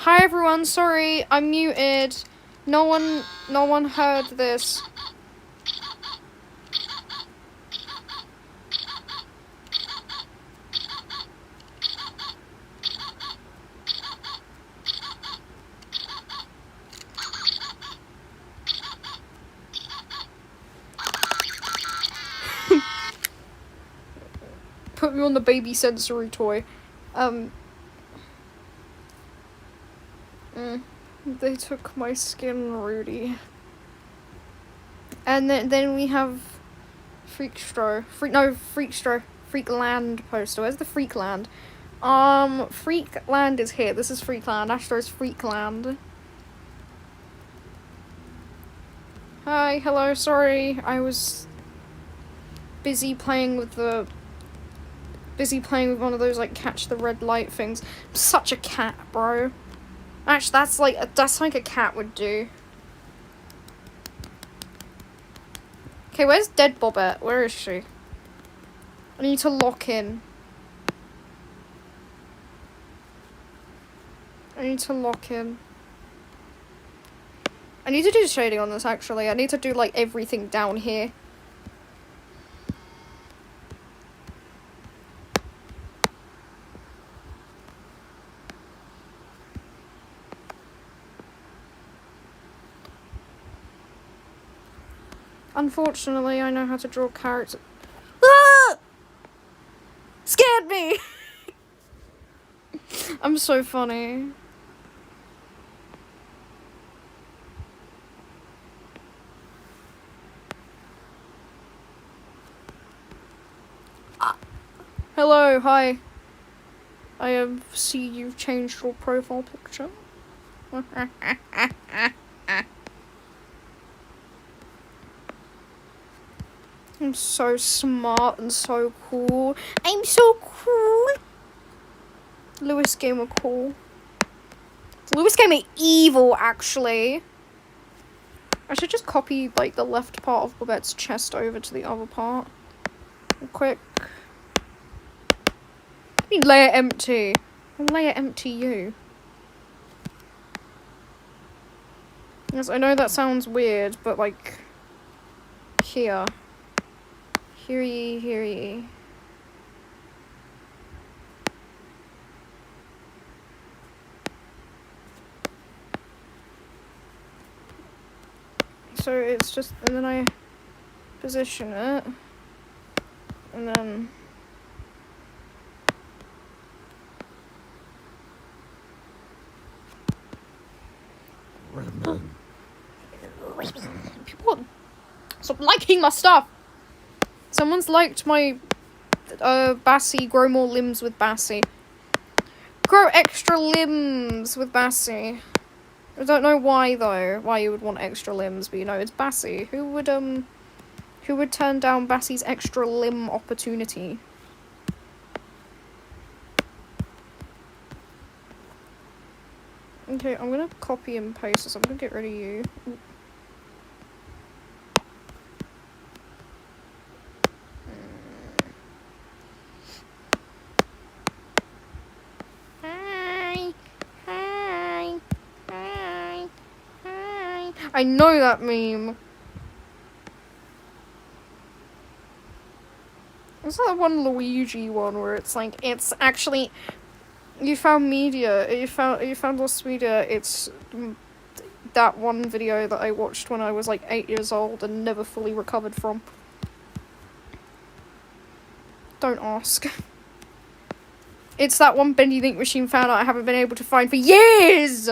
Hi everyone, sorry, I'm muted. No one heard this. Put me on the baby sensory toy. They took my skin, Rudy. And then we have Freakland poster. Where's the Freakland? Freakland is here. This is Freakland. Astro's Freakland. Hi, hello, sorry. I was busy playing with one of those, like, catch the red light things. I'm such a cat, bro. Actually, that's like a cat would do. Okay, where's Dead Bobette? Where is she? I need to lock in. I need to do shading on this, actually. I need to do, like, everything down here. Unfortunately, I know how to draw characters. Ah! Scared me! I'm so funny. Hello, hi. I have seen you've changed your profile picture. I'm so smart and so cool. I'm so cool. Lewis Gamer cool. Lewis Gamer evil, actually. I should just copy, like, the left part of Bobette's chest over to the other part. Real quick. I mean, layer empty. I'll layer empty you. Yes, I know that sounds weird, but, like, here. Hear ye, hear ye. So it's just, and then I position it, and then people stop liking my stuff. Someone's liked my Bassie, grow more limbs with Bassie. Grow extra limbs with Bassie. I don't know why though, why you would want extra limbs, but you know, it's Bassie. Who would turn down Bassie's extra limb opportunity? Okay, I'm gonna copy and paste this. I'm gonna get rid of you. I know that meme. Is that one Luigi one where it's like, it's actually, you found lost media, it's that one video that I watched when I was like 8 years old and never fully recovered from. Don't ask. It's that one Bendy Link machine found out I haven't been able to find for years!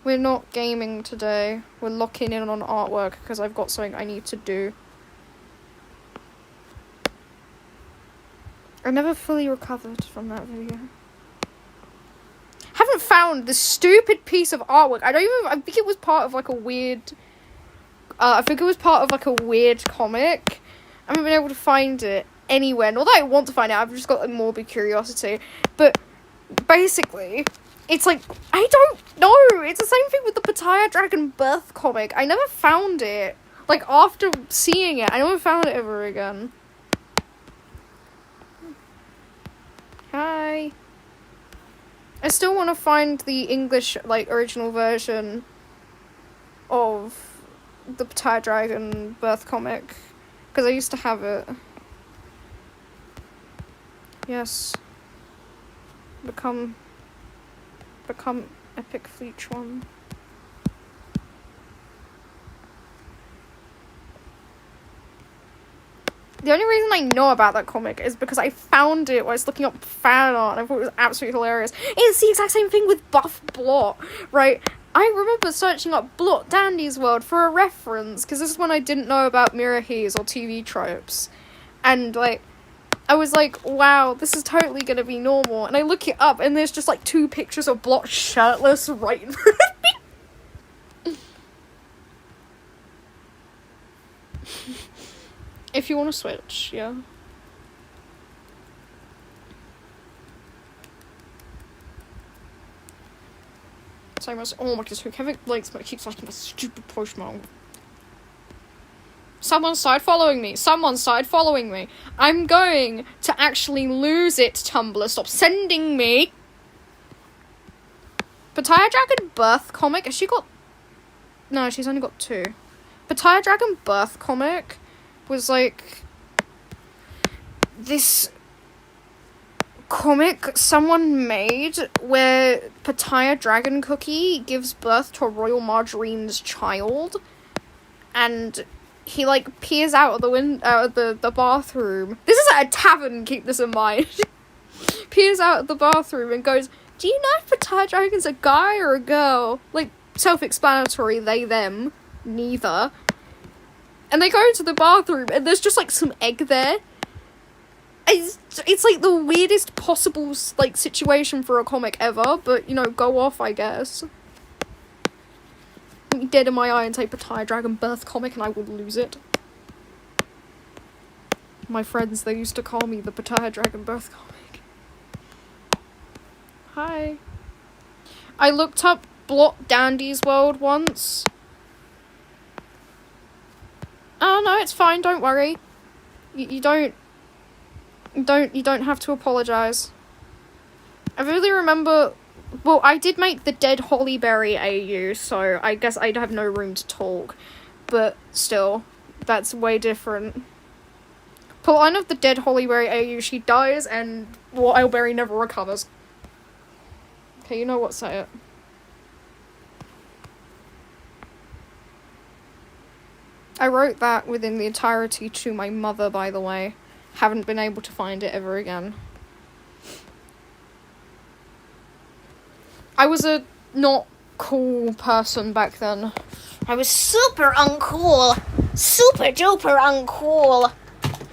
We're not gaming today. We're locking in on artwork because I've got something I need to do. I never fully recovered from that video. Haven't found this stupid piece of artwork. I think it was part of like a weird... I think it was part of like a weird comic. I haven't been able to find it anywhere. Not that I want to find it, I've just got a morbid curiosity. But basically... it's like, I don't know, it's the same thing with the Pattaya Dragon Birth comic. I never found it. Like, after seeing it, I never found it ever again. Hi. I still want to find the English, like, original version of the Pataya Dragon birth comic, because I used to have it. Yes. Become Epic Fleech one. The only reason I know about that comic is because I found it while I was looking up fan art and I thought it was absolutely hilarious. It's the exact same thing with Buff Blot, right? I remember searching up Blot Dandy's World for a reference, because this is when I didn't know about Mirahis or TV tropes. And, like, I was like, wow, this is totally gonna be normal. And I look it up and there's just, like, 2 pictures of Blot shirtless right in front of me. If you want to switch, yeah. Sorry, oh my goodness, whoever likes me keeps liking my stupid Poshmo. Someone started following me. Someone started following me. I'm going to actually lose it, Tumblr. Stop sending me. Pataya Dragon birth comic. Has she got... No, she's only got 2. Pataya Dragon birth comic was like this comic someone made where Pataya Dragon Cookie gives birth to Royal Marjorie's child, and he like peers out of the bathroom. This is at a tavern, keep this in mind. Peers out of the bathroom and goes, "Do you know if Pataya Dragon's a guy or a girl?" Like, self-explanatory, they, them, neither. And they go into the bathroom, and there's just, like, some egg there. It's like, the weirdest possible, like, situation for a comic ever, but, you know, go off, I guess. Look me dead in my eye and say Pataya Dragon birth comic, and I would lose it. My friends, they used to call me the Pataya Dragon birth comic. Hi. I looked up Blot Dandy's World once. Oh no, it's fine, don't worry. You don't have to apologise. I really remember, well, I did make the Dead Hollyberry AU, so I guess I'd have no room to talk. But still, that's way different. Plotline of the Dead Hollyberry AU, she dies and Wildberry never recovers. Okay, you know what, say it. I wrote that within the entirety to my mother, by the way. Haven't been able to find it ever again. I was a not cool person back then. I was super uncool. Super duper uncool.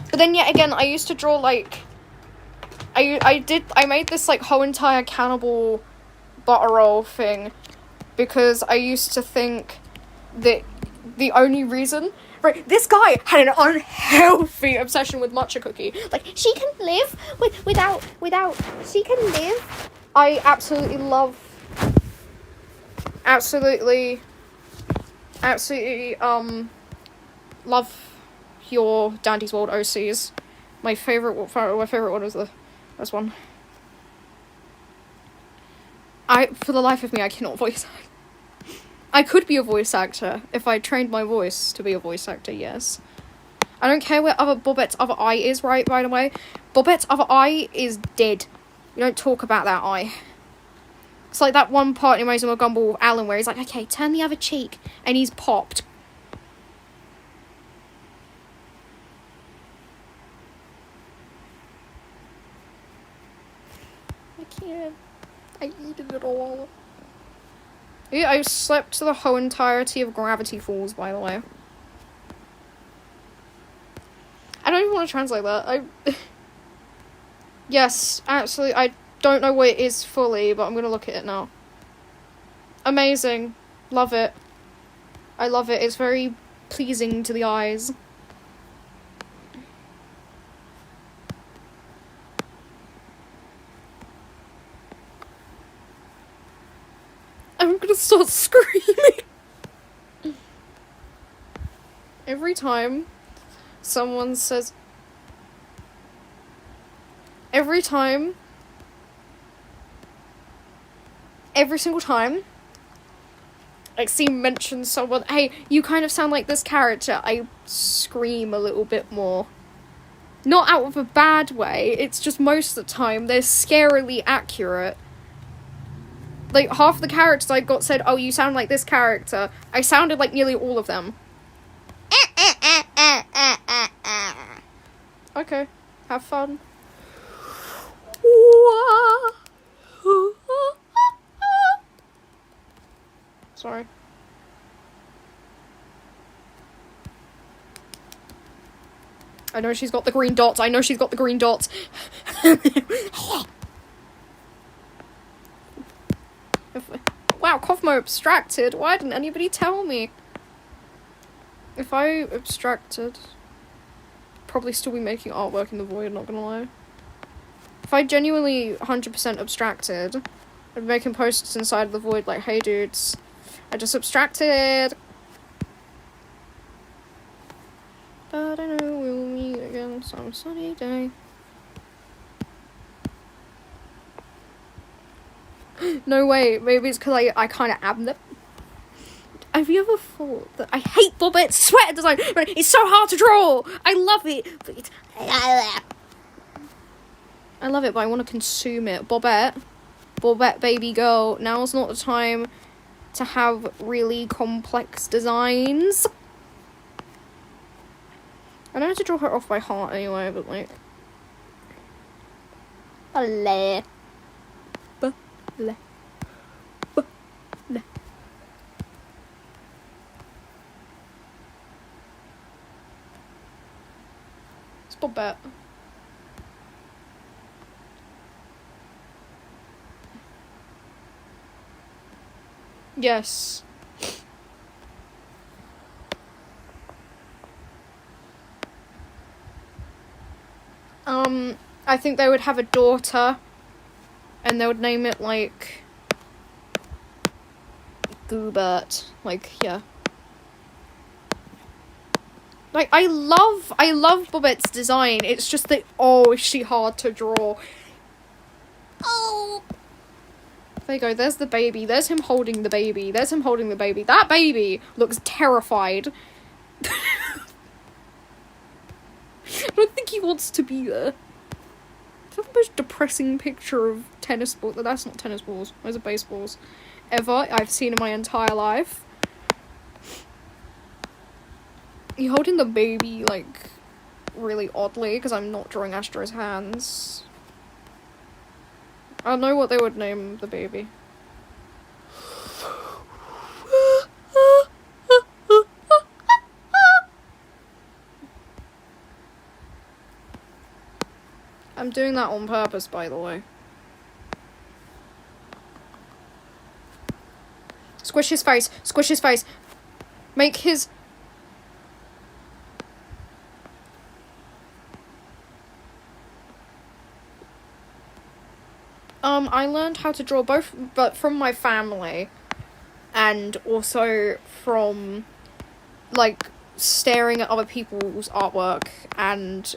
But then yet again, I used to draw like... I made this like whole entire cannibal butter roll thing because I used to think that the only reason, right, this guy had an unhealthy obsession with matcha cookie. Like, she can live without, she can live. I absolutely love your Dandy's World OCs. My favourite one was this one. For the life of me, I cannot voice act. I could be a voice actor if I trained my voice to be a voice actor, yes. I don't care where Bobette's other eye is, right, by the way. Bobette's other eye is dead. We don't talk about that eye. It's like that one part in Amazing Gumball with Alan where he's like, okay, turn the other cheek. And he's popped. I can't. I eated it all. Yeah, I slept the whole entirety of Gravity Falls, by the way. I don't even want to translate that. Yes, absolutely. I don't know what it is fully, but I'm going to look at it now. Amazing. Love it. I love it. It's very pleasing to the eyes. I'm gonna start screaming. Every time someone says... every single time like Seam mentions someone, hey, you kind of sound like this character, I scream a little bit more. Not out of a bad way, it's just most of the time they're scarily accurate. Like, half the characters I got said, oh, you sound like this character. I sounded like nearly all of them. Okay, have fun. Sorry. I know she's got the green dots. I know she's got the green dots. Wow, Cosmo abstracted. Why didn't anybody tell me? If I abstracted, probably still be making artwork in the void, not gonna lie. If I genuinely 100% abstracted, I'd be making posts inside of the void like, hey dudes, I just abstracted. But I know we'll meet again some sunny day. No way, maybe it's because I kind of am them. Have you ever thought that I hate Bobette's sweater design, but it's so hard to draw? I love it, but I love it, but I want to consume it. Bobette, baby girl, now's not the time to have really complex designs. I don't have to draw her off by heart anyway, but like... Allez. Le. Le. It's Bobette. Yes. I think they would have a daughter, and they would name it, like, Goobert. Like, yeah. Like, I love Bobette's design, it's just that, oh, is she hard to draw. Oh! There you go, there's the baby, there's him holding the baby, That baby looks terrified. I don't think he wants to be there. It's the most depressing picture of tennis balls. That's not tennis balls. Those are baseballs. Ever I've seen in my entire life. You're holding the baby, like, really oddly, because I'm not drawing Astro's hands. I don't know what they would name the baby. I'm doing that on purpose, by the way. Squish his face. Squish his face. Make his... I learned how to draw both, but from my family, and also from, like, staring at other people's artwork and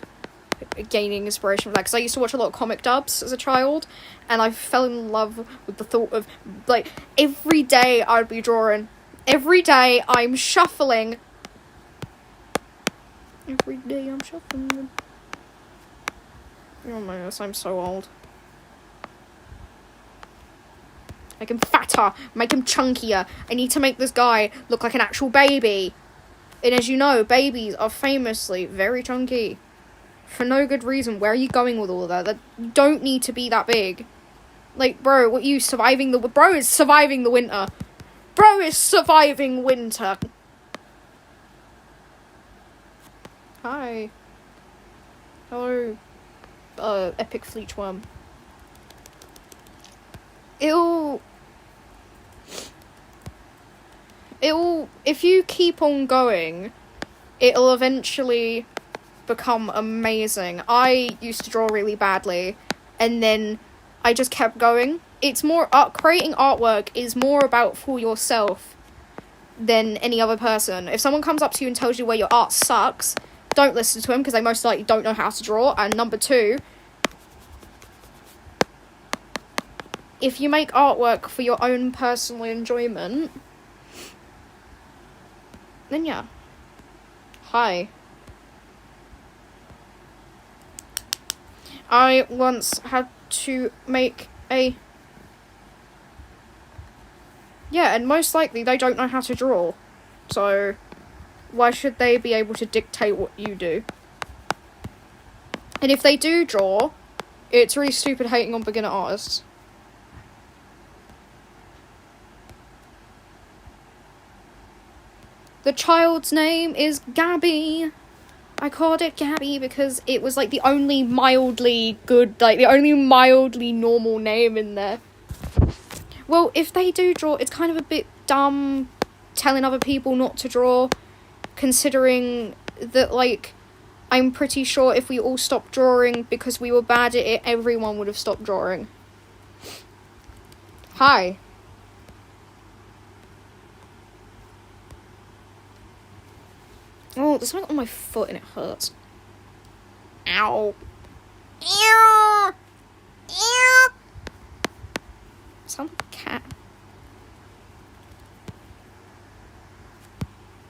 gaining inspiration from that, because I used to watch a lot of comic dubs as a child, and I fell in love with the thought of, like, every day I'd be drawing. Every day I'm shuffling. Every day I'm shuffling. Oh my gosh, I'm so old. Make him fatter, make him chunkier. I need to make this guy look like an actual baby. And as you know, babies are famously very chunky. For no good reason. Where are you going with all of that? That you don't need to be that big. Like, bro, what you surviving the... Bro is surviving the winter. Bro is surviving winter. Hi. Hello. Epic Fleetworm. It'll, if you keep on going, it'll eventually become amazing. I used to draw really badly, and then I just kept going. It's more, creating artwork is more about for yourself than any other person. If someone comes up to you and tells you where your art sucks, don't listen to them, because they most likely don't know how to draw, and number two, if you make artwork for your own personal enjoyment, then yeah. Hi. I once had to make a... Yeah, and most likely they don't know how to draw. So, why should they be able to dictate what you do? And if they do draw, it's really stupid hating on beginner artists. The child's name is Gabby. I called it Gabby because it was like the only mildly good, like the only mildly normal name in there. Well, if they do draw, it's kind of a bit dumb telling other people not to draw, considering that, like, I'm pretty sure if we all stopped drawing because we were bad at it, everyone would have stopped drawing. Hi. Oh, there's something on my foot and it hurts. Ow. Ew. Ew. Sounds like a cat.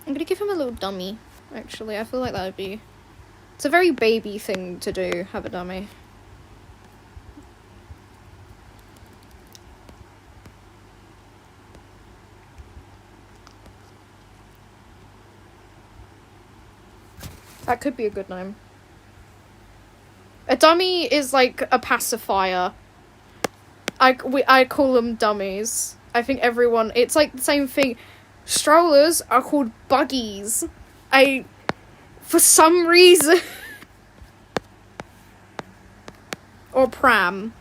I'm gonna give him a little dummy, actually. I feel like that would be... It's a very baby thing to do, have a dummy. That could be a good name. A dummy is like a pacifier. I call them dummies. I think everyone... It's like the same thing. Strollers are called buggies. For some reason... or pram.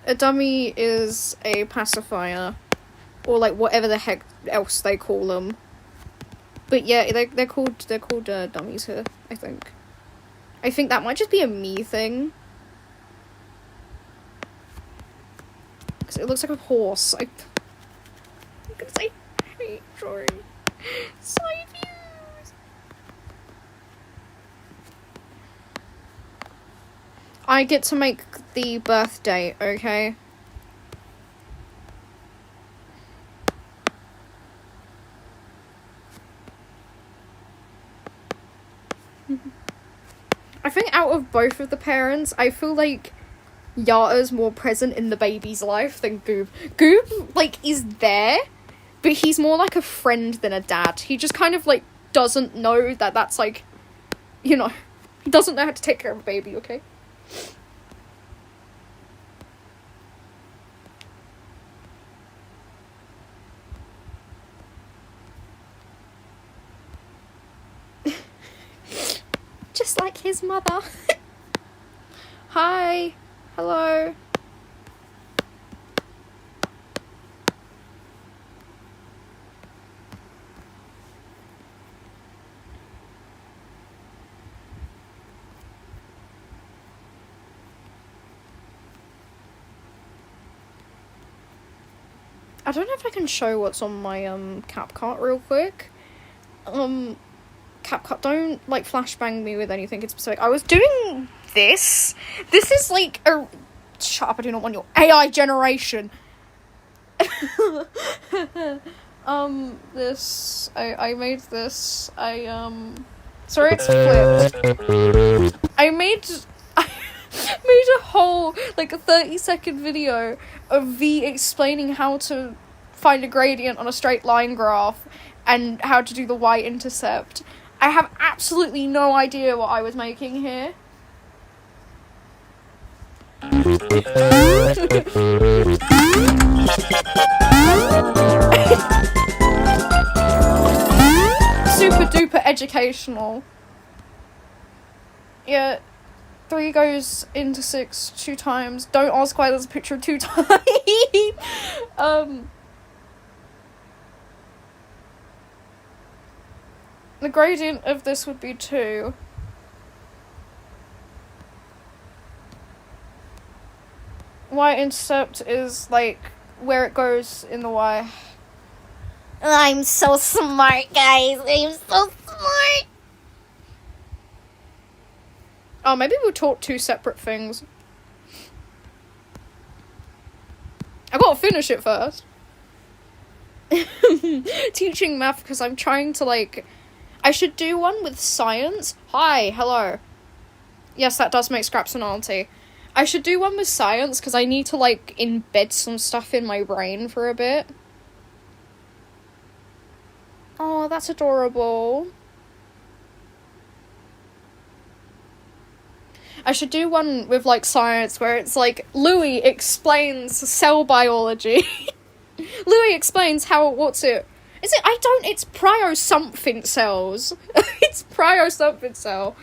A dummy is a pacifier. Or like whatever the heck else they call them. But yeah, they're called dummies here, I think. I think that might just be a me thing. Because it looks like a horse. I'm gonna say, hey, sorry. Side views. I get to make the birthday, okay? I think out of both of the parents, I feel like Yata's more present in the baby's life than Goob. Goob, like, is there, but he's more like a friend than a dad. He just kind of, like, doesn't know that that's, like, you know, he doesn't know how to take care of a baby, okay? Just like his mother. Hi. Hello. I don't know if I can show what's on my CapCut real quick. CapCut, don't like flashbang me with anything in specific. I was doing this. This is like a... Shut up, I do not want your AI generation. This... I made this. Sorry it's flipped. I made a whole, like, a 30-second video of V explaining how to find a gradient on a straight line graph and how to do the y-intercept. I have absolutely no idea what I was making here. Super duper educational. Yeah, 3 goes into 6 2 times. Don't ask why there's a picture of 2 times. The gradient of this would be 2. Y-intercept is, like, where it goes in the Y. I'm so smart, guys. I'm so smart. Oh, maybe we'll talk 2 separate things. I gotta finish it first. Teaching math because I'm trying to, like... I should do one with science. Hi, hello. Yes, that does make Scraps an auntie. I should do one with science because I need to, like, embed some stuff in my brain for a bit. Oh, that's adorable. I should do one with, like, science where it's, like, Louis explains cell biology. Louis explains it's prio-something cells. It's prio-something cell.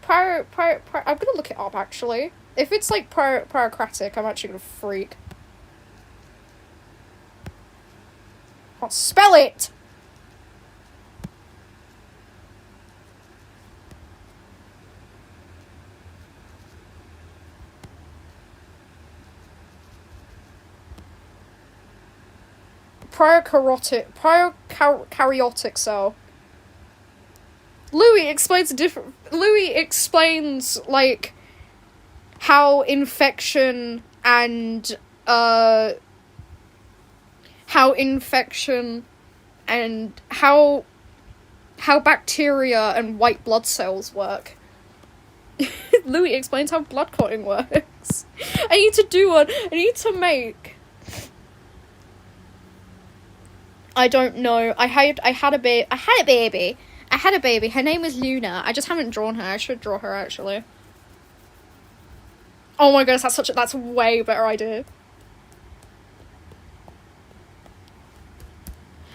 I'm gonna look it up, actually. If it's, like, pyrocratic, I'm actually gonna freak. I'll spell it! Prokaryotic cell. Louis explains, like, how infection and how bacteria and white blood cells work. Louis explains how blood clotting works. I need to do one. I need to make... I don't know. I had a baby. Her name is Luna. I just haven't drawn her. I should draw her, actually. Oh my goodness, that's a way better idea.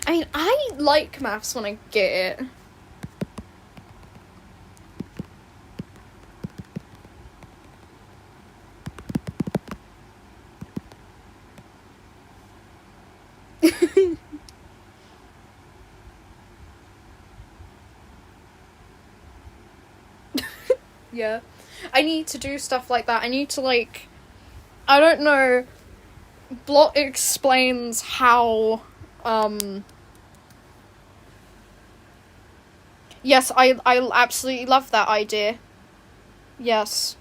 I mean, I like maths when I get it. Yeah. I need to do stuff like that. I need to, like... I don't know. Blot explains how, Yes, I absolutely love that idea. Yes.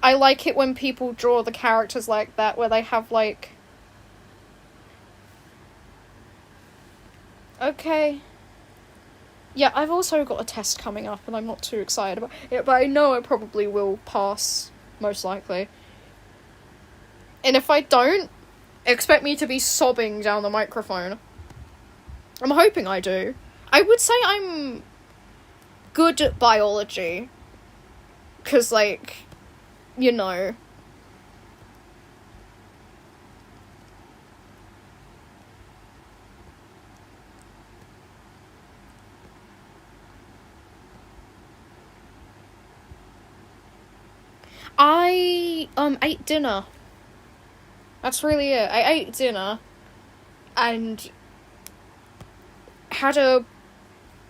I like it when people draw the characters like that, where they have, like... Okay. Yeah, I've also got a test coming up, and I'm not too excited about it, but I know I probably will pass, most likely. And if I don't, expect me to be sobbing down the microphone. I'm hoping I do. I would say I'm good at biology. 'Cause, like, you know... I ate dinner. That's really it. I ate dinner and had a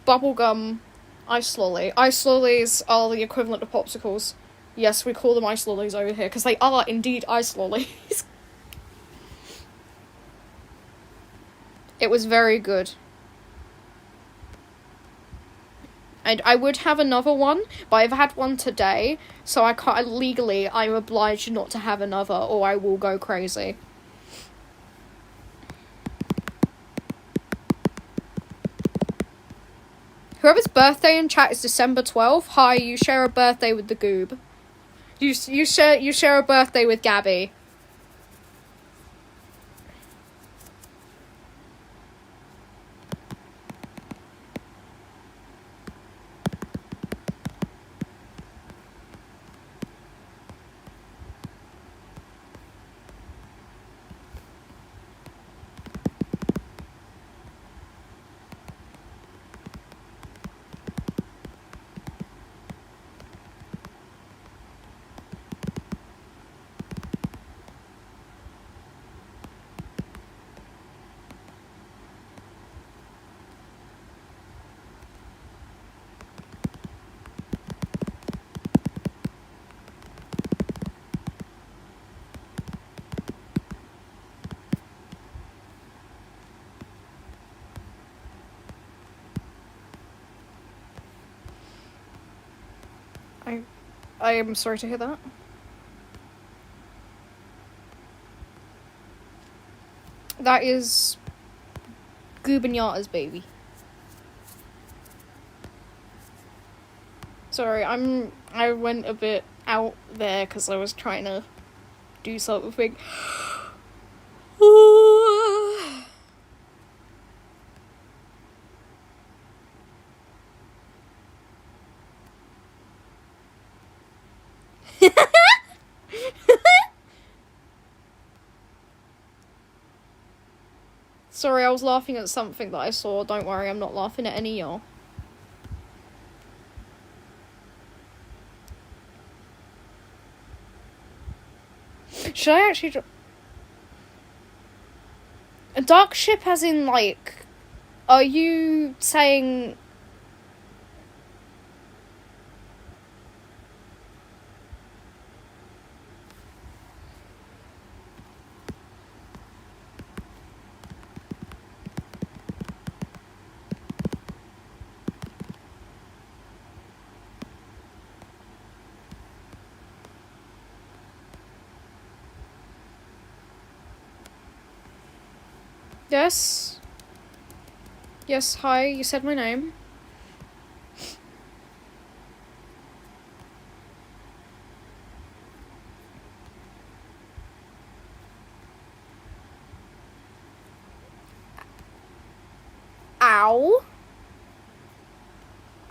bubblegum ice lolly. Ice lollies are the equivalent of popsicles. Yes, we call them ice lollies over here because they are indeed ice lollies. It was very good. And I would have another one, but I've had one today, so I can't, legally, I'm obliged not to have another, or I will go crazy. Whoever's birthday in chat is December 12th, hi, you share a birthday with the goob. You share a birthday with Gabby. I am sorry to hear that. That is Gubanata's baby. Sorry, I went a bit out there because I was trying to do something. Sorry, I was laughing at something that I saw. Don't worry, I'm not laughing at any y'all. Should I actually... A dark ship as in, like... Are you saying... Yes? Yes, hi, you said my name. Ow.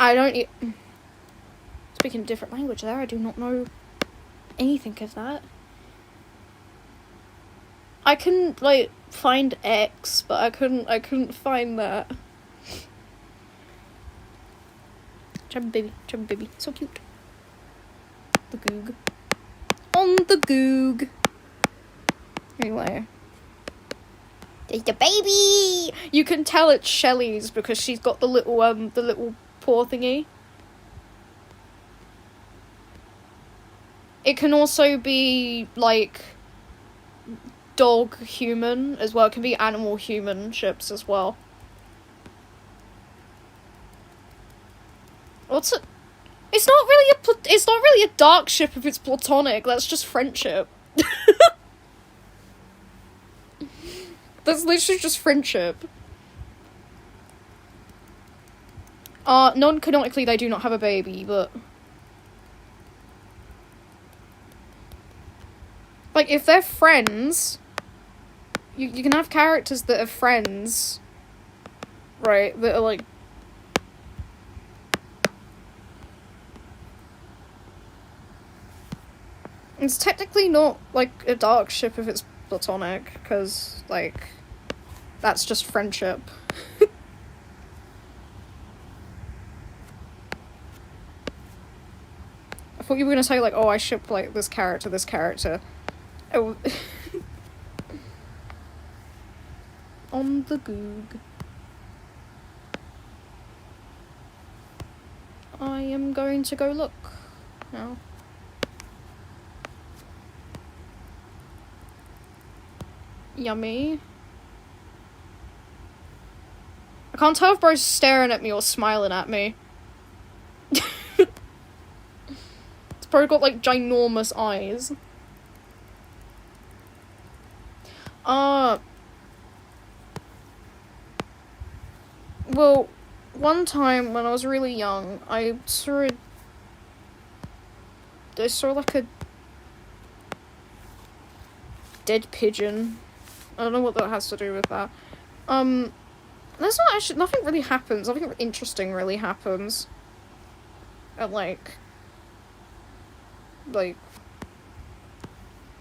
I don't... Speaking a different language there, I do not know anything of that. I can, like, find X, but I couldn't find that. Chubby baby, so cute. The goog. On the goog. Anyway. There's the baby! You can tell it's Shelly's because she's got the little paw thingy. It can also be, like... dog human as well. It can be animal human ships as well. What's it? It's not really a dark ship if it's platonic. That's just friendship. That's literally just friendship. Non-canonically they do not have a baby, but like if they're friends, you can have characters that are friends, right, that are like... It's technically not, like, a dark ship if it's platonic, because, like, that's just friendship. I thought you were gonna say, like, oh, I ship, like, this character. Oh... On the goog. I am going to go look now. Yummy. I can't tell if bro's staring at me or smiling at me. It's probably got like ginormous eyes. Well, one time when I was really young, I saw like a dead pigeon. I don't know what that has to do with that. There's not actually, nothing really happens. Nothing interesting really happens. At like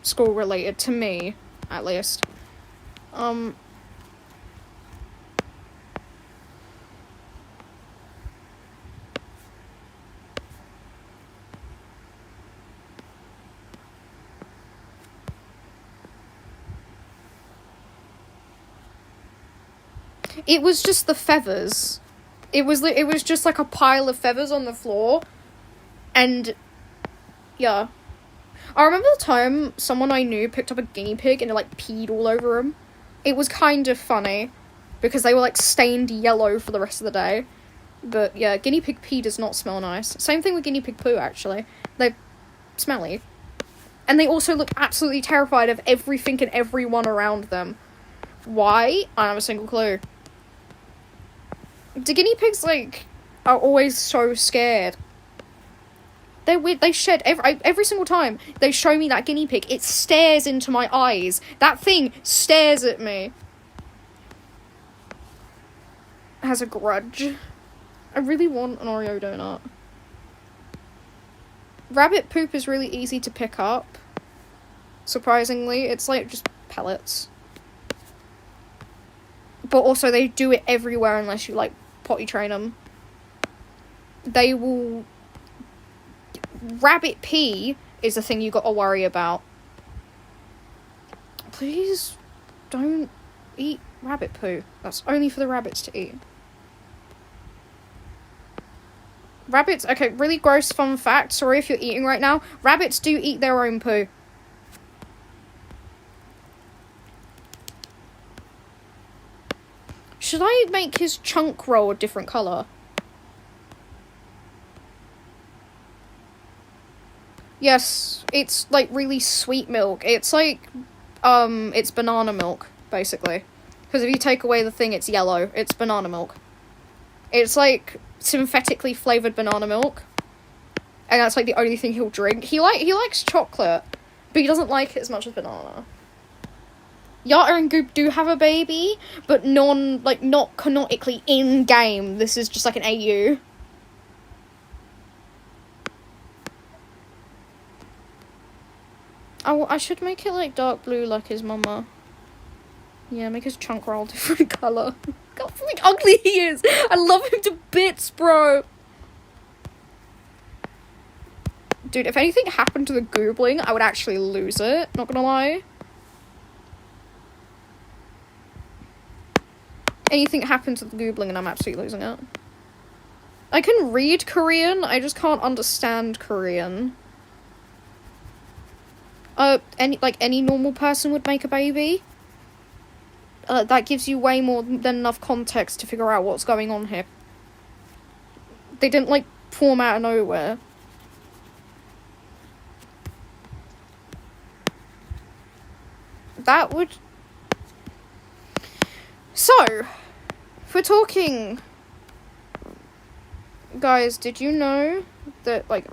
school related to me, at least. It was just the feathers. It was just like a pile of feathers on the floor. And, yeah. I remember the time someone I knew picked up a guinea pig and it, like, peed all over him. It was kind of funny. Because they were, like, stained yellow for the rest of the day. But, yeah, guinea pig pee does not smell nice. Same thing with guinea pig poo, actually. They're smelly. And they also look absolutely terrified of everything and everyone around them. Why? I don't have a single clue. The guinea pigs, like, are always so scared. They're weird. They shed every single time they show me that guinea pig. It stares into my eyes. That thing stares at me. Has a grudge. I really want an Oreo donut. Rabbit poop is really easy to pick up. Surprisingly, it's like just pellets. But also they do it everywhere unless you like potty train them. They will... Rabbit pee is the thing you gotta worry about. Please don't eat rabbit poo. That's only for the rabbits to eat. Rabbits, okay, really gross fun fact. Sorry if you're eating right now. Rabbits do eat their own poo. Should I make his chunk roll a different colour? Yes, it's like really sweet milk. It's like, it's banana milk, basically. Because if you take away the thing, it's yellow. It's banana milk. It's like synthetically flavoured banana milk. And that's like the only thing he'll drink. He likes chocolate, but he doesn't like it as much as banana. Yata and Goop do have a baby, but not canonically in-game. This is just like an AU. I should make it like dark blue like his mama. Yeah, make his chunk roll different colour. God, how ugly he is! I love him to bits, bro! Dude, if anything happened to the Goobling, I would actually lose it. Not gonna lie. Anything happened to the Goobling and I'm absolutely losing it. I can read Korean, I just can't understand Korean. Any normal person would make a baby. That gives you way more than enough context to figure out what's going on here. They didn't, like, form out of nowhere. That would... So, if we're talking... Guys, did you know that, like...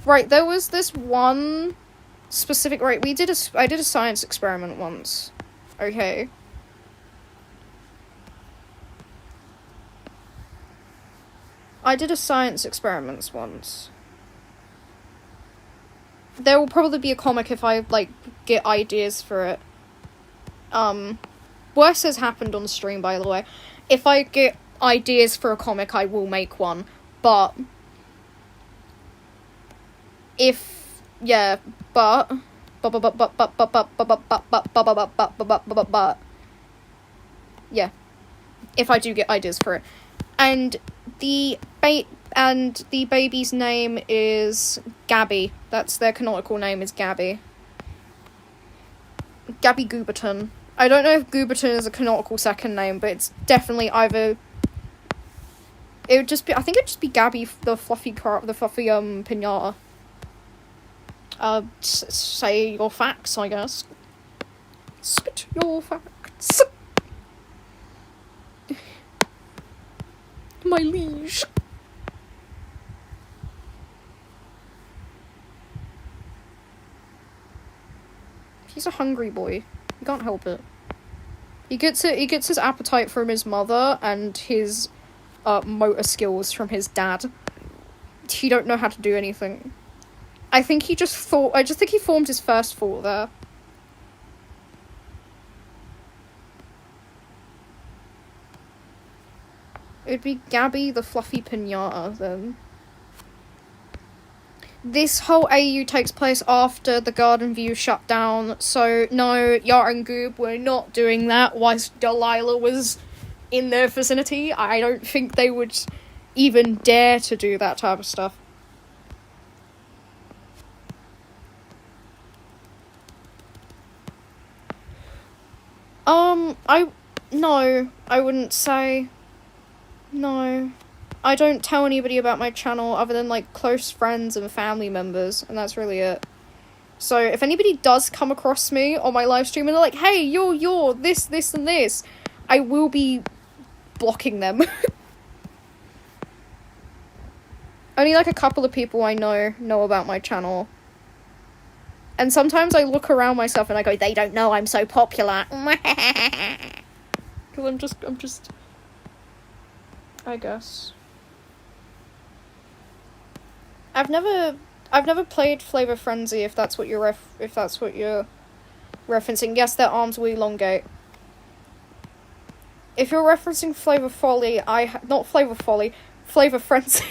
Right, there was this one specific... Right, I did a science experiment once. Okay. I did a science experiment once. There will probably be a comic if I, like, get ideas for it. Worse has happened on stream, by the way. If I get ideas for a comic, I will make one. But... If... Yeah, but... Yeah. If I do get ideas for it. And the baby's name is Gabby. That's their canonical name, is Gabby. Gabby Gooberton. I don't know if Gooberton is a canonical second name, but it's definitely either... It would just be... I think it'd just be Gabby, the fluffy pinata. Say your facts, I guess. Spit your facts. My liege. He's a hungry boy. He can't help it. He gets his appetite from his mother and his motor skills from his dad. He don't know how to do anything. I just think he formed his first thought there. It'd be Gabby the fluffy pinata, then. This whole AU takes place after the Garden View shut down, so no, Yara and Goob were not doing that whilst Delilah was in their vicinity. I don't think they would even dare to do that type of stuff. No, I wouldn't say... No. I don't tell anybody about my channel other than, like, close friends and family members, and that's really it. So if anybody does come across me on my live stream and they're like, hey, you're this, and this, I will be blocking them. Only like a couple of people I know about my channel. And sometimes I look around myself and I go, they don't know I'm so popular. Because I'm just... I guess. I've never played Flavor Frenzy, if that's what you're referencing. Yes, their arms will elongate. If you're referencing Flavor Folly, not Flavor Folly, Flavor Frenzy.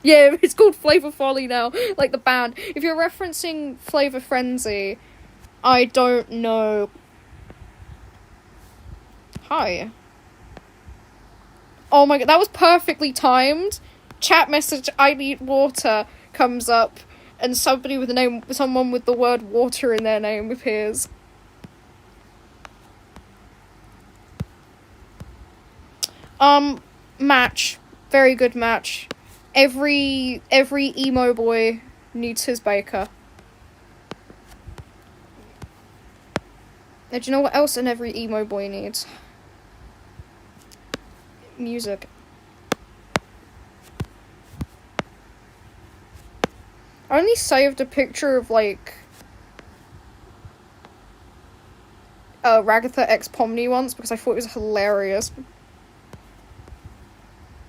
Yeah, it's called Flavor Folly now, like the band. If you're referencing Flavor Frenzy, I don't know. Hi. Oh my god, that was perfectly timed. Chat message, I need water, comes up, and someone with the word water in their name appears. Match. Very good match. Every emo boy needs his baker. And do you know what else every emo boy needs? Music. I only saved a picture of, like, Ragatha X Pomni once because I thought it was hilarious.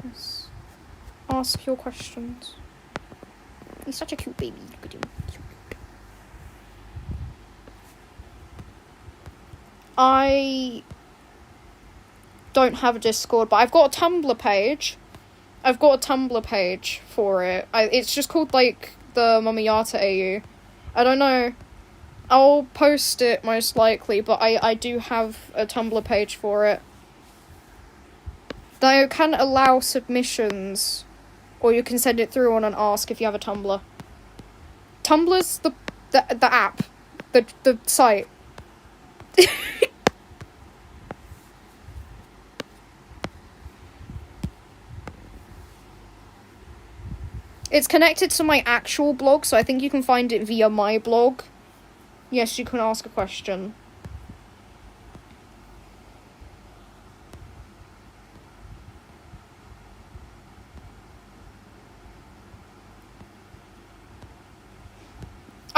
Yes. Ask your questions. He's such a cute baby. Look at him. So cute. I don't have a Discord, but I've got a Tumblr page. For it. It's just called, like, the Momoyata AU. I don't know. I'll post it most likely, but I do have a Tumblr page for it. They can allow submissions, or you can send it through on an Ask if you have a Tumblr. Tumblr's the app, the site. It's connected to my actual blog, so I think you can find it via my blog. Yes, you can ask a question.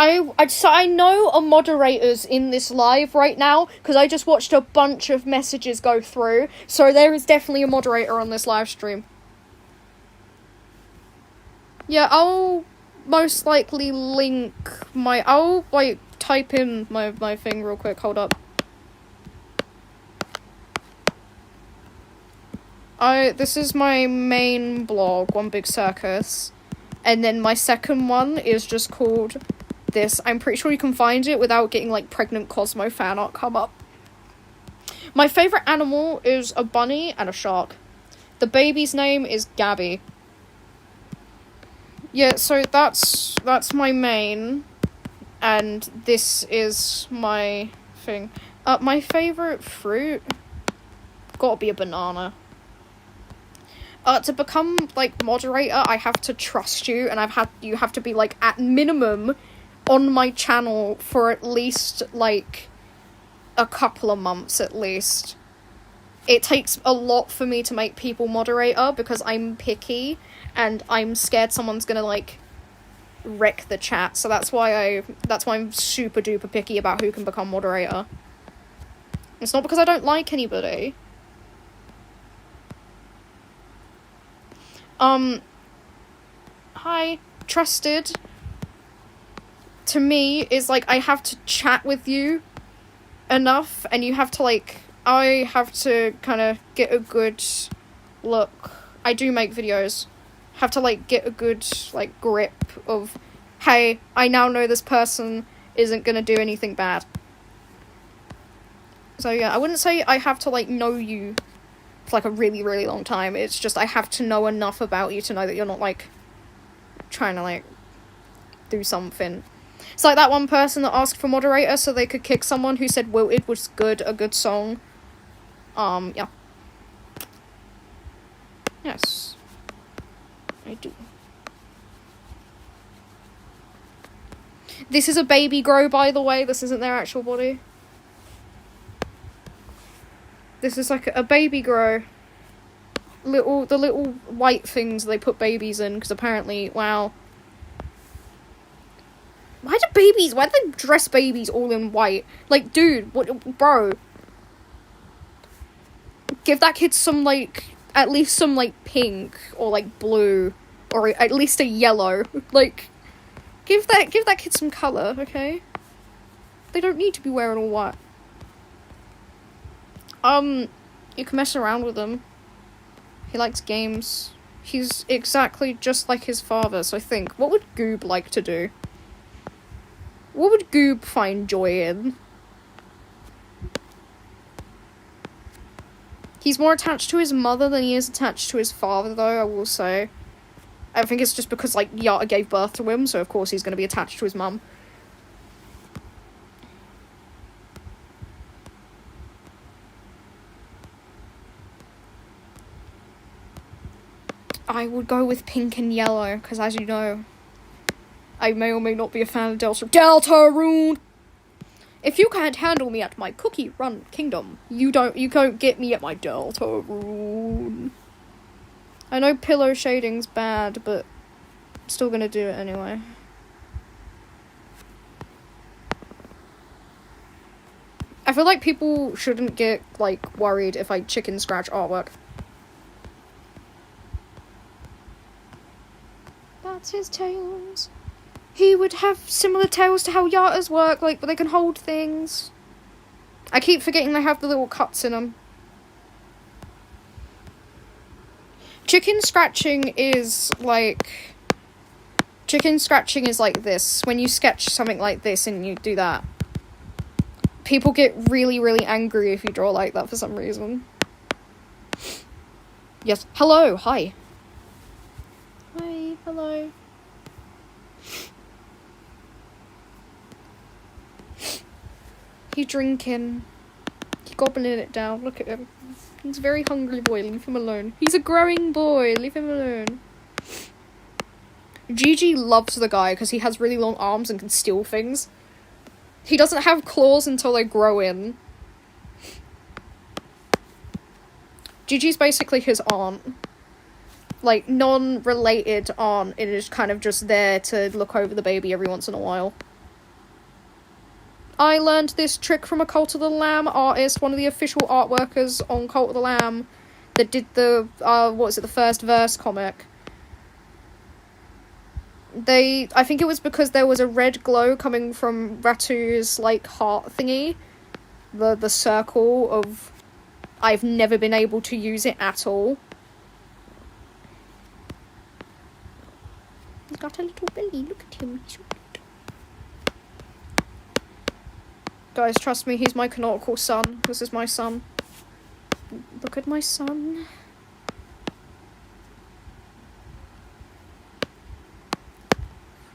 I know a moderators in this live right now, because I just watched a bunch of messages go through, so there is definitely a moderator on this live stream. Yeah, I'll most likely link I'll, like, type in my thing real quick, hold up. This is my main blog, One Big Circus, and then my second one is just called this. I'm pretty sure you can find it without getting, like, pregnant Cosmo fan art come up. My favourite animal is a bunny and a shark. The baby's name is Gabby. Yeah, so that's my main, and this is my thing. My favourite fruit? Gotta be a banana. To become, like, moderator, I have to trust you, and you have to be, like, at minimum on my channel for at least, like, a couple of months at least. It takes a lot for me to make people moderator because I'm picky and I'm scared someone's gonna, like, wreck the chat. So that's why I'm super duper picky about who can become moderator. It's not because I don't like anybody. Hi, trusted to me is, like, I have to chat with you enough, and you have to, like, I have to kind of get a good look. I do make videos. Have to, like, get a good, like, grip of, hey, I now know this person isn't gonna do anything bad. So yeah, I wouldn't say I have to, like, know you for, like, a really, really long time. It's just I have to know enough about you to know that you're not, like, trying to, like, do something. It's like that one person that asked for moderator so they could kick someone who said Wilted was a good song. Yeah. Yes. I do. This is a baby grow, by the way. This isn't their actual body. This is like a baby grow. The little white things they put babies in, because apparently, wow. Why do they dress babies all in white? Like, dude, what, bro? Give that kid some, like, at least some, like, pink, or, like, blue, or at least a yellow. Like, give that kid some colour, okay? They don't need to be wearing all white. You can mess around with him. He likes games. He's exactly just like his father, so I think, what would Goob like to do? What would Goob find joy in? He's more attached to his mother than he is attached to his father, though, I will say. I think it's just because, like, Yata gave birth to him, so of course he's going to be attached to his mum. I would go with pink and yellow, because as you know, I may or may not be a fan of Deltarune! If you can't handle me at my cookie run kingdom, you can't get me at my Deltarune. I know pillow shading's bad, but I'm still gonna do it anyway. I feel like people shouldn't get, like, worried if I chicken scratch artwork. That's his tails. He would have similar tails to how Yatas work, like, but they can hold things. I keep forgetting they have the little cuts in them. Chicken scratching is like this. When you sketch something like this and you do that, people get really, really angry if you draw like that for some reason. Yes. Hello. Hi. Hi. Hello. He's drinking. He's gobbling it down. Look at him. He's a very hungry boy. Leave him alone. He's a growing boy. Leave him alone. Gigi loves the guy because he has really long arms and can steal things. He doesn't have claws until they grow in. Gigi's basically his aunt. Like, non-related aunt. It is kind of just there to look over the baby every once in a while. I learned this trick from a Cult of the Lamb artist, one of the official art workers on Cult of the Lamb, that did the, the first verse comic. I think it was because there was a red glow coming from Ratu's, like, heart thingy. The circle of, I've never been able to use it at all. He's got a little belly, look at him, he's so cute. Guys, trust me, he's my canonical son. This is my son. Look at my son.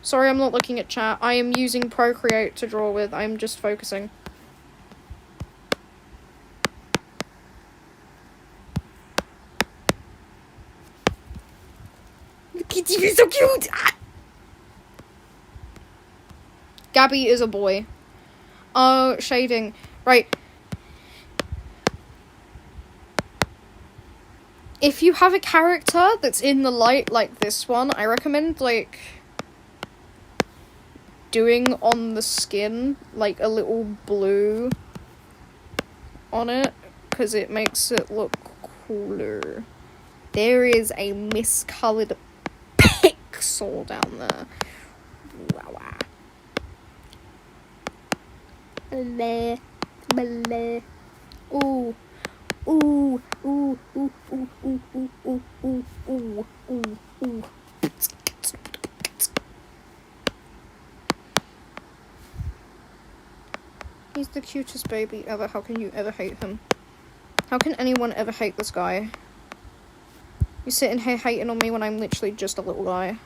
Sorry, I'm not looking at chat. I am using Procreate to draw with. I'm just focusing. Look at him, he's so cute! Ah! Gabby is a boy. Oh, shading. Right. If you have a character that's in the light like this one, I recommend, like, doing on the skin, like, a little blue on it, because it makes it look cooler. There is a miscolored pixel down there. Wow. Bleh, bleh. Ooh, ooh, ooh, ooh, ooh, ooh, ooh, ooh, ooh, ooh, ooh, ooh. He's the cutest baby ever. How can you ever hate him? How can anyone ever hate this guy? You're sitting here hating on me when I'm literally just a little guy.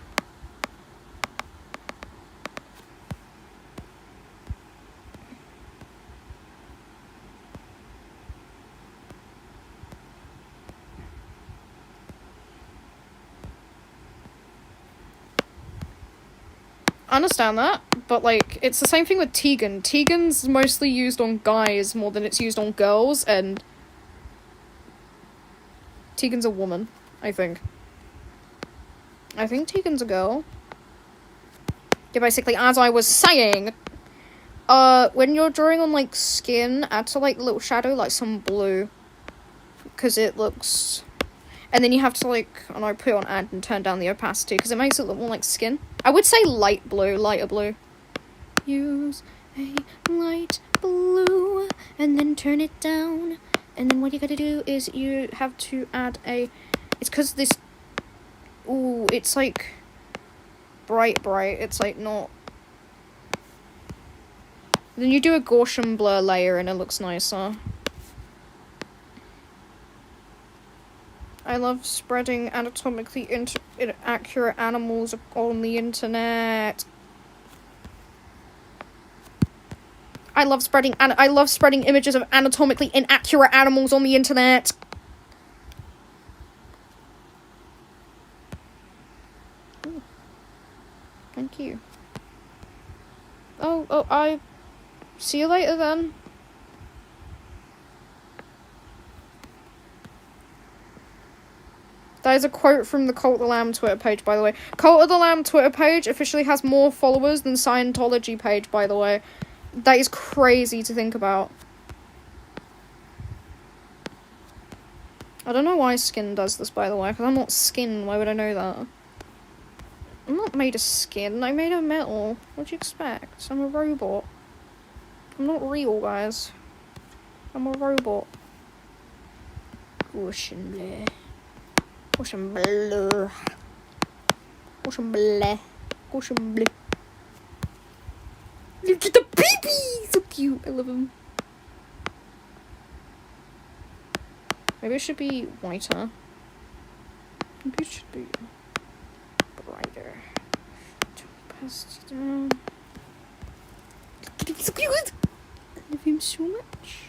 I understand that, but, like, it's the same thing with Tegan. Tegan's mostly used on guys more than it's used on girls, and Tegan's a woman, I think. I think Tegan's a girl. Yeah, basically, as I was saying, when you're drawing on, like, skin, add to, like, a little shadow, like, some blue. Because it looks... And then you have to, like, I don't know, put it on add and turn down the opacity, because it makes it look more like skin. I would say light blue, lighter blue. Use a light blue, and then turn it down. And then what you gotta do is you have to add a... It's because this... Ooh, it's, like, bright. It's, like, not... Then you do a Gaussian blur layer, and it looks nicer. I love spreading anatomically inaccurate animals on the internet. I love spreading images of anatomically inaccurate animals on the internet. Ooh. Thank you. Oh, I see you later then. That is a quote from the Cult of the Lamb Twitter page, by the way. Cult of the Lamb Twitter page officially has more followers than Scientology page, by the way. That is crazy to think about. I don't know why skin does this, by the way, because I'm not skin. Why would I know that? I'm not made of skin. I'm made of metal. What do you expect? I'm a robot. I'm not real, guys. I'm a robot. Gaussian blur. Gaussian blur. Gaussian blur. Gaussian blur. Look at the baby! So cute. I love him. Maybe it should be whiter. Maybe it should be brighter. Turn opacity down. He's so cute! I love him so much.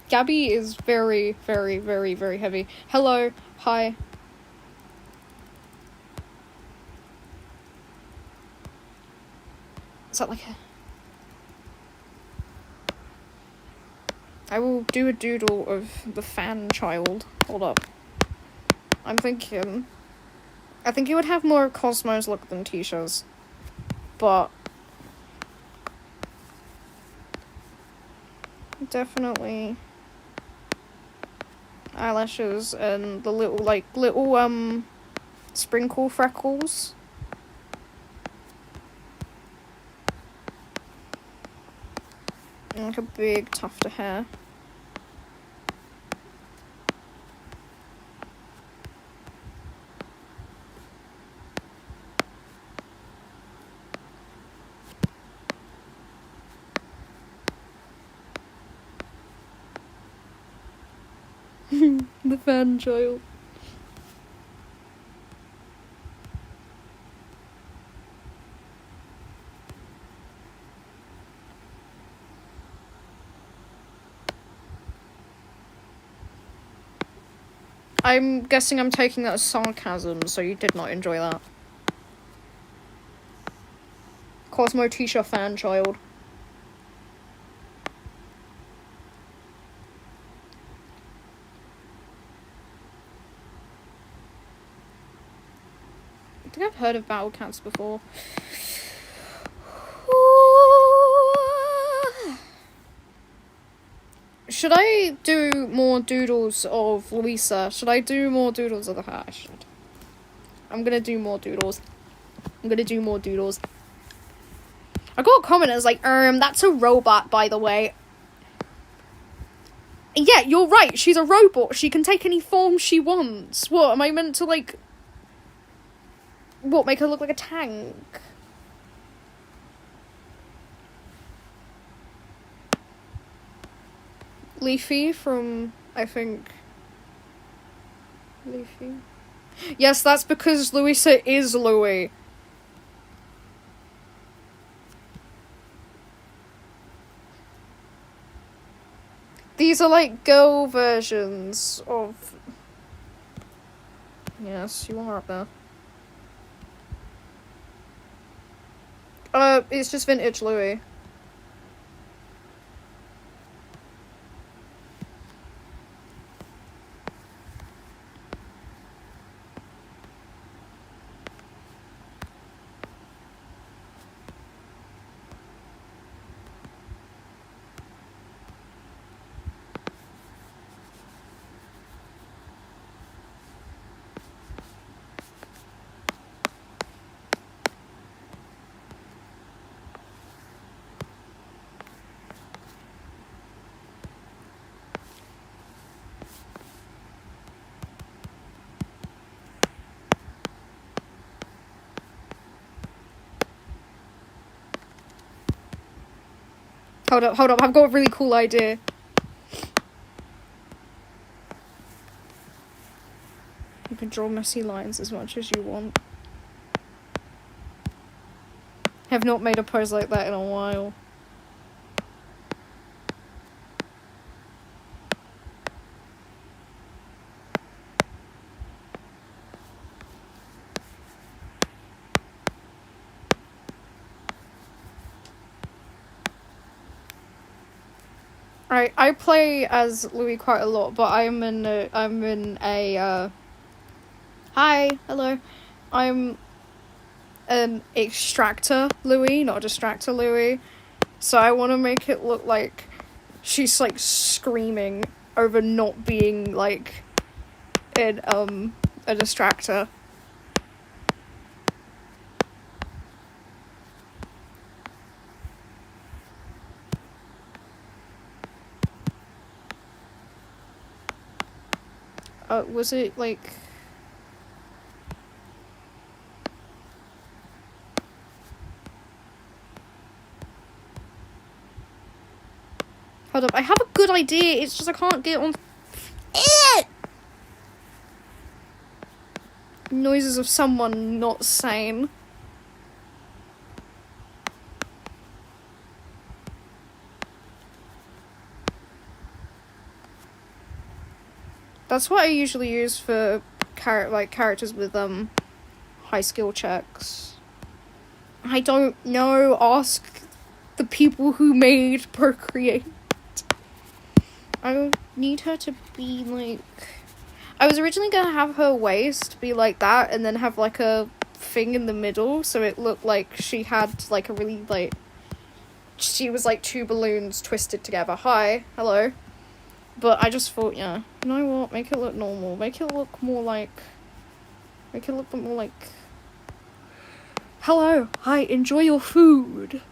Gabby is very, very, very, very heavy. Hello. Hi. Is that like a... I will do a doodle of the fan child. Hold up. I'm thinking... I think it would have more Cosmos look than Tisha's. But... definitely... eyelashes and the little sprinkle freckles. And like a big tuft of hair. The fan child. I'm guessing I'm taking that as sarcasm, so you did not enjoy that. Cosmo Tisha fan child. I think I've heard of Battle Cats before. Should I do more doodles of Louisa? Should I do more doodles of the hat? I should. I'm gonna do more doodles. I got a comment that's like, that's a robot, by the way. Yeah, you're right, she's a robot. She can take any form she wants. What, am I meant to, like... What, make her look like a tank? Leafy from, I think... Leafy? Yes, that's because Louisa is Louis. These are like girl versions of... Yes, you are up there. It's just vintage Louis. Hold up, I've got a really cool idea. You can draw messy lines as much as you want. Have not made a pose like that in a while. Right, I play as Louis quite a lot, but I'm in a hi, hello. I'm an extractor Louis, not a distractor Louis. So I want to make it look like she's like screaming over not being like in a distractor. Was it like... Hold up, I have a good idea, it's just I can't get on... Noises of someone not sane. That's what I usually use for characters with high skill checks. I don't know. Ask the people who made Procreate. I need her to be like... I was originally gonna have her waist be like that and then have like a thing in the middle so it looked like she had like a really like... She was like two balloons twisted together. Hi, hello. But I just thought, yeah, you know what? Make it look normal. Make it look more like... Make it look more like... Hello, hi, enjoy your food.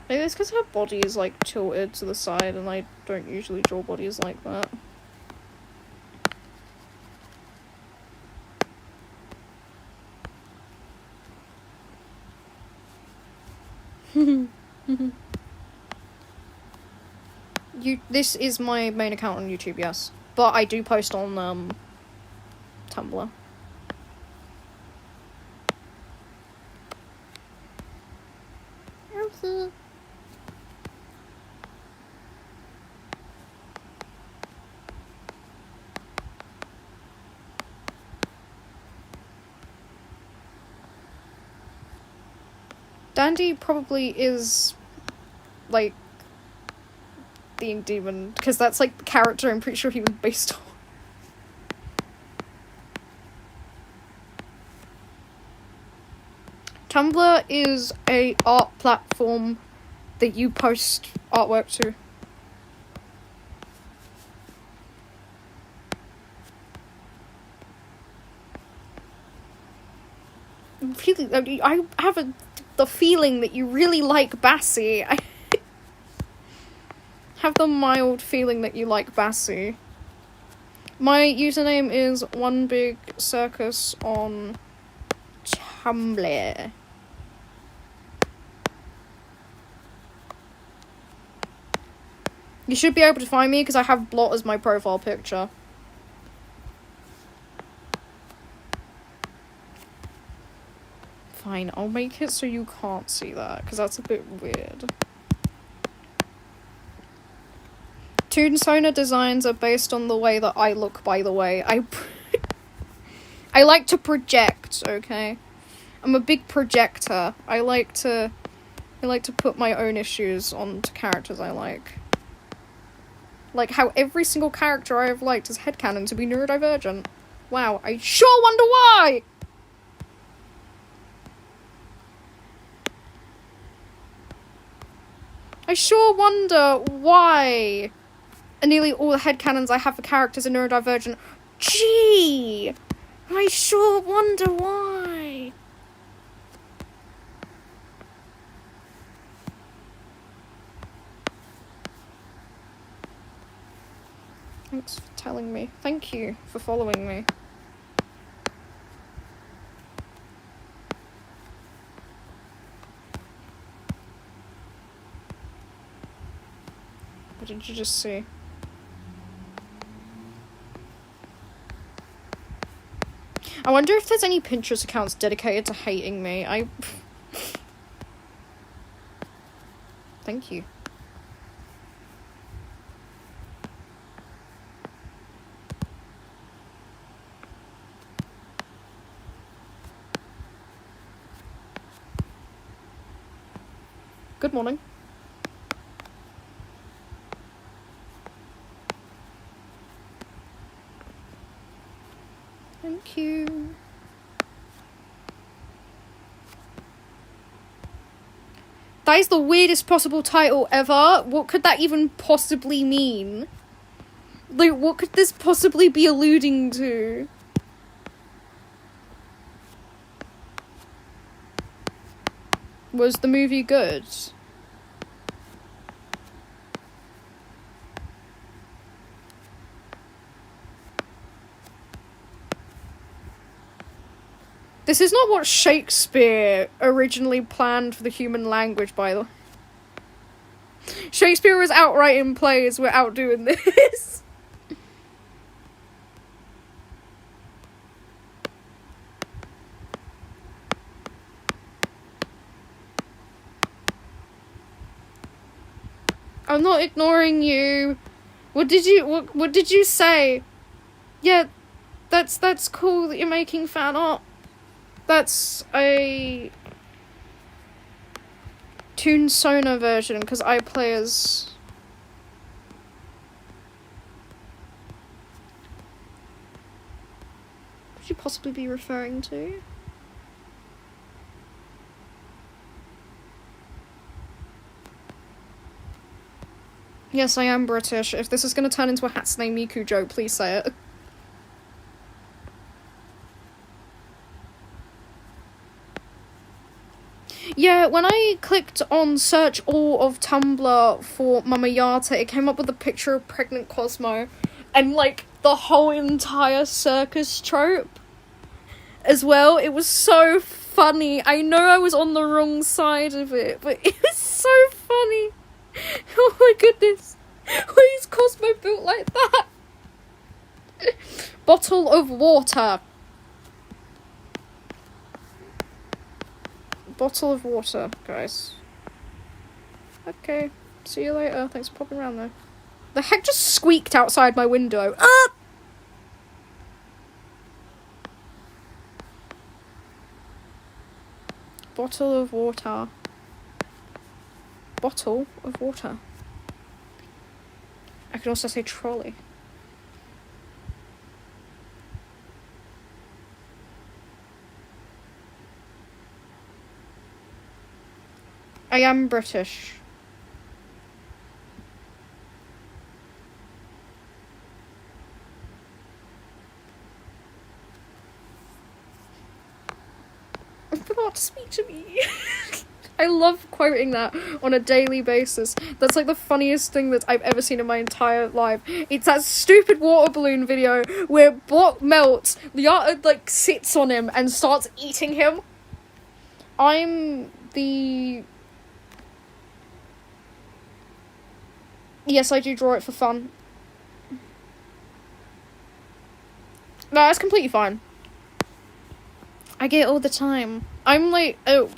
Maybe it's because her body is like tilted to the side and I don't usually draw bodies like that. This is my main account on YouTube, yes. But I do post on Tumblr. Okay. Dandy probably is like being demon because that's like the character I'm pretty sure he was based on. Tumblr is a art platform that you post artwork to. I have the feeling that you really like Bassie. I have the mild feeling that you like Bassie. My username is One Big Circus on Tumblr. You should be able to find me because I have Blot as my profile picture. Fine, I'll make it so you can't see that, because that's a bit weird. Toonsona designs are based on the way that I look, by the way. I like to project, okay? I'm a big projector. I like to put my own issues onto characters I like. Like how every single character I have liked is headcanon to be neurodivergent. Wow, I sure wonder why! I sure wonder why nearly all the headcanons I have for characters are neurodivergent. Gee! I sure wonder why. Thanks for telling me. Thank you for following me. What did you just see? I wonder if there's any Pinterest accounts dedicated to hating me. Thank you. Good morning. Thank you. That is the weirdest possible title ever. What could that even possibly mean? Like, what could this possibly be alluding to? Was the movie good? This is not what Shakespeare originally planned for the human language, by the way. Shakespeare was outright in plays, we're out doing this. I'm not ignoring you. What did you say? Yeah, that's cool that you're making fan art. That's a Toonsona version, because I play as... What could you possibly be referring to? Yes, I am British. If this is going to turn into a Hatsune Miku joke, please say it. Yeah, when I clicked on search all of Tumblr for Mama Yata, it came up with a picture of pregnant Cosmo and, like, the whole entire circus trope as well. It was so funny. I know I was on the wrong side of it, but it was so funny. Oh my goodness. Why is Cosmo built like that? Bottle of water. Bottle of water, guys. Okay, see you later. Thanks for popping around though. The heck just squeaked outside my window. Ah! Bottle of water. Bottle of water. I could also say trolley. I am British. I forgot to speak to me. I love quoting that on a daily basis. That's like the funniest thing that I've ever seen in my entire life. It's that stupid water balloon video where Block melts, Liata like sits on him and starts eating him. I'm the... Yes, I do draw it for fun. No, that's completely fine. I get it all the time. I'm like, oh,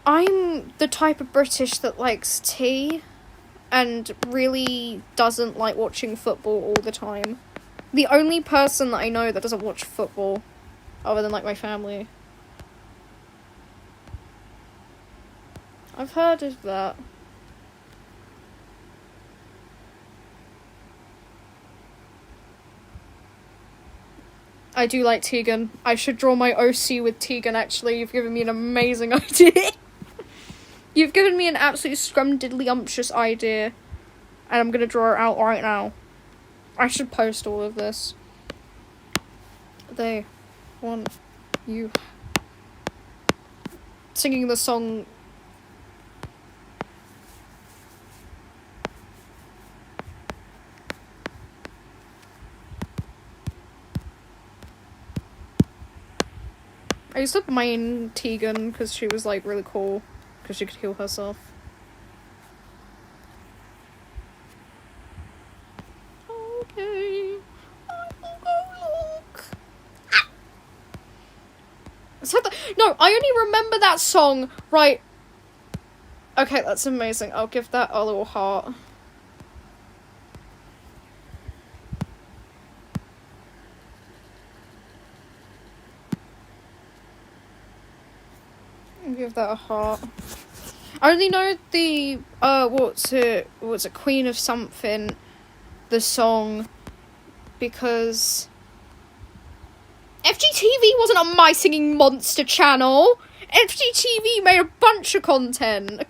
I'm the type of British that likes tea and really doesn't like watching football all the time. The only person that I know that doesn't watch football, other than like my family. I've heard of that. I do like Tegan. I should draw my OC with Tegan, actually. You've given me an amazing idea. You've given me an absolute scrumdiddlyumptious idea. And I'm gonna draw it out right now. I should post all of this. They want you singing the song. I used to main Tegan because she was like really cool because she could heal herself. Okay, I will go look. No, I only remember that song, right? Okay, that's amazing. I'll give that a little heart. I'll give that a heart. I only know the what's it, Queen of Something, the song, because FGTV wasn't on My Singing Monster channel. FGTV made a bunch of content.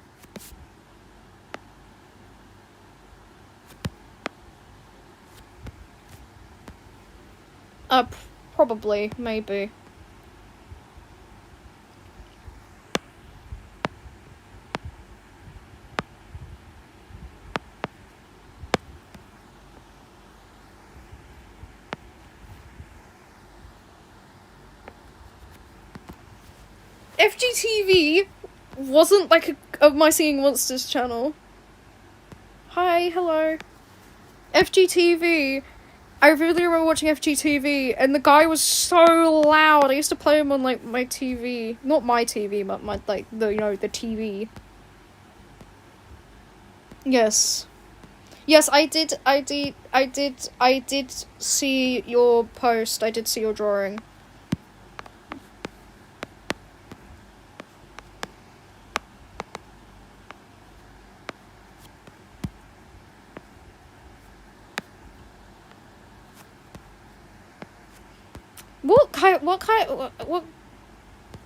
Probably, maybe. FGTV wasn't like a My Singing Monsters channel. Hi, hello. FGTV. I really remember watching FGTV, and the guy was so loud. I used to play him on like my TV, not my TV, but my like the the TV. Yes, I did see your post. I did see your drawing.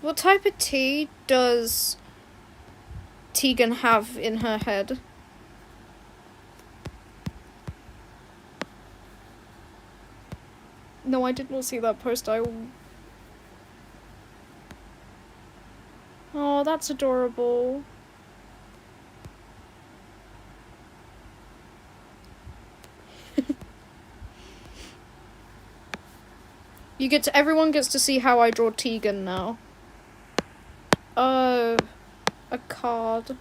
What type of tea does Tegan have in her head? No, I did not see that post. Oh, that's adorable. Everyone gets to see how I draw Tegan now. Oh, a card.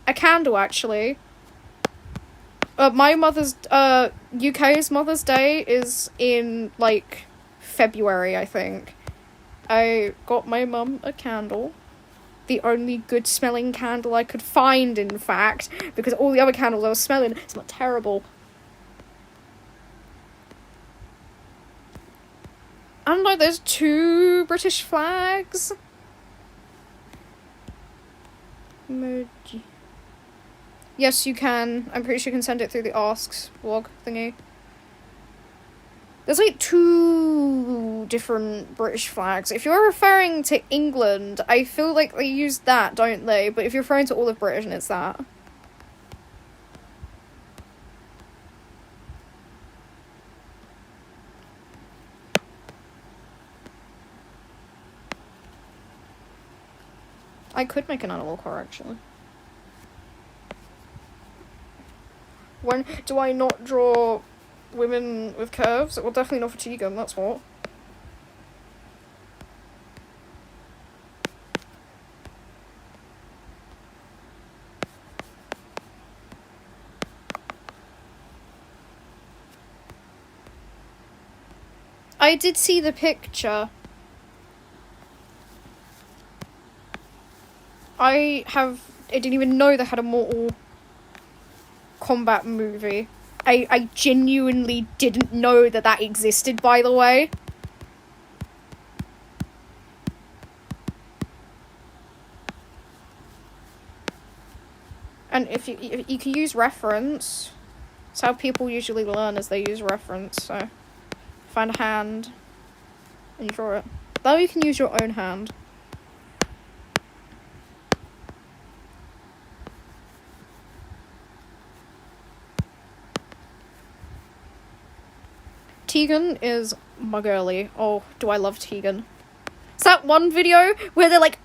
A candle, actually. My mother's, UK's Mother's Day is in, like, February, I think. I got my mum a candle. The only good smelling candle I could find, in fact, because all the other candles I was smelling smelled terrible. And like, there's 2 British flags. Emoji. Yes, you can. I'm pretty sure you can send it through the Asks blog thingy. There's like 2 different British flags. If you're referring to England, I feel like they use that, don't they? But if you're referring to all of Britain, it's that. I could make an animal car, actually. When do I not draw women with curves? Well, definitely not for Tegan, that's what. I did see the picture. I didn't even know they had a Mortal Kombat movie. I genuinely didn't know that existed, by the way. And if you can use reference, it's how people usually learn, as they use reference. So find a hand and you draw it. Now you can use your own hand. Tegan is my girly. Oh, do I love Tegan. It's that one video where they're like,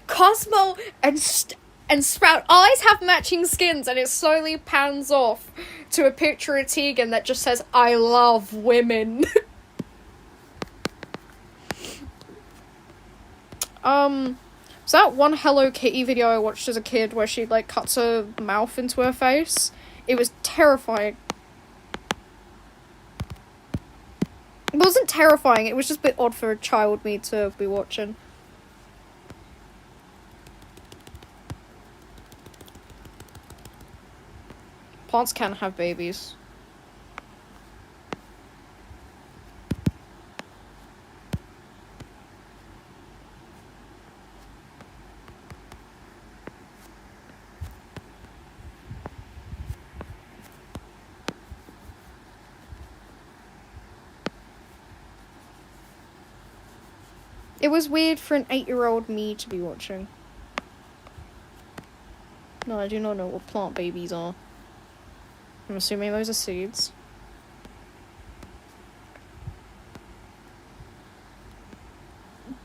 Cosmo and Sprout always have matching skins, and it slowly pans off to a picture of Tegan that just says, I love women. So that one Hello Kitty video I watched as a kid where she, like, cuts her mouth into her face. It was terrifying. It wasn't terrifying, it was just a bit odd for a child me to be watching. Plants can have babies. It was weird for an 8-year-old me to be watching. No, I do not know what plant babies are. I'm assuming those are seeds.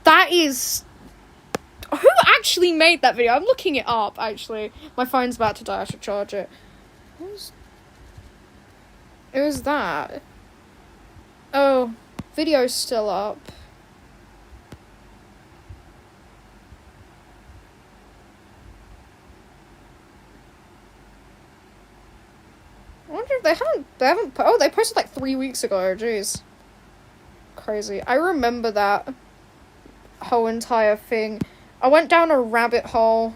That is... Who actually made that video? I'm looking it up, actually. My phone's about to die, I should charge it. It was that. Oh, video's still up. I wonder if they haven't, oh, they posted like 3 weeks ago, jeez. Crazy. I remember that whole entire thing. I went down a rabbit hole.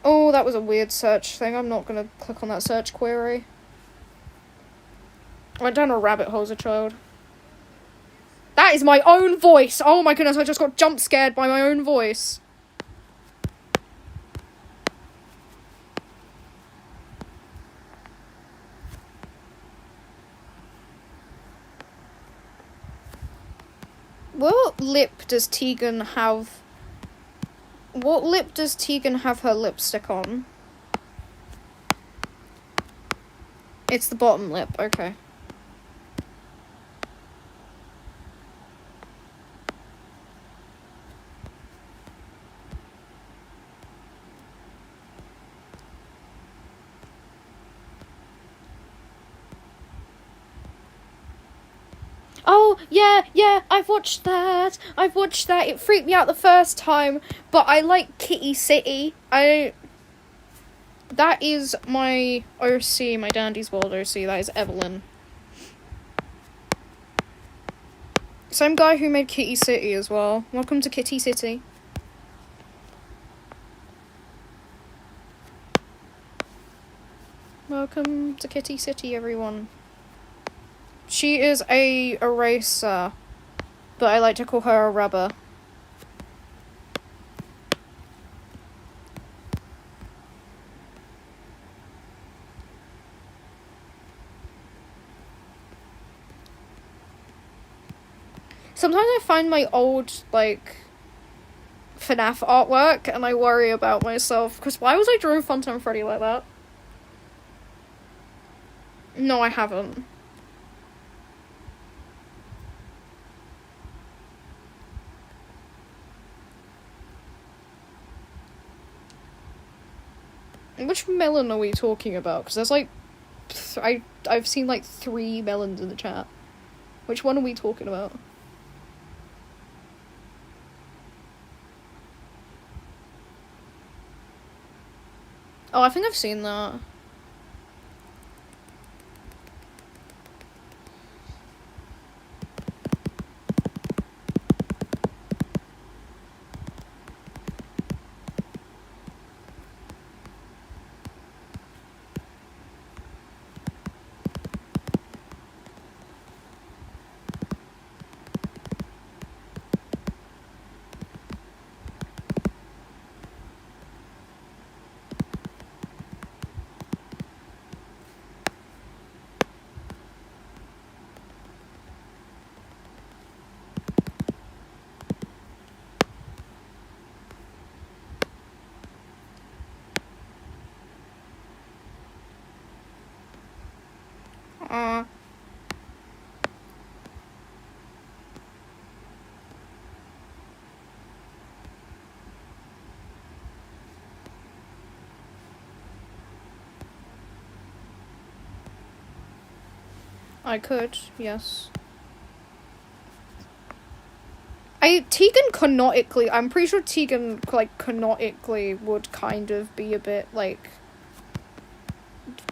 Oh, that was a weird search thing. I'm not gonna click on that search query. I went down a rabbit hole as a child. That is my own voice! Oh my goodness, I just got jump scared by my own voice. What lip does Tegan have? What lip does Tegan have her lipstick on? It's the bottom lip, okay. Oh, yeah, I've watched that. It freaked me out the first time, but I like Kitty City. That is my OC, my Dandy's World OC, that is Evelyn. Same guy who made Kitty City as well. Welcome to Kitty City. Welcome to Kitty City, everyone. She is a eraser, but I like to call her a rubber. Sometimes I find my old, like, FNAF artwork, and I worry about myself, because why was I drawing Funtime Freddy like that? No, I haven't. Which melon are we talking about? Because there's like... I've seen like 3 melons in the chat. Which one are we talking about? Oh, I think I've seen that. I could, yes. Tegan canonically, I'm pretty sure Tegan, like, canonically would kind of be a bit, like,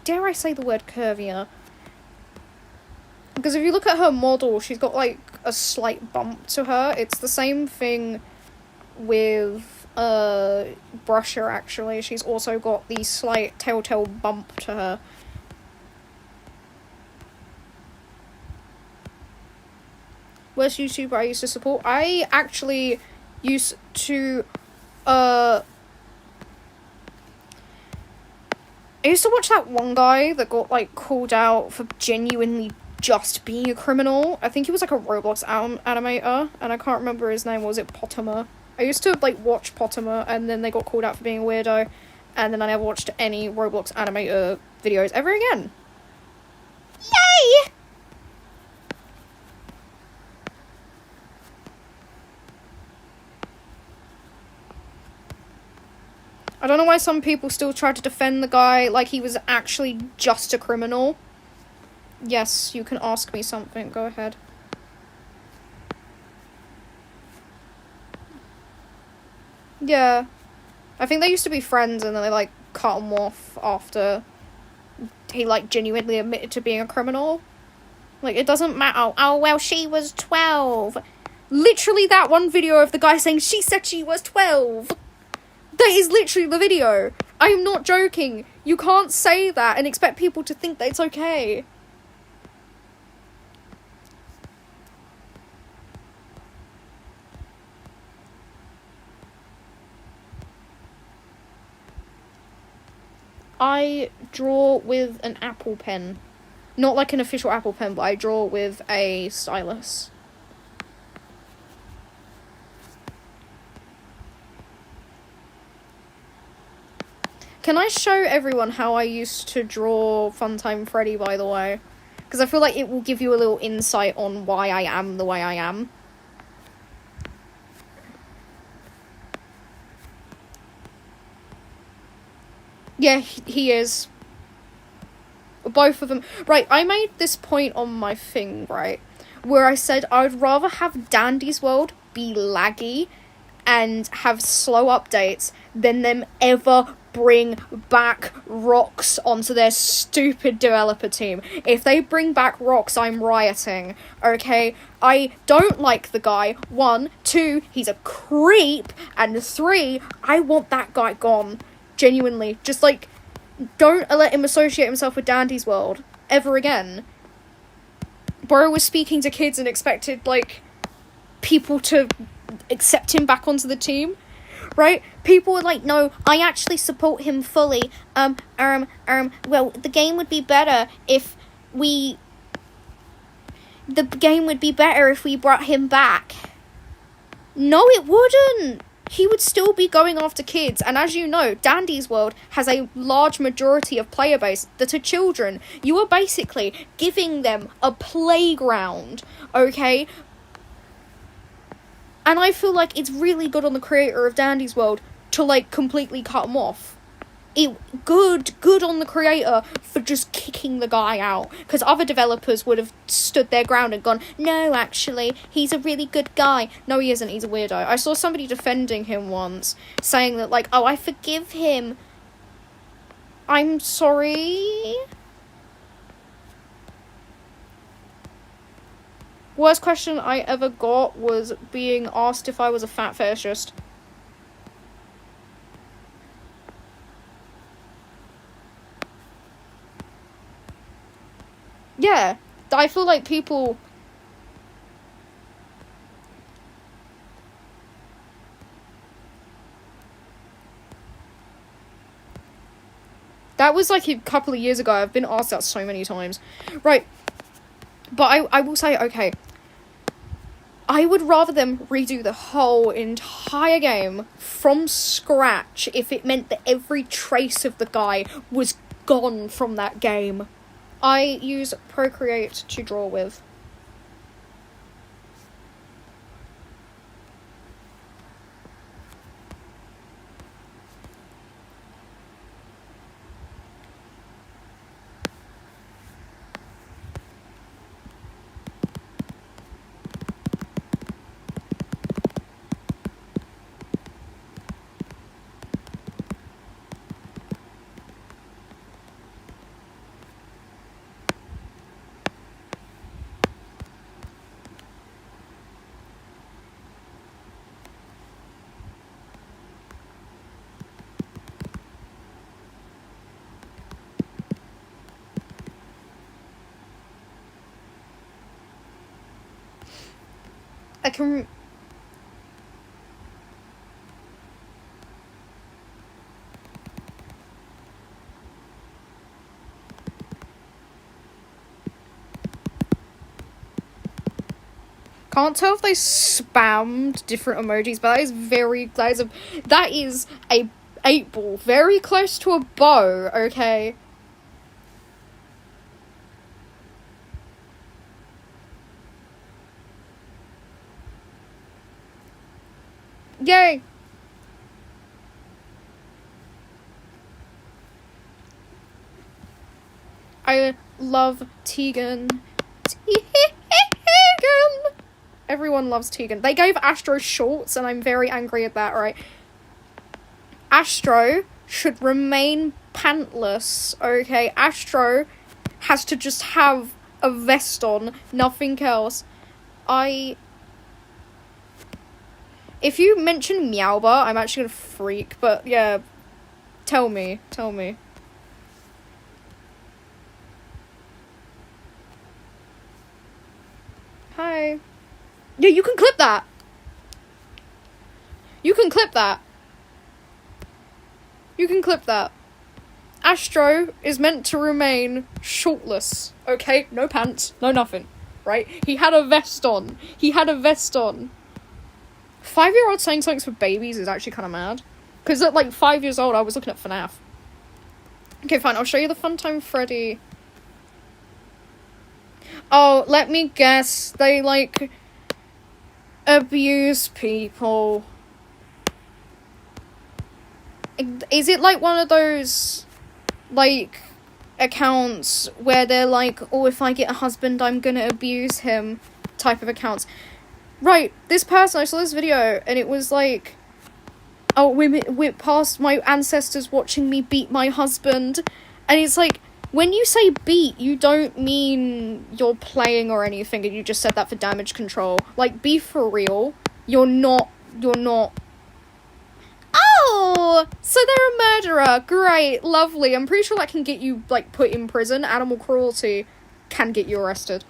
dare I say the word curvier? Because if you look at her model, she's got, like, a slight bump to her. It's the same thing with, Brusher, actually. She's also got the slight telltale bump to her. Worst YouTuber I used to support? I actually used to, I used to watch that one guy that got, like, called out for genuinely just being a criminal. I think he was, like, a Roblox animator, and I can't remember his name. Was it Pottimer? I used to, like, watch Pottimer, and then they got called out for being a weirdo, and then I never watched any Roblox animator videos ever again. Yay! I don't know why some people still try to defend the guy like he was actually just a criminal. Yes, you can ask me something. Go ahead. Yeah. I think they used to be friends and then they, like, cut him off after he, like, genuinely admitted to being a criminal. Like, it doesn't matter. Oh, well, she was 12. Literally that one video of the guy saying she said she was 12. That is literally the video. I am not joking. You can't say that and expect people to think that it's okay. I draw with an Apple pen. Not like an official Apple pen, but I draw with a stylus. Can I show everyone how I used to draw Funtime Freddy, by the way? Because I feel like it will give you a little insight on why I am the way I am. Yeah, he is. Both of them. Right, I made this point on my thing, right? Where I said I would rather have Dandy's World be laggy and have slow updates than them ever bring back Rocks onto their stupid developer team. If they bring back Rocks, I'm rioting, okay? I don't like the guy. 1, 2, he's a creep, and 3, I want that guy gone. Genuinely. Just, like, don't let him associate himself with Dandy's World ever again. Bro was speaking to kids and expected, like, people to accept him back onto the team, right? People were like, no, I actually support him fully. Well, the game would be better if we... The game would be better if we brought him back. No, it wouldn't. He would still be going after kids, and as you know, Dandy's World has a large majority of player base that are children. You are basically giving them a playground, okay? And I feel like it's really good on the creator of Dandy's World to, like, completely cut him off. Good on the creator for just kicking the guy out. Because other developers would have stood their ground and gone, no, actually, he's a really good guy. No, he isn't, he's a weirdo. I saw somebody defending him once, saying that, like, oh, I forgive him. I'm sorry? Worst question I ever got was being asked if I was a fat fetishist. Yeah, I feel like people... That was like a couple of years ago. I've been asked that so many times. Right. But I will say, okay, I would rather them redo the whole entire game from scratch if it meant that every trace of the guy was gone from that game. I use Procreate to draw with. can... Can't tell if they spammed different emojis, but that is a 8-ball, very close to a bow, okay? Yay! I love Tegan. Tegan! Everyone loves Tegan. They gave Astro shorts, and I'm very angry at that, right? Astro should remain pantless, okay? Astro has to just have a vest on, nothing else. If you mention Meowba, I'm actually gonna freak, but yeah, tell me. Hi. Yeah, you can clip that. You can clip that. Astro is meant to remain shortless, okay? No pants, no nothing, right? He had a vest on. 5-year-old saying something's for babies is actually kind of mad. Because at, like, 5 years old, I was looking at FNAF. Okay, fine, I'll show you the Funtime Freddy. Oh, let me guess. They, like, abuse people. Is it, like, one of those, like, accounts where they're like, oh, if I get a husband, I'm gonna abuse him type of accounts? Right, this person, I saw this video, and it was like, oh, we're past my ancestors watching me beat my husband. And it's like, when you say beat, you don't mean you're playing or anything, and you just said that for damage control. Like, be for real. You're not... Oh! So they're a murderer. Great, lovely. I'm pretty sure that can get you, like, put in prison. Animal cruelty can get you arrested.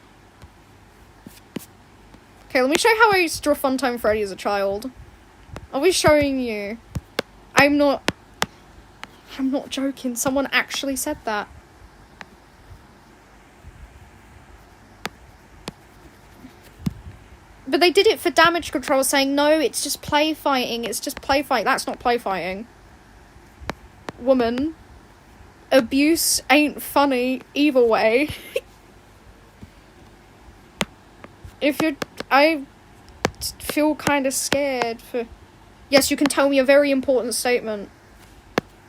Okay, let me show you how I used to draw Funtime Freddy as a child. I'll be showing you. I'm not joking. Someone actually said that. But they did it for damage control, saying, no, it's just play fighting. That's not play fighting. Woman. Abuse ain't funny either way. I feel kind of scared for... Yes, you can tell me a very important statement.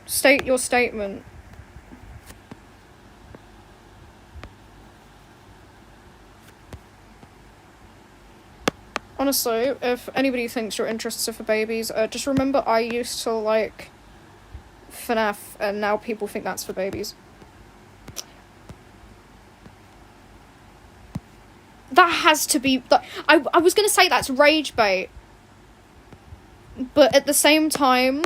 State your statement. Honestly, if anybody thinks your interests are for babies, just remember I used to like FNAF, and now people think that's for babies. That has to be... I was going to say that's rage bait. But at the same time,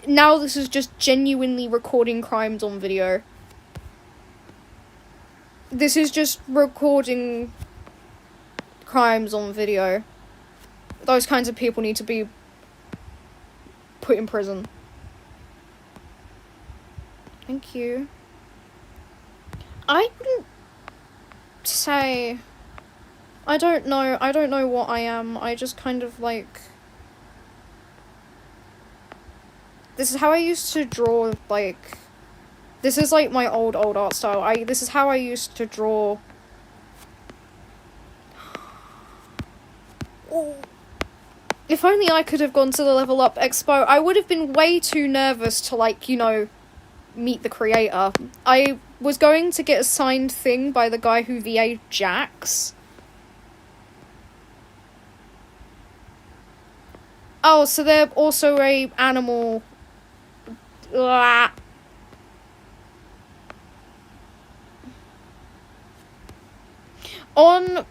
now this is just genuinely recording crimes on video. This is just recording crimes on video. Those kinds of people need to be put in prison. Thank you. I wouldn't say... I don't know what I am. I just kind of like... This is how I used to draw, like... This is like my old art style. This is how I used to draw... If only I could have gone to the Level Up Expo, I would have been way too nervous to, like, you know, meet the creator. I was going to get a signed thing by the guy who VA'd Jax. Oh, so they're also a animal... Ugh. On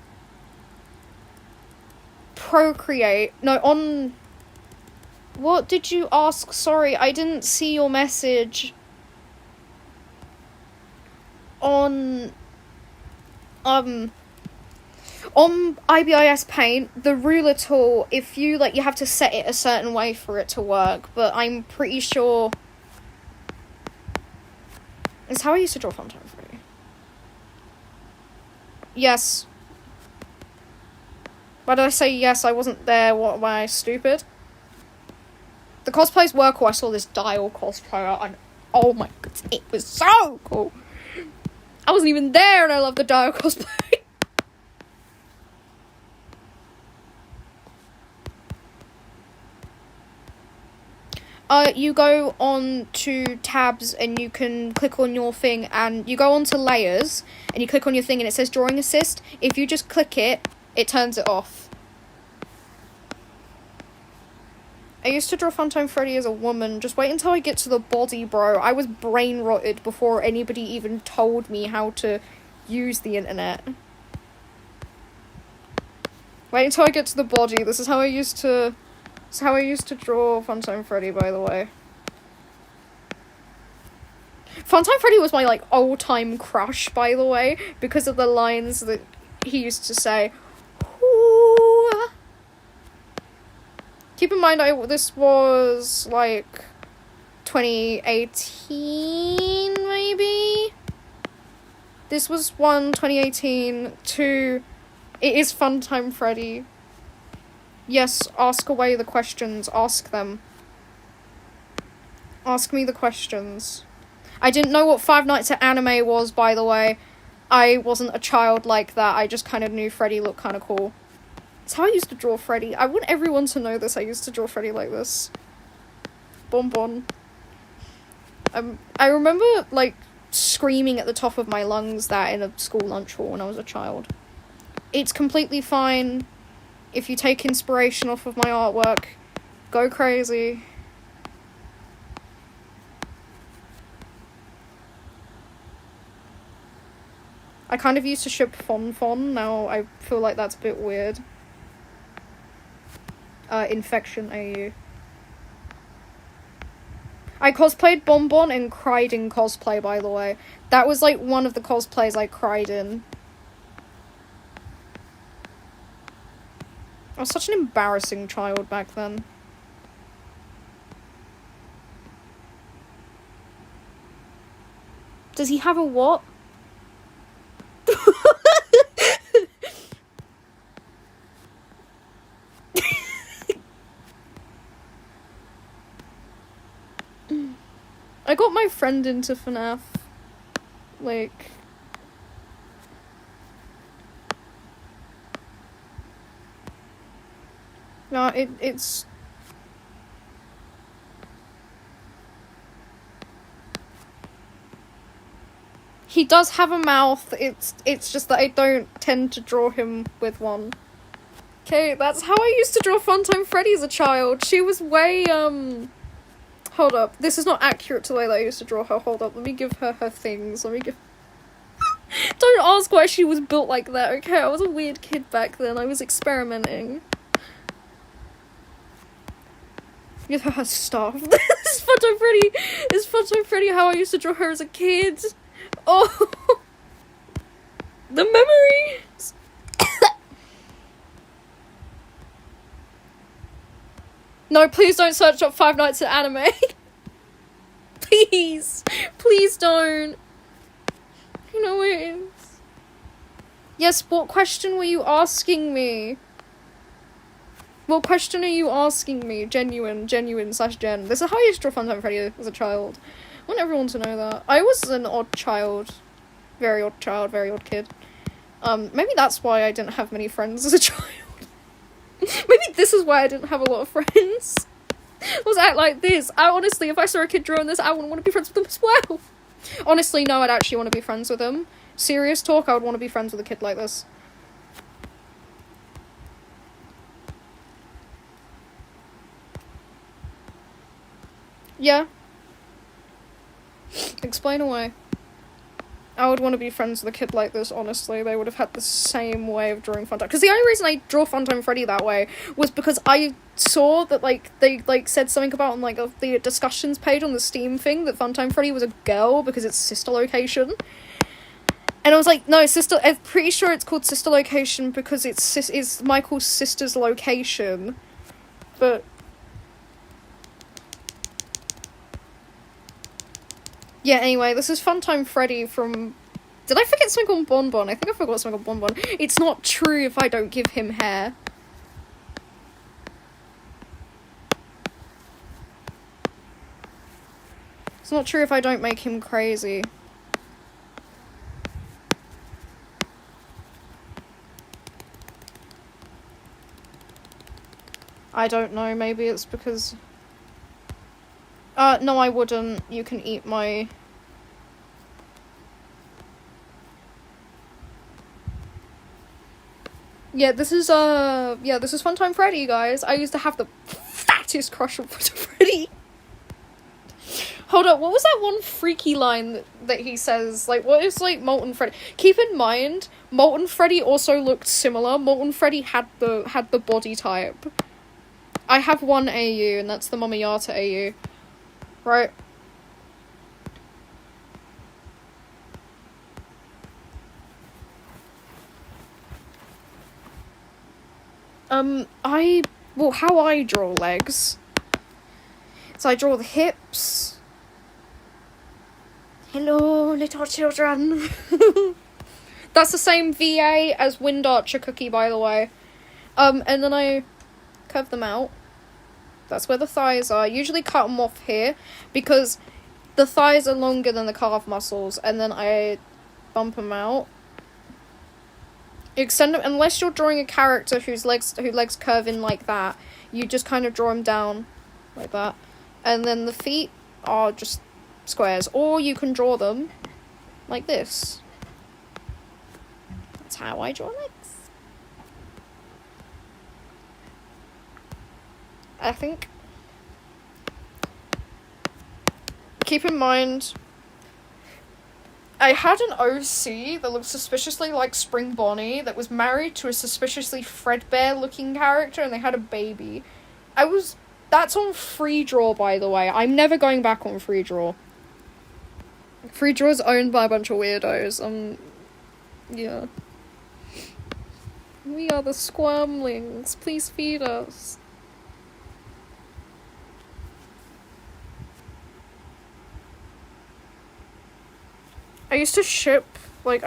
Procreate... No, on... What did you ask? Sorry, I didn't see your message. On... On IBIS Paint, the ruler tool, if you, like, you have to set it a certain way for it to work, but I'm pretty sure... It's how I used to draw Funtime Freddy. Yes. Why did I say yes? I wasn't there. What, am I stupid? The cosplays were cool. I saw this Dial cosplayer, and oh my god, it was so cool. I wasn't even there, and I love the Dial cosplay. You go on to tabs and you can click on your thing, and you go on to layers and you click on your thing and it says drawing assist. If you just click it, it turns it off. I used to draw Funtime Freddy as a woman. Just wait until I get to the body, bro. I was brain rotted before anybody even told me how to use the internet. Wait until I get to the body. This is how I used to... It's how I used to draw Funtime Freddy, by the way. Funtime Freddy was my, like, all-time crush, by the way, because of the lines that he used to say. Ooh. Keep in mind, this was, like, 2018, maybe? This was 2018. 2, it is Funtime Freddy. Yes, ask away the questions. Ask them. Ask me the questions. I didn't know what Five Nights at Anime was, by the way. I wasn't a child like that. I just kind of knew Freddy looked kind of cool. It's how I used to draw Freddy. I want everyone to know this. I used to draw Freddy like this. Bonbon. I remember, like, screaming at the top of my lungs that in a school lunch hall when I was a child. It's completely fine. If you take inspiration off of my artwork, go crazy. I kind of used to ship Fon. Now I feel like that's a bit weird. Infection AU. I cosplayed Bonbon and cried in cosplay, by the way. That was, like, one of the cosplays I cried in. I was such an embarrassing child back then. Does he have a what? I got my friend into FNAF. Like... No, it's... He does have a mouth, it's just that I don't tend to draw him with one. Okay, that's how I used to draw Funtime Freddy as a child. She was way, Hold up, this is not accurate to the way that I used to draw her. Hold up, let me give her her things. Don't ask why she was built like that, okay? I was a weird kid back then. I was experimenting. Give her her stuff. This is Funtime Freddy. This is Funtime Freddy how I used to draw her as a kid. Oh. The memories. No, please don't search up Five Nights at Anime. Please. Please don't. You know it is. Yes, what question were you asking me? What question are you asking me? Genuine / Gen. This is how I used to draw Funtime Freddy as a child. I want everyone to know that. I was an odd child. Very odd child, very odd kid. Maybe that's why I didn't have many friends as a child. Maybe this is why I didn't have a lot of friends. Was act like this. I honestly, if I saw a kid drawing this, I wouldn't want to be friends with them as well. Honestly, no, I'd actually want to be friends with him. Serious talk, I would want to be friends with a kid like this. Yeah. Explain away. I would want to be friends with a kid like this, honestly. They would have had the same way of drawing Funtime. Because the only reason I draw Funtime Freddy that way was because I saw that, like, they, like, said something about on, like, the discussions page on the Steam thing that Funtime Freddy was a girl because it's sister location. And I was like, no, sister, I'm pretty sure it's called sister location because it's Michael's sister's location. But yeah, anyway, this is Funtime Freddy from... Did I forget something on Bonbon? I think I forgot something on Bonbon. It's not true if I don't give him hair. It's not true if I don't make him crazy. I don't know, maybe it's because... no, I wouldn't. You can eat my... Yeah, this is Funtime Freddy, guys. I used to have the fattest crush on Freddy. Hold up, what was that one freaky line that he says? Like, what is, like, Molten Freddy? Keep in mind, Molten Freddy also looked similar. Molten Freddy had the body type. I have one AU, and that's the Mama Yata AU. Right? How I draw legs. So I draw the hips. Hello, little children. That's the same VA as Wind Archer Cookie, by the way. And then I curve them out. That's where the thighs are. I usually cut them off here because the thighs are longer than the calf muscles, and then I bump them out. Extend them, unless you're drawing a character whose legs curve in like that, you just kind of draw them down like that. And then the feet are just squares, or you can draw them like this. That's how I draw legs. I think. Keep in mind, I had an OC that looked suspiciously like Spring Bonnie that was married to a suspiciously Fredbear looking character, and they had a baby. That's on Free Draw, by the way. I'm never going back on Free Draw. Free Draw is owned by a bunch of weirdos. Yeah. We are the Squirmlings. Please feed us. I used to ship, you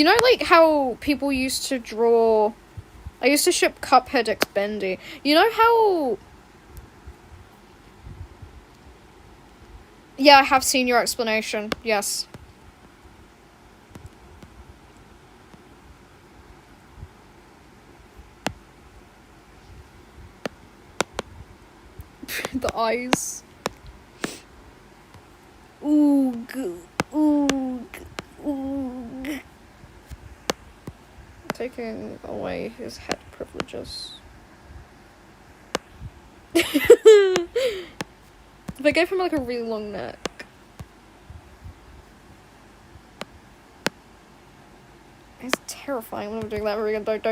know, like, how people used to draw... I used to ship Cuphead X Bendy. You know how... Yeah, I have seen your explanation. Yes. The eyes. Oog. Oog. Oog. Taking away his head privileges. They gave him like a really long neck. It's terrifying when I'm doing that. We're gonna don't.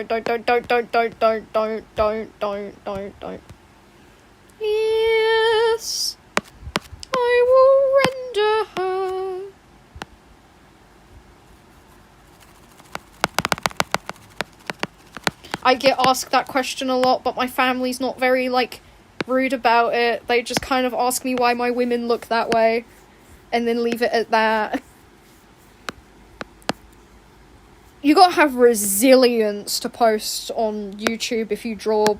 Yes, I will render her. I get asked that question a lot, but my family's not very, like, rude about it. They just kind of ask me why my women look that way, and then leave it at that. You gotta have resilience to post on YouTube if you draw.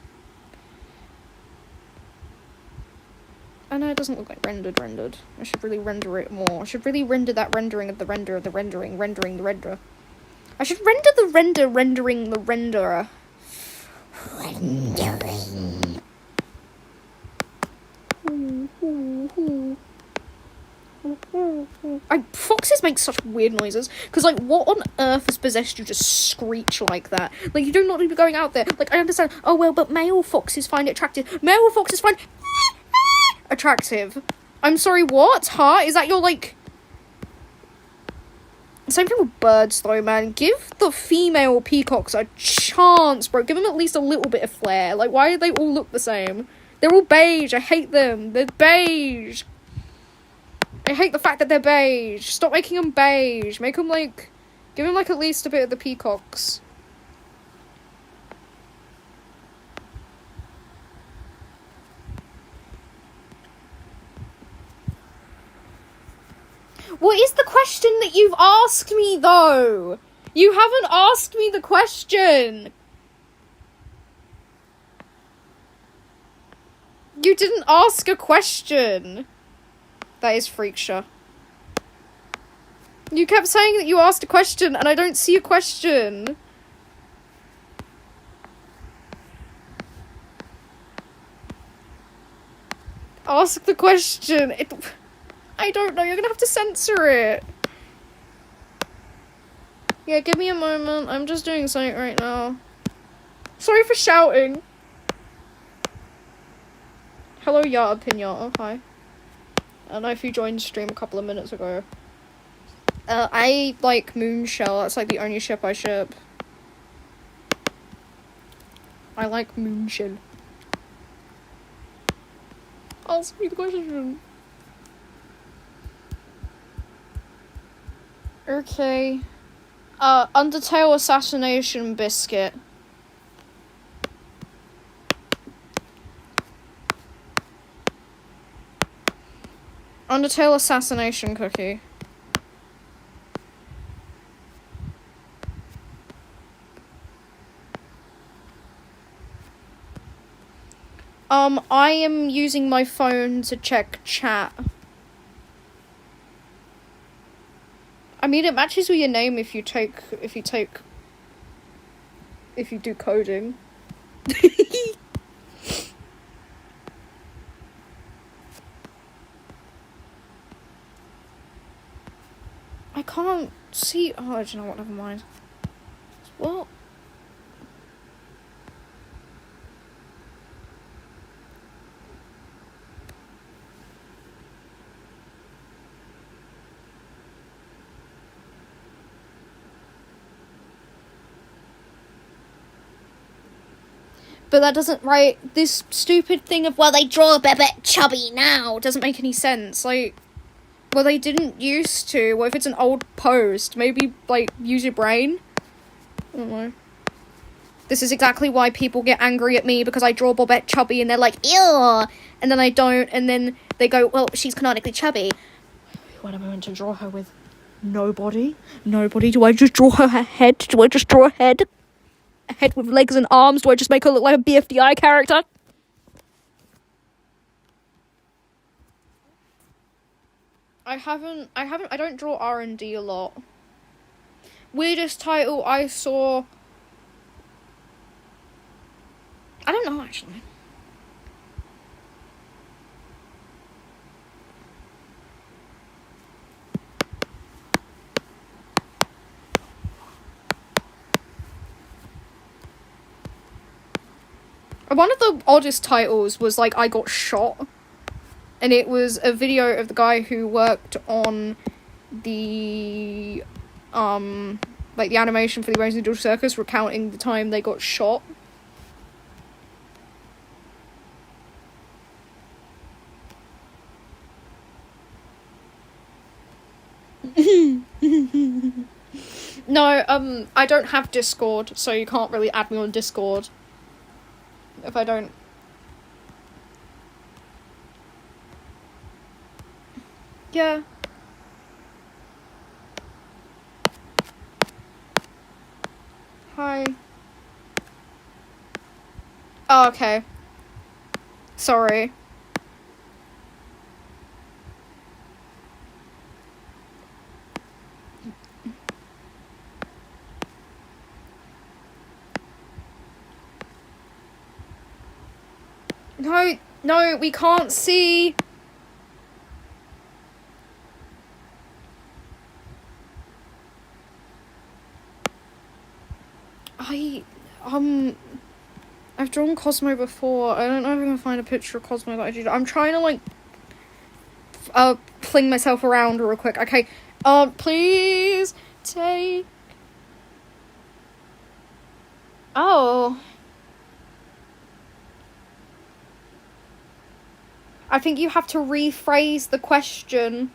I know it doesn't look like rendered. I should really render it more. I should really render that rendering of the render of the rendering the renderer. I should render the rendering the renderer. Rendering. Foxes make such weird noises, because, like, what on earth has possessed you to screech like that? Like, you do not need to be going out there. Like, I understand, oh, well, but male foxes find it attractive. Male foxes find attractive. I'm sorry, what? Huh? Is that your, like... Same thing with birds, though, man. Give the female peacocks a chance, bro. Give them at least a little bit of flair. Like, why do they all look the same? They're all beige. I hate them. They're beige. I hate the fact that they're beige. Stop making them beige. Make them, like... Give them, like, at least a bit of the peacocks. What is the question that you've asked me, though? You haven't asked me the question. You didn't ask a question. That is Freaksha. You kept saying that you asked a question, and I don't see a question. Ask the question. I don't know, you're gonna have to censor it. Yeah, give me a moment. I'm just doing something right now. Sorry for shouting. Hello, Yada Pinata. Hi. I don't know if you joined stream a couple of minutes ago. I like Moonshell. That's like the only ship I ship. I like Moonshell. Ask me the question. Okay. Undertale Assassination Biscuit. Undertale Assassination Cookie. I am using my phone to check chat. I mean, it matches with your name if you do coding. I can't see. Oh, do you know what? Never mind. What? But that doesn't, right, this stupid thing of, well, they draw a bit chubby now, doesn't make any sense. Like, well, they didn't used to. What if it's an old post? Maybe, like, use your brain? I don't know. This is exactly why people get angry at me, because I draw Bobette chubby, and they're like, ew! And then I don't, and then they go, well, she's canonically chubby. What am I meant to draw her with? Nobody? Nobody? Do I just draw her head? Do I just draw a head? A head with legs and arms? Do I just make her look like a BFDI character? I don't draw R&D a lot. Weirdest title I saw... I don't know, actually. One of the oddest titles was, like, I got shot. And it was a video of the guy who worked on the, like, the animation for the Rose and George Circus recounting the time they got shot. No, I don't have Discord, so you can't really add me on Discord. If I don't... Yeah. Hi. Oh, okay. Sorry. No, we can't see. I've drawn Cosmo before. I don't know if I can find a picture of Cosmo that I did. I'm trying to, like, fling myself around real quick. Okay, please take... Oh. I think you have to rephrase the question.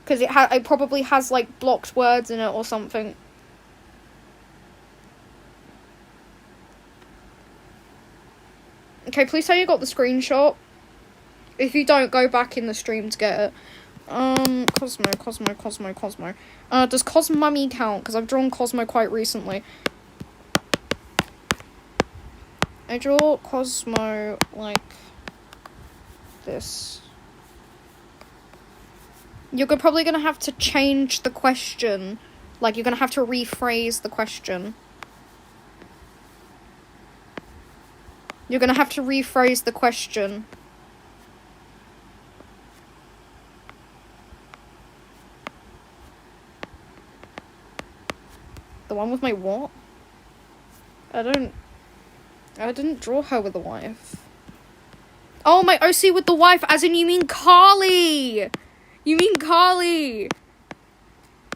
Because it probably has, like, blocked words in it or something. Okay, please say you got the screenshot. If you don't, go back in the stream to get it. Cosmo. Does Cosmummy count? Because I've drawn Cosmo quite recently. I draw Cosmo like this. You're probably going to have to change the question. Like, you're going to have to rephrase the question. You're going to have to rephrase the question. The one with my what? I didn't draw her with a wife. Oh, my OC with the wife, as in you mean Carly! You mean Carly!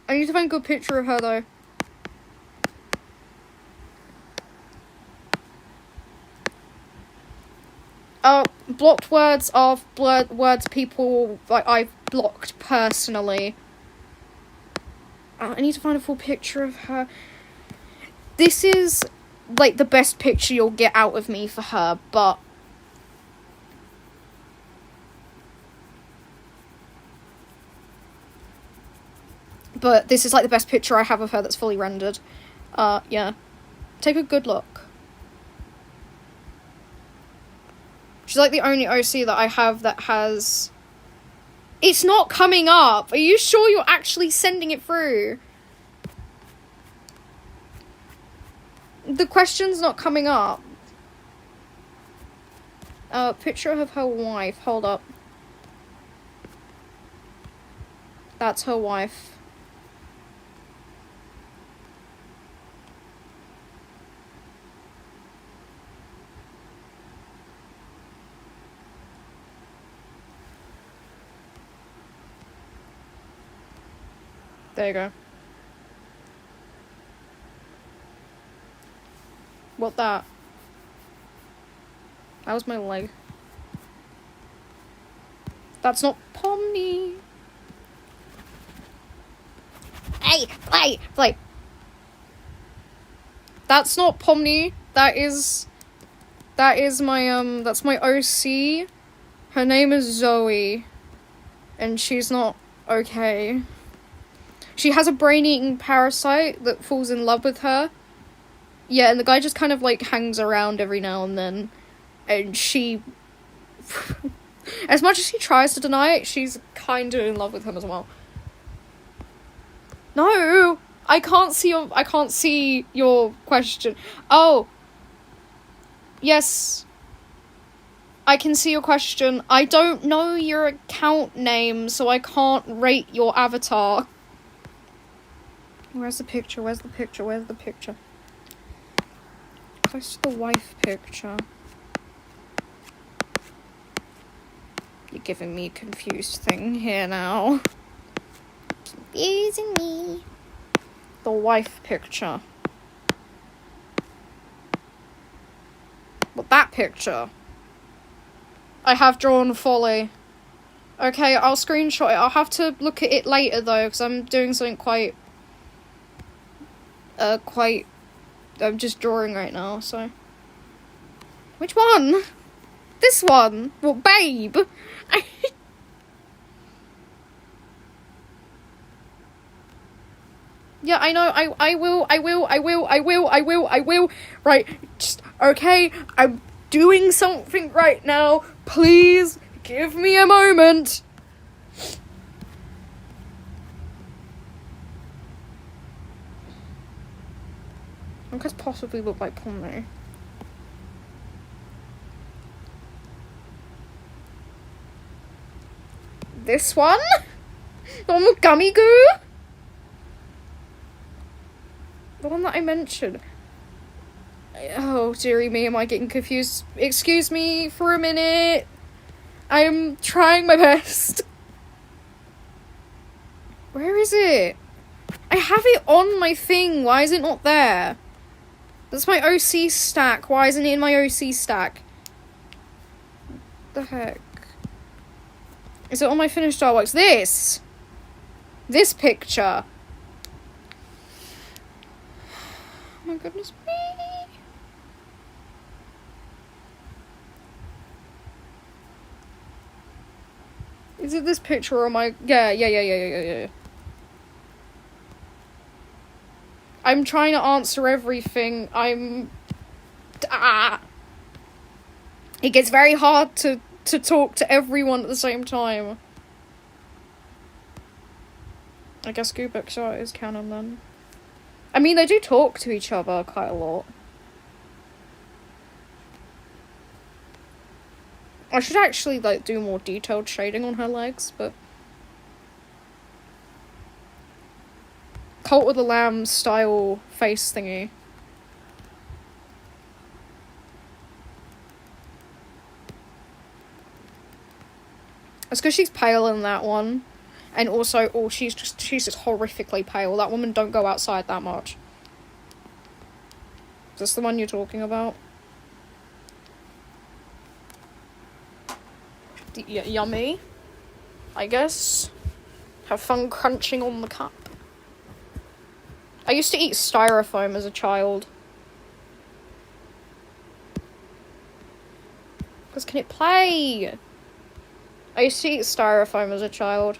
I need to find a good picture of her, though. Blocked words are words people, like, I've blocked personally. I need to find a full picture of her. This is, like, the best picture you'll get out of me for her, but... But this is, like, the best picture I have of her that's fully rendered. Yeah. Take a good look. She's, like, the only OC that I have that has... It's not coming up! Are you sure you're actually sending it through? The question's not coming up. Picture of her wife. Hold up. That's her wife. There you go. What that? That was my leg. That's not Pomni. Hey, play. That's not Pomni. That is my, that's my OC. Her name is Zoe. And she's not okay. She has a brain-eating parasite that falls in love with her. Yeah, and the guy just kind of, like, hangs around every now and then. And she... as much as she tries to deny it, she's kind of in love with him as well. No! I can't see your question. Oh. Yes. I can see your question. I don't know your account name, so I can't rate your avatar. Where's the picture? Where's the picture? Close to the wife picture. You're giving me a confused thing here now. Confusing me. The wife picture. But that picture. I have drawn fully. Okay, I'll screenshot it. I'll have to look at it later though, because I'm doing something quite... I'm just drawing right now, so... Which one? This one? Well, babe! Yeah, I know, I will. Right, just, okay, I'm doing something right now. Please, give me a moment. I could possibly look like Pomni. This one? The one with gummy goo? The one that I mentioned. Oh, dearie me, am I getting confused? Excuse me for a minute. I'm trying my best. Where is it? I have it on my thing. Why is it not there? That's my OC stack. Why isn't it in my OC stack? What the heck? Is it on my finished artworks? This! This picture. Oh my goodness me. Is it this picture or am I... Yeah. I'm trying to answer everything. It gets very hard to talk to everyone at the same time. I guess AUGH is canon then. I mean, they do talk to each other quite a lot. I should actually, like, do more detailed shading on her legs, but... Cult of the Lamb style face thingy. It's because she's pale in that one. And also, she's just horrifically pale. That woman don't go outside that much. Is this the one you're talking about? Yummy, I guess. Have fun crunching on the cup. I used to eat styrofoam as a child. Because can it play? I used to eat styrofoam as a child.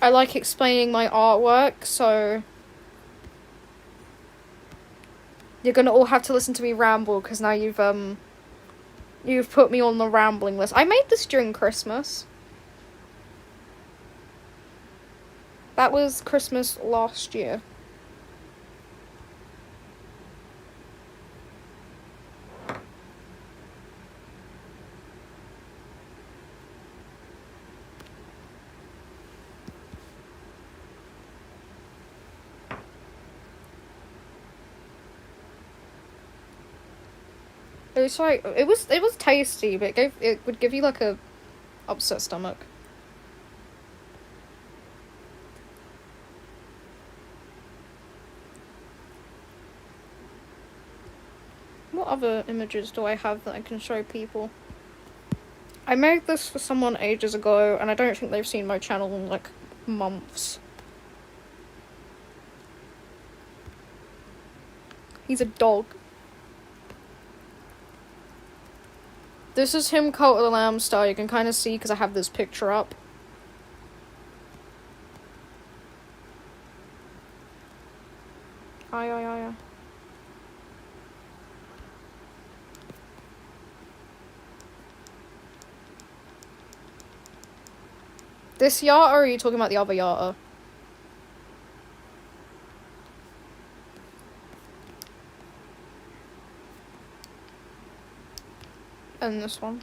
I like explaining my artwork, so... You're gonna all have to listen to me ramble, because now you've put me on the rambling list. I made this during Christmas. That was Christmas last year. It was like it was tasty, but it would give you like a upset stomach. What other images do I have that I can show people? I made this for someone ages ago, and I don't think they've seen my channel in like months. He's a dog. This is him Cult of the Lamb style. You can kind of see because I have this picture up. Aye. This Yata, or are you talking about the other Yata? And this one.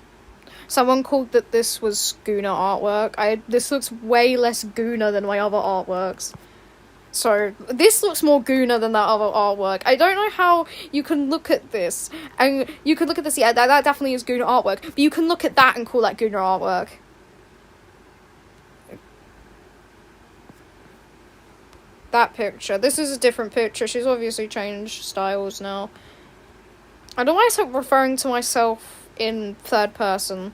Someone called that this was Guna artwork. This looks way less Guna than my other artworks. So, this looks more Guna than that other artwork. I don't know how you can look at this, and you can look at this, yeah, that definitely is Guna artwork, but you can look at that and call that Guna artwork. That picture. This is a different picture. She's obviously changed styles now. I don't know why I start referring to myself in third person.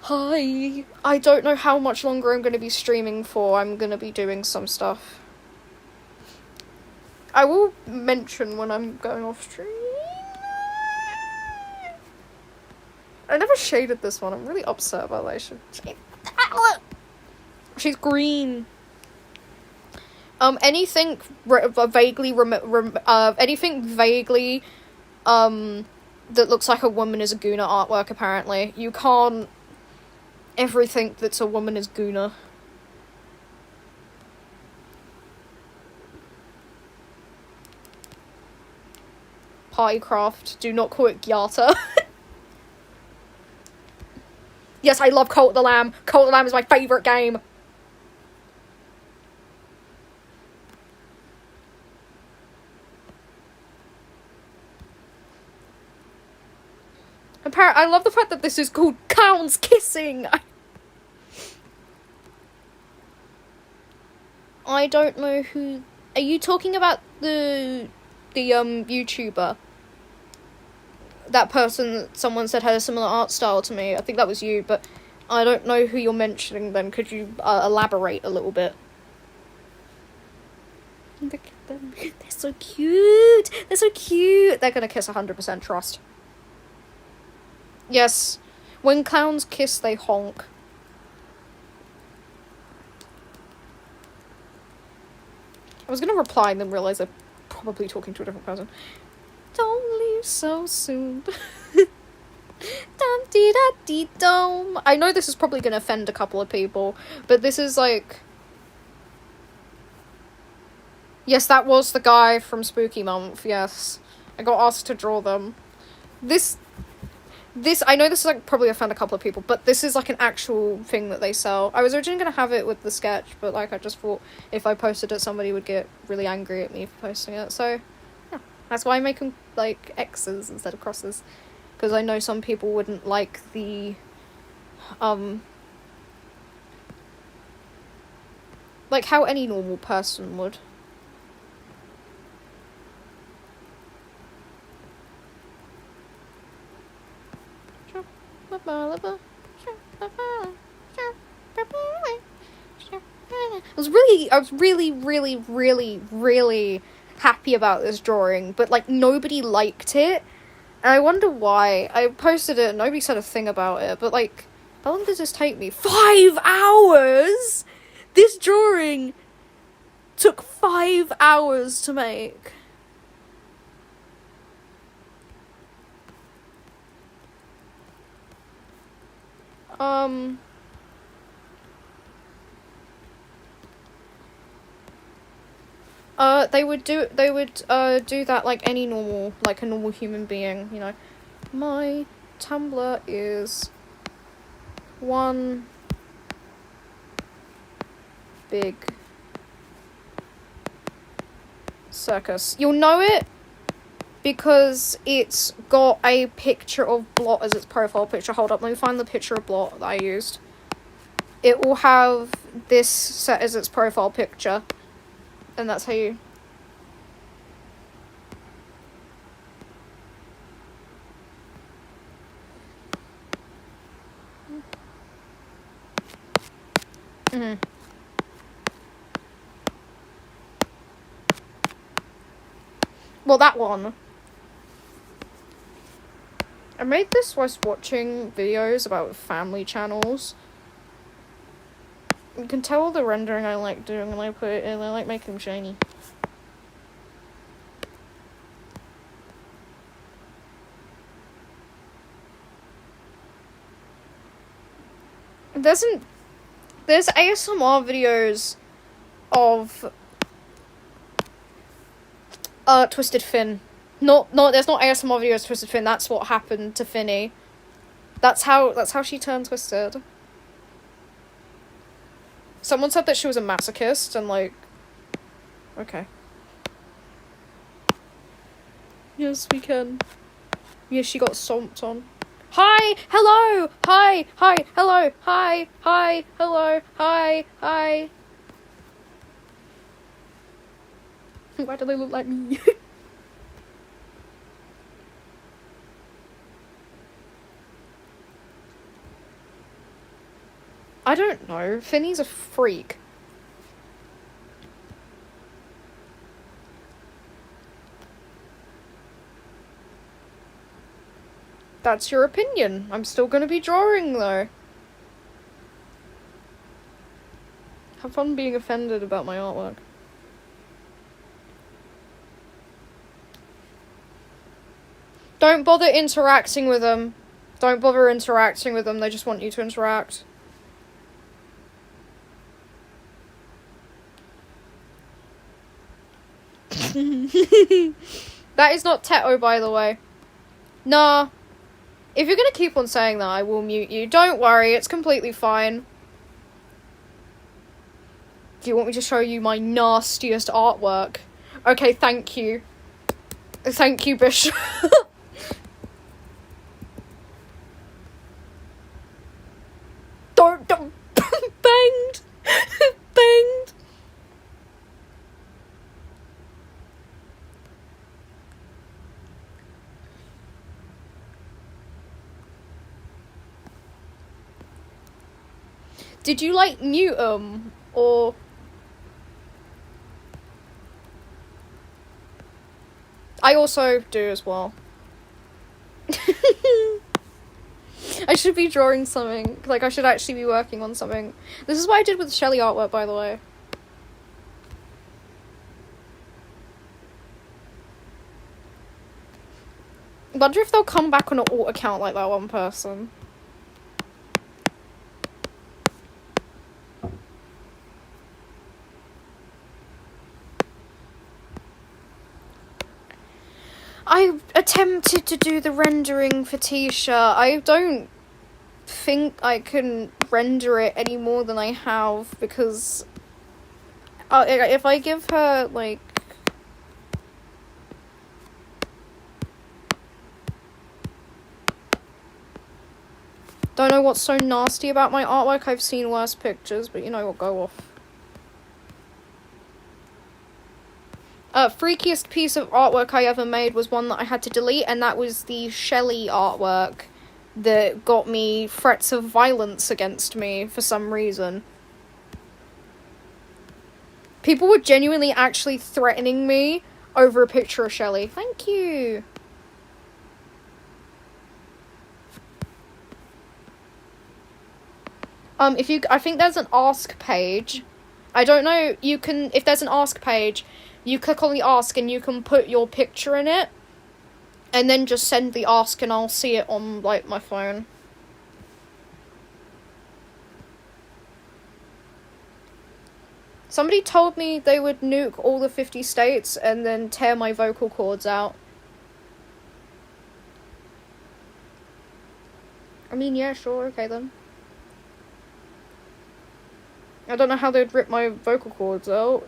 Hi. I don't know how much longer I'm going to be streaming for. I'm going to be doing some stuff. I will mention when I'm going off stream. I never shaded this one. I'm really upset about that. I should shade. She's green. Anything vaguely that looks like a woman is a Guna artwork, apparently. You can't everything that's a woman is Guna. Partycraft. Do not call it Gyata. Yes, I love Cult of the Lamb. Cult of the Lamb is my favourite game. I love the fact that this is called Clowns Kissing. I don't know who... Are you talking about the YouTuber? that person someone said had a similar art style to me. I think that was you, but I don't know who you're mentioning then. Could you elaborate a little bit? Look at them. They're so cute. They're so cute. They're gonna kiss 100%, trust. Yes. When clowns kiss, they honk. I was gonna reply and then realise I'm probably talking to a different person. Don't leave so soon. Dum-dee-da-dee-dum. I know this is probably gonna offend a couple of people, but this is like... Yes, that was the guy from Spooky Month, yes. I got asked to draw them. This, I know this is like probably offend a couple of people, but this is like an actual thing that they sell. I was originally going to have it with the sketch, but like I just thought if I posted it, somebody would get really angry at me for posting it. So, yeah, that's why I make them like X's instead of crosses. Because I know some people wouldn't like the, like how any normal person would. I was really happy about this drawing, but like nobody liked it, and I wonder why. I posted it and nobody said a thing about it, but like, how long did this take me? 5 hours! This drawing took 5 hours to make. They would do that like any normal, like a normal human being, you know. My Tumblr is one big circus. You'll know it because it's got a picture of Blot as its profile picture. Hold up, let me find the picture of Blot that I used. It will have this set as its profile picture. And that's how you... Mm-hmm. Well, that one. I made this whilst watching videos about family channels. You can tell the rendering I like doing when I put it in. I like making them shiny. There's ASMR videos of Twisted Finn. There's not ASMR videos of Twisted Finn. That's what happened to Finny. That's how she turned twisted. Someone said that she was a masochist, and like, okay. Yes, we can. Yes, she got stomped on. Hi, hello, hi, hello, hi, hello, hi. Why do they look like me? I don't know. Finny's a freak. That's your opinion. I'm still gonna be drawing, though. Have fun being offended about my artwork. Don't bother interacting with them. Don't bother interacting with them. They just want you to interact. That is not Teto, by the way. Nah. If you're gonna keep on saying that, I will mute you. Don't worry, it's completely fine. Do you want me to show you my nastiest artwork? Okay, thank you. Thank you, Bishop. Don't. Banged. Banged. Did you, like, mute them? Or... I also do as well. I should be drawing something. Like, I should actually be working on something. This is what I did with Shelley artwork, by the way. Wonder if they'll come back on an alt account like that one person. I attempted to do the rendering for Tisha. I don't think I can render it any more than I have, because if I give her, like... Don't know what's so nasty about my artwork. I've seen worse pictures, but you know what, go off. Freakiest piece of artwork I ever made was one that I had to delete, and that was the Shelley artwork that got me threats of violence against me for some reason. People were genuinely actually threatening me over a picture of Shelley. Thank you. I think there's an ask page. I don't know, if there's an ask page, you click on the ask and you can put your picture in it, and then just send the ask and I'll see it on, like, my phone. Somebody told me they would nuke all the 50 states and then tear my vocal cords out. I mean, yeah, sure, okay then. I don't know how they'd rip my vocal cords out.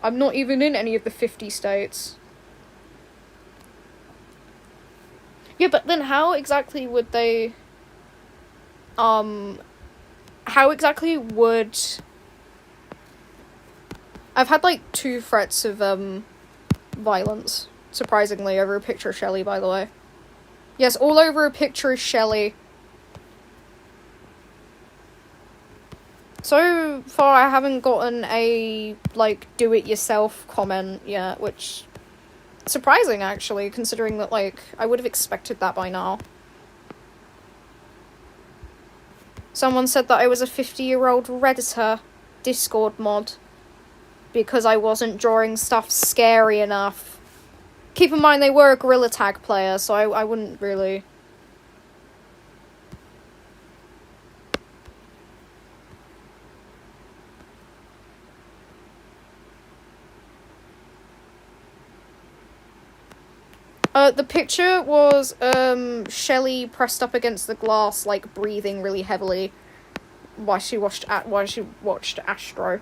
I'm not even in any of the 50 states. Yeah, but then how exactly would they... How exactly would... I've had, like, 2 threats of, violence, surprisingly, over a picture of Shelley, by the way. Yes, all over a picture of Shelley. So far, I haven't gotten a, like, do-it-yourself comment yet, which... surprising, actually, considering that, like, I would have expected that by now. Someone said that I was a 50-year-old Redditor Discord mod because I wasn't drawing stuff scary enough. Keep in mind, they were a Gorilla Tag player, so I wouldn't really... The picture was, Shelley pressed up against the glass, like, breathing really heavily while she watched Astro.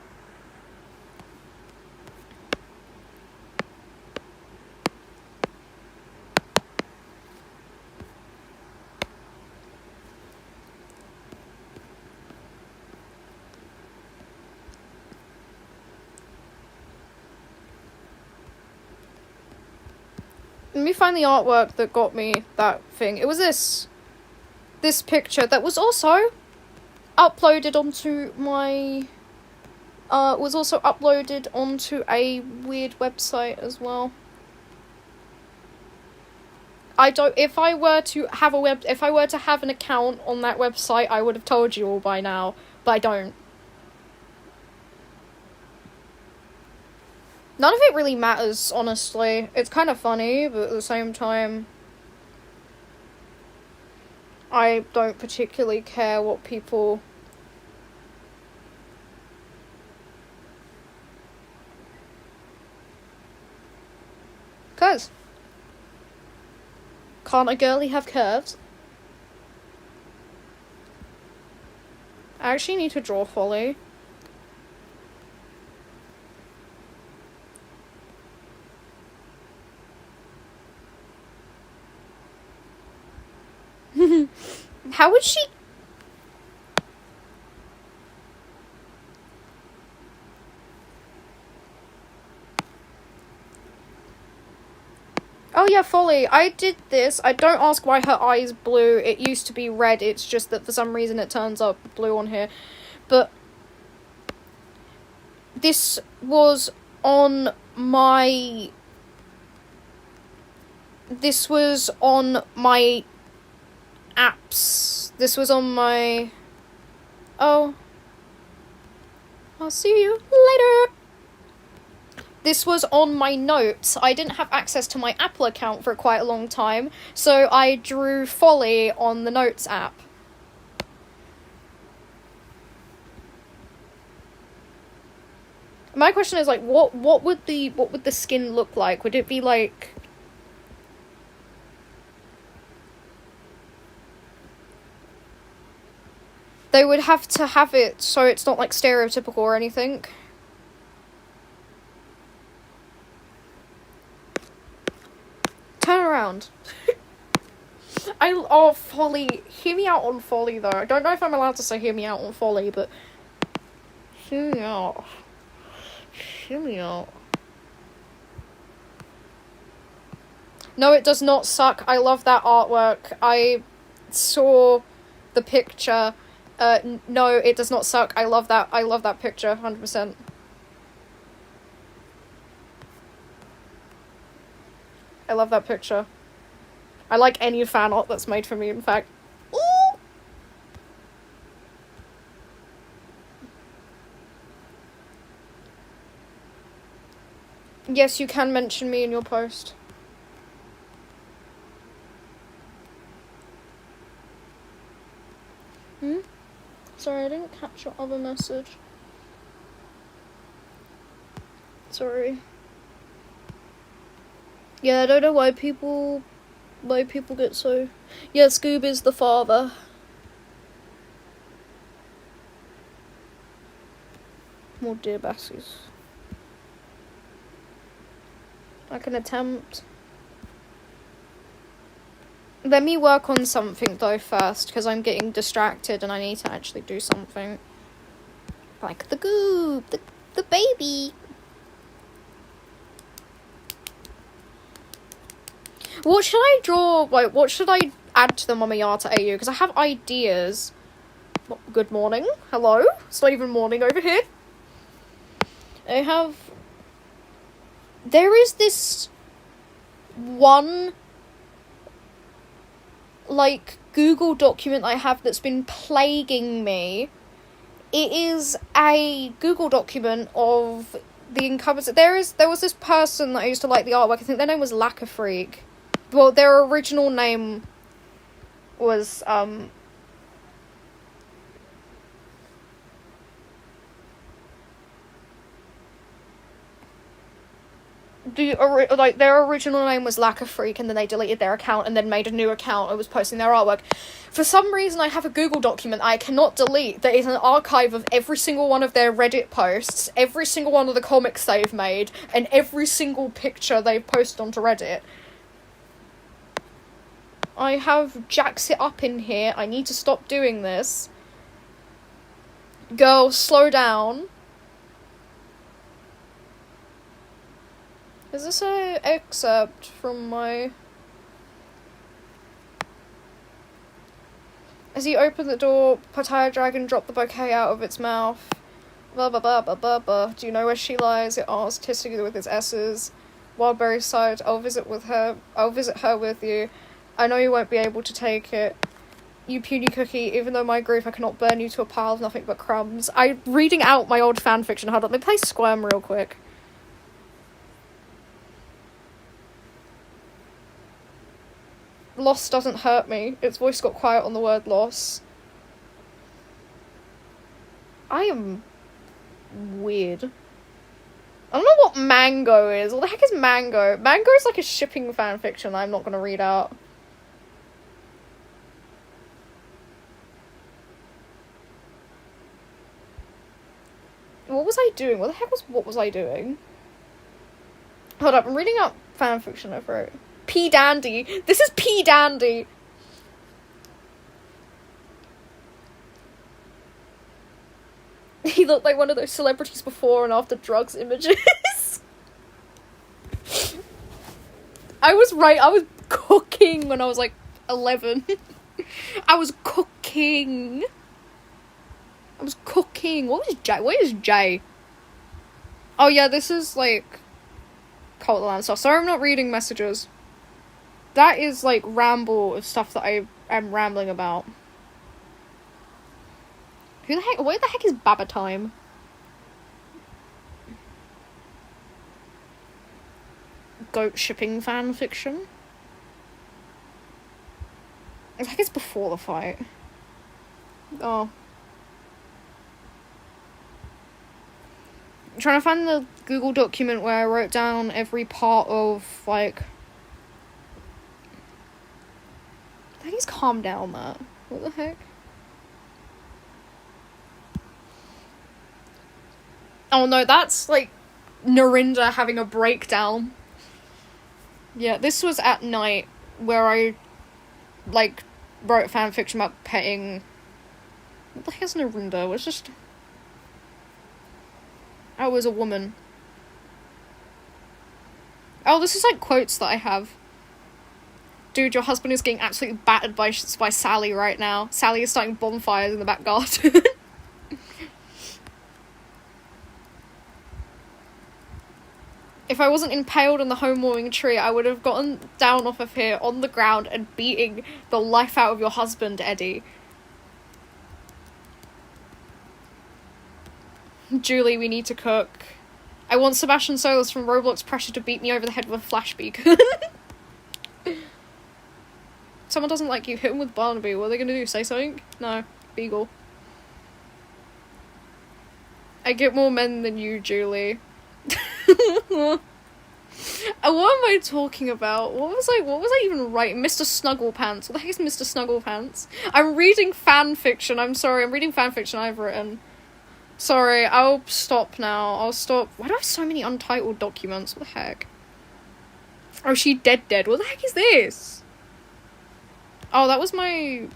Let me find the artwork that got me that thing. It was this picture that was also uploaded onto my... was also uploaded onto a weird website as well. If I were to have an account on that website, I would have told you all by now, but I don't. None of it really matters, honestly. It's kind of funny, but at the same time, I don't particularly care what people... Cause can't a girly have curves? I actually need to draw Folly. How would she... Oh yeah, Folly. I did this. I don't ask why her eye's blue. It used to be red. It's just that for some reason it turns up blue on here. But this was on my... This was on my apps. This was on my... Oh. I'll see you later. This was on my notes. I didn't have access to my Apple account for quite a long time, so I drew Folly on the Notes app. My question is, like, what would the skin look like? Would it be like... They would have to have it so it's not, like, stereotypical or anything. Turn around. Oh, Folly. Hear me out on Folly, though. I don't know if I'm allowed to say hear me out on Folly, but... Hear me out. Hear me out. No, it does not suck. I love that artwork. I saw the picture. No, it does not suck. I love that picture, 100%. I love that picture. I like any fan art that's made for me, in fact. Ooh! Yes, you can mention me in your post. Sorry, I didn't catch your other message. Sorry. Yeah, I don't know why people get so... Yeah, Scoob is the father. More dear bassies. I can attempt. Let me work on something though first, because I'm getting distracted and I need to actually do something. Like the Goob, the baby. What should I draw? Like, what should I add to the Momoyata AU? Because I have ideas. Good morning. Hello. It's not even morning over here. I have... There is this one, like, Google document I have that's been plaguing me. It is a Google document of the incumbents. There was this person that I used to like the artwork. I think their name was Lacquer Freak. Well, their original name was, their original name was Lacquer Freak, and then they deleted their account and then made a new account and was posting their artwork. For some reason, I have a Google document I cannot delete that is an archive of every single one of their Reddit posts, every single one of the comics they've made, and every single picture they've posted onto Reddit. I have Jax it up in here. I need to stop doing this. Girl, slow down. Is this an excerpt from my... As he opened the door, Pataya Dragon dropped the bouquet out of its mouth. Blah blah blah blah blah blah. Do you know where she lies? It asked, hissing with its S's. Wildberry sighed, I'll visit her with you. I know you won't be able to take it. You puny cookie, even though my grief, I cannot burn you to a pile of nothing but crumbs. I'm reading out my old fanfiction. Hold on, let me play Squirm real quick. Loss doesn't hurt me. Its voice got quiet on the word loss. I am weird. I don't know what Mango is. What the heck is Mango? Mango is like a shipping fanfiction I'm not gonna read out. What was I doing? What was I doing? Hold up, I'm reading out fanfiction I wrote. P. Dandy. This is P. Dandy. He looked like one of those celebrities before and after drugs images. I was right. I was cooking when I was like 11. I was cooking. What was J? What is J? Oh yeah, this is like Cult of the Lamb stuff. Sorry, I'm not reading messages. That is like ramble of stuff that I am rambling about. Where the heck is Baba Time? Goat shipping fanfiction? I think it's before the fight. Oh. I'm trying to find the Google document where I wrote down every part of, like... I think he's calmed down, Matt. What the heck? Oh no, that's, like, Narinda having a breakdown. Yeah, this was at night, where I, like, wrote fanfiction about petting... What the heck is Narinda? It was just... I was a woman. Oh, this is, like, quotes that I have. Dude, your husband is getting absolutely battered by Sally right now. Sally is starting bonfires in the back garden. If I wasn't impaled on the home-warming tree, I would have gotten down off of here on the ground and beating the life out of your husband, Eddie. Julie, we need to cook. I want Sebastian Solis from Roblox Pressure to beat me over the head with a flash beacon. Someone doesn't like you, hit him with Barnaby. What are they gonna do? Say something? No. Beagle. I get more men than you, Julie. What am I talking about? What was I even writing? Mr. Snugglepants. What the heck is Mr. Snugglepants? I'm reading fanfiction. I'm sorry, I'm reading fanfiction I've written. Sorry, I'll stop now. I'll stop. Why do I have so many untitled documents? What the heck? Oh, she dead. What the heck is this? Oh, that was my...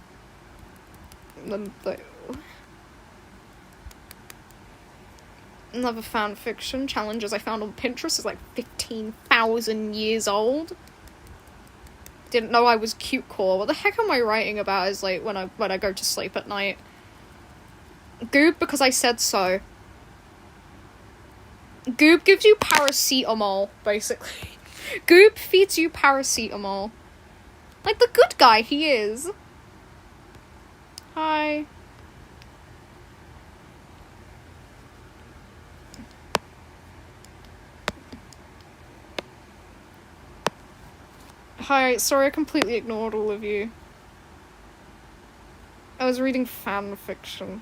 Another fanfiction. Challenges I found on Pinterest is like 15,000 years old. Didn't know I was cute core. What the heck am I writing about is like when I go to sleep at night. Goob because I said so. Goob gives you paracetamol, basically. Goob feeds you paracetamol. Like the good guy he is. Hi. Hi, sorry I completely ignored all of you. I was reading fan fiction.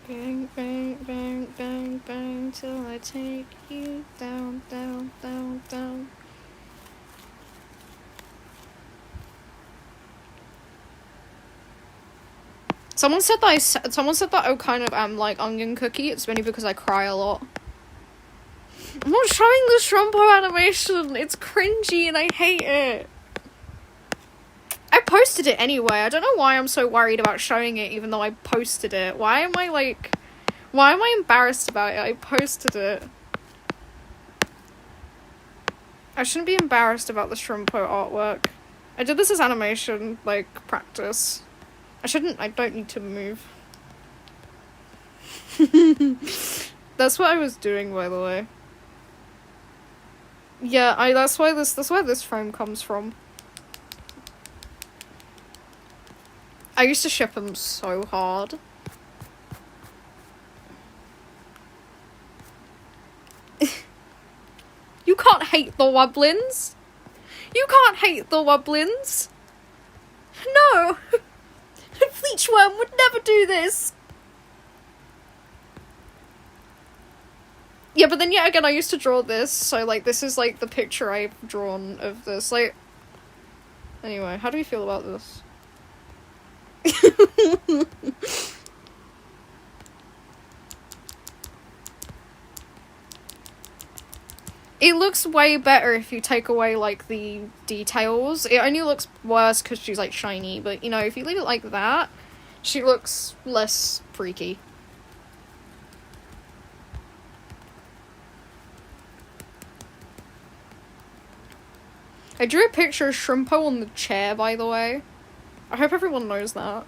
Bang, bang, bang, bang, bang, till I take you down, down, down, down. Someone said that I kind of am like Onion Cookie. It's mainly because I cry a lot. I'm not showing the Trumpo animation. It's cringy and I hate it. I posted it anyway. I don't know why I'm so worried about showing it even though I posted it. Why am I embarrassed about it? I posted it. I shouldn't be embarrassed about the Shrimpo artwork. I did this as animation, like, practice. I don't need to move. That's what I was doing, by the way. Yeah, that's where this frame comes from. I used to ship them so hard. You can't hate the Wobblins. You can't hate the Wobblins. No. Fleechworm would never do this. Yeah, but then yet again, I used to draw this, so, like, this is, like, the picture I've drawn of this, like... Anyway, how do you feel about this? It looks way better if you take away, like, the details. It only looks worse because she's, like, shiny, but, you know, if you leave it like that, she looks less freaky. I drew a picture of Shrimpo on the chair, by the way. I hope everyone knows that.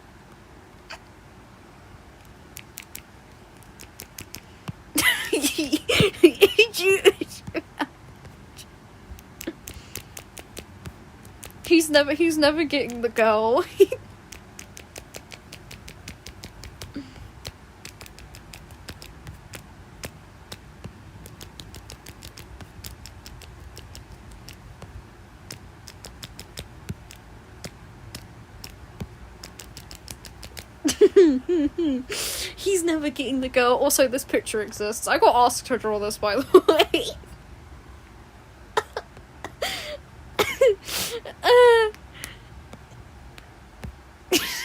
He's never getting the girl. He's never getting the girl. Also, this picture exists. I got asked to draw this, by the way.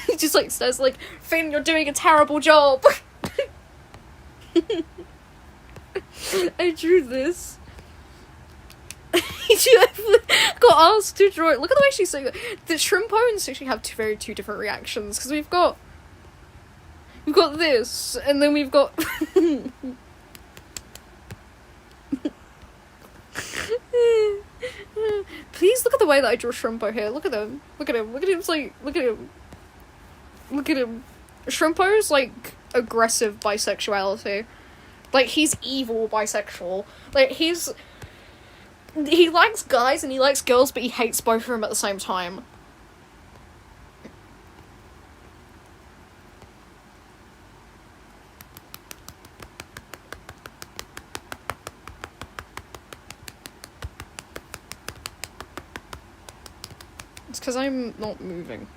He just like says like, Finn, you're doing a terrible job. I drew this. Got asked to draw it. Look at the way she's saying it. The Shrimpo and Sushi have two different reactions, because we've got this, and then we've got please look at the way that I draw Shrimpo here. Look at him. Look at him. Look at him. It's like, look at him. Look at him. Shrimpo's like aggressive bisexuality. Like, he's evil bisexual. Like, he likes guys and he likes girls, but he hates both of them at the same time. It's because I'm not moving.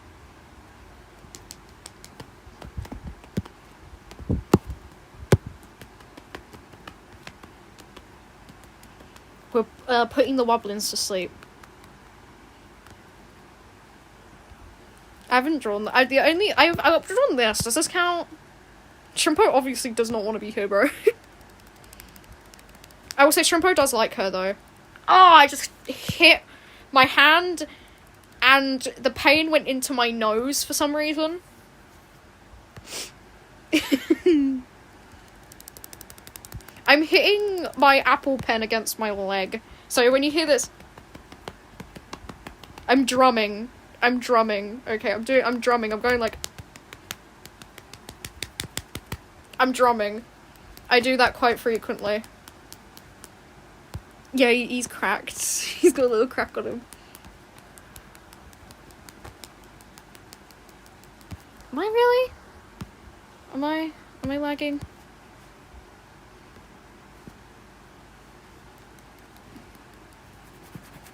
We're putting the Wobblins to sleep. I haven't drawn that. I've drawn this. Does this count? Shrimpo obviously does not want to be here, bro. I will say Shrimpo does like her, though. Oh, I just hit my hand and the pain went into my nose for some reason. I'm hitting my Apple Pen against my leg. So when you hear this, I'm drumming. Okay, I'm drumming. I'm going like, I'm drumming. I do that quite frequently. Yeah, he's cracked. He's got a little crack on him. Am I really? Am I lagging?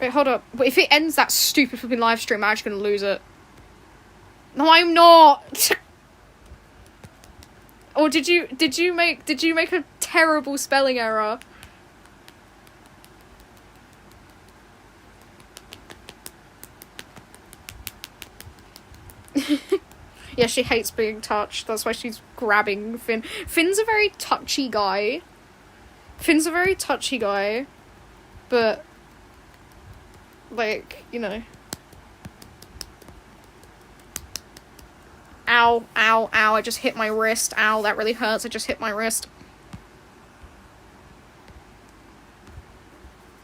Wait, hold up. But if it ends that stupid flipping live stream, I'm actually gonna lose it. No, I'm not. Or did you make a terrible spelling error? Yeah, she hates being touched. That's why she's grabbing Finn. Finn's a very touchy guy. But like, you know. Ow, ow, ow, I just hit my wrist. Ow, that really hurts. I just hit my wrist.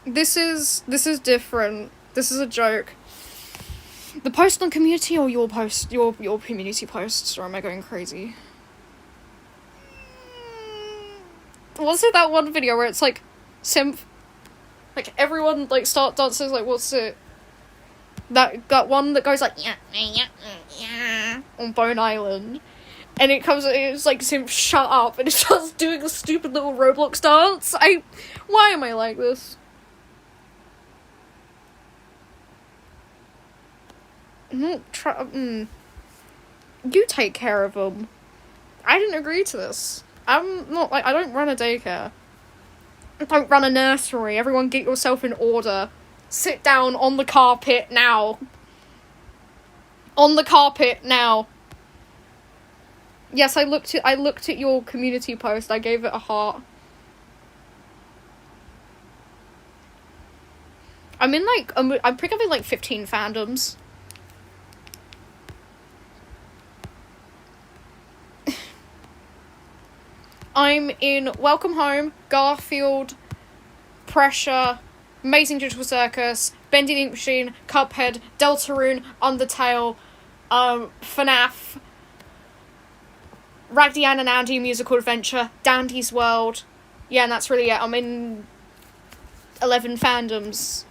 This is different. This is a joke. The post on community or your post, your community posts, or am I going crazy? Was it that one video where it's like, like everyone like start dancing, like what's it? That one that goes like yeah on Bone Island, and it's like Simp shut up, and it starts doing a stupid little Roblox dance. Why am I like this? You take care of them. I didn't agree to this. I'm not like, I don't run a daycare. I don't run a nursery. Everyone get yourself in order. Sit down on the carpet now. On the carpet now. Yes, I looked at your community post. I gave it a heart. I'm picking up in like 15 fandoms. I'm in Welcome Home, Garfield, Pressure, Amazing Digital Circus, Bendy the Ink Machine, Cuphead, Deltarune, Undertale, FNAF, Raggedy Ann and Andy Musical Adventure, Dandy's World. Yeah, and that's really it. I'm in 11 fandoms.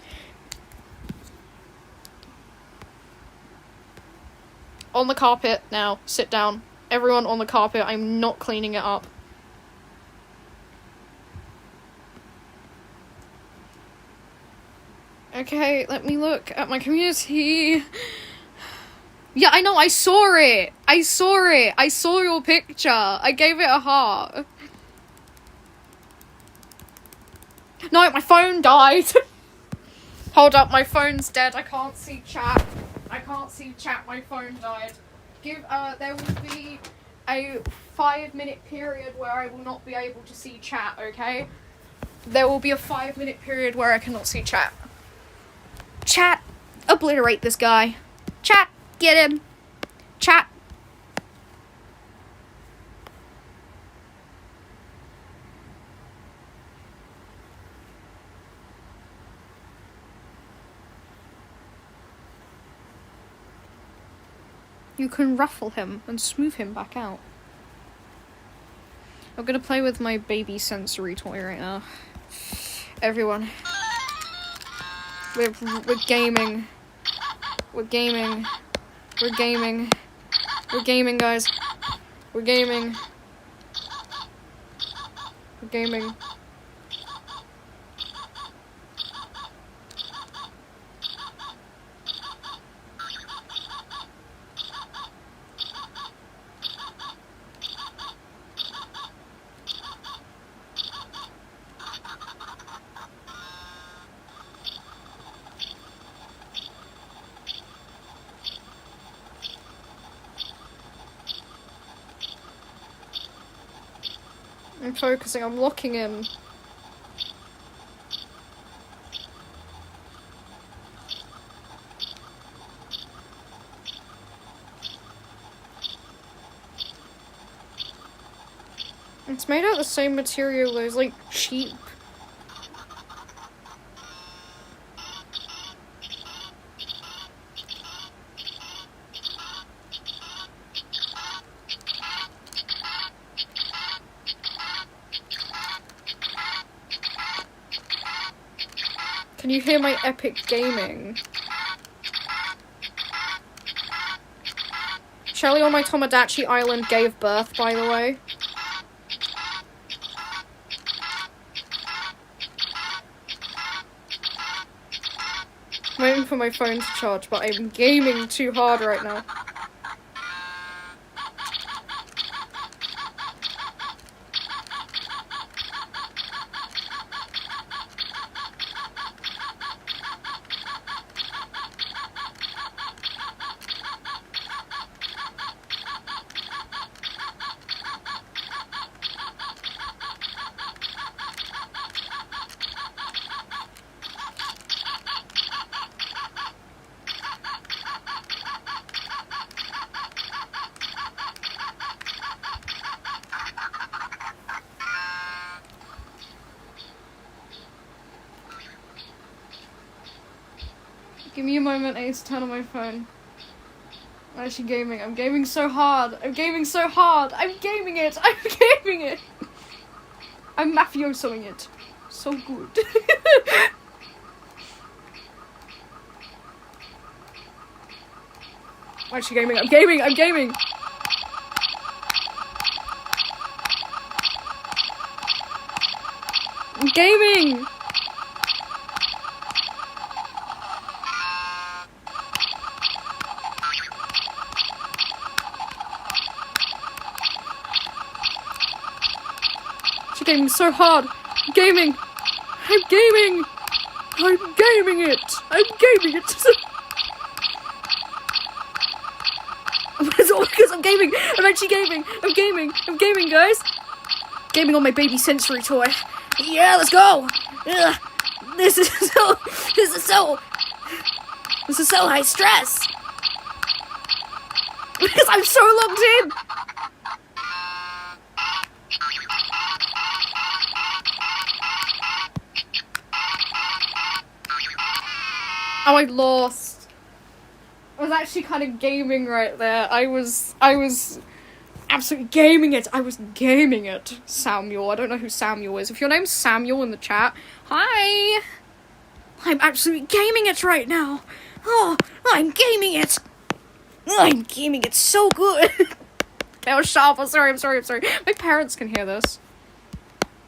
On the carpet now. Sit down. Everyone on the carpet. I'm not cleaning it up. Okay, let me look at my community. Yeah, I know, I saw it! I saw your picture! I gave it a heart. No, my phone died! Hold up, my phone's dead, I can't see chat. My phone died. There will be a 5-minute period where I will not be able to see chat, okay? There will be a 5-minute period where I cannot see chat. Chat, obliterate this guy. Chat, get him. Chat. You can ruffle him and smooth him back out. I'm gonna play with my baby sensory toy right now. Everyone. We're gaming. We're gaming. We're gaming. We're gaming, guys. We're gaming. We're gaming. I'm focusing, I'm locking in. It's made out of the same material as, like, cheap. Can you hear my epic gaming? Shelly on my Tomodachi Island gave birth, by the way. I'm waiting for my phone to charge, but I'm gaming too hard right now. Give me a moment, I need to turn on my phone. I'm actually gaming. I'm gaming so hard. I'm gaming so hard. I'm gaming it. I'm gaming it. I'm mafiosoing it. So good. I'm actually gaming. I'm gaming. I'm gaming. I'm gaming. Gaming so hard. I'm gaming. I'm gaming. I'm gaming it. I'm gaming it. It's all because I'm gaming. I'm actually gaming. I'm gaming. I'm gaming, guys. Gaming on my baby sensory toy. Yeah, let's go. Ugh. This is so high stress. Because I'm so locked in. Oh, I lost. I was actually kind of gaming right there. I was absolutely gaming it. I was gaming it. Samuel. I don't know who Samuel is. If your name's Samuel in the chat, hi. I'm absolutely gaming it right now. Oh, I'm gaming it. I'm gaming it so good. That was sharp. I'm sorry. My parents can hear this.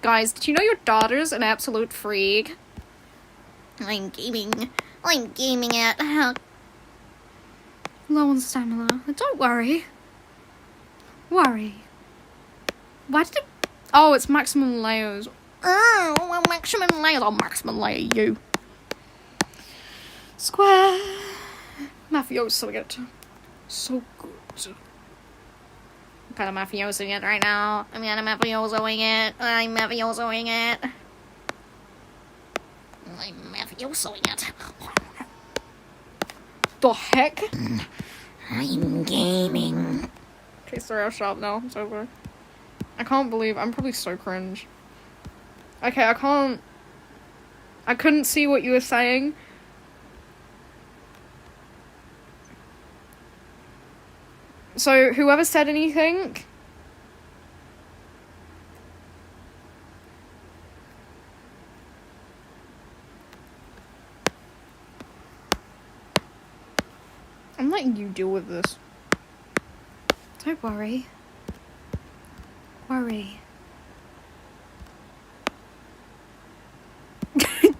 Guys, did you know your daughter's an absolute freak? I'm gaming it. Low on stamina. Don't worry. Why did it... Oh, it's maximum layers. Oh, well, maximum layers. I'll maximum layer you. Square. Mafiosoing it. So good. I'm kind of mafiosoing it right now. I'm mafiosoing it. The heck? I'm gaming. Okay, sorry, I'll shut up now. It's over. I can't believe... I'm probably so cringe. Okay, I couldn't see what you were saying. So, whoever said anything... I'm letting you deal with this. Don't worry.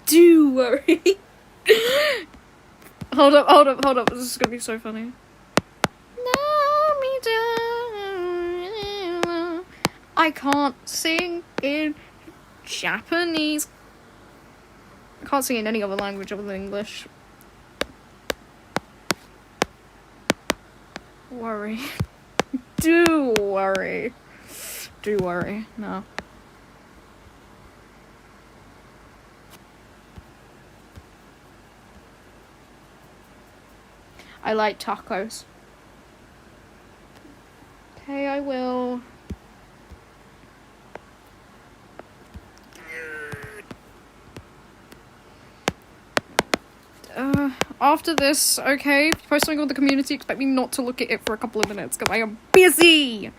Do worry. Hold up. This is gonna be so funny. I can't sing in Japanese. I can't sing in any other language other than English. Worry. Do worry. No. I like tacos. Okay, I will. After this, okay, if you post something on the community, expect me not to look at it for a couple of minutes, because I am busy!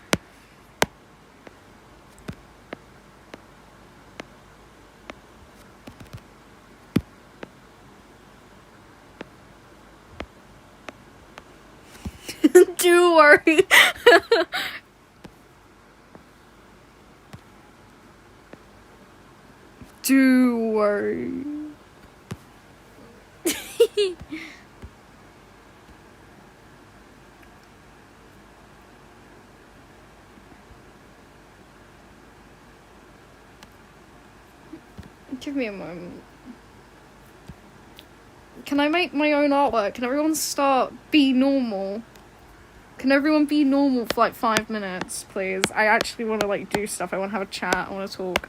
Do worry. Do worry. Give me a moment. Can I make my own artwork? Can everyone be normal? Can everyone be normal for like 5 minutes, please? I actually want to like do stuff. I want to have a chat. I want to talk.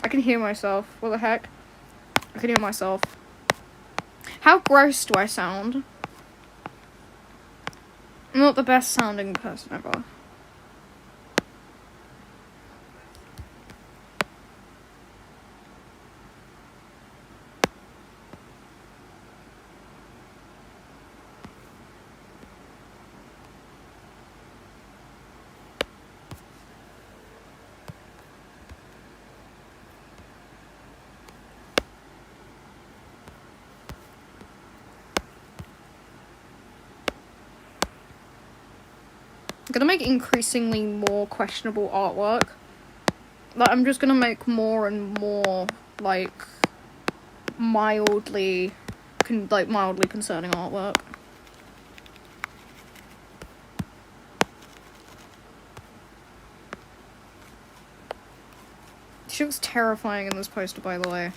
I can hear myself. What the heck? I can hear myself. How gross do I sound? I'm not the best sounding person ever. I'm gonna make increasingly more questionable artwork. Like, I'm just gonna make more and more, like, mildly concerning artwork. She looks terrifying in this poster, by the way.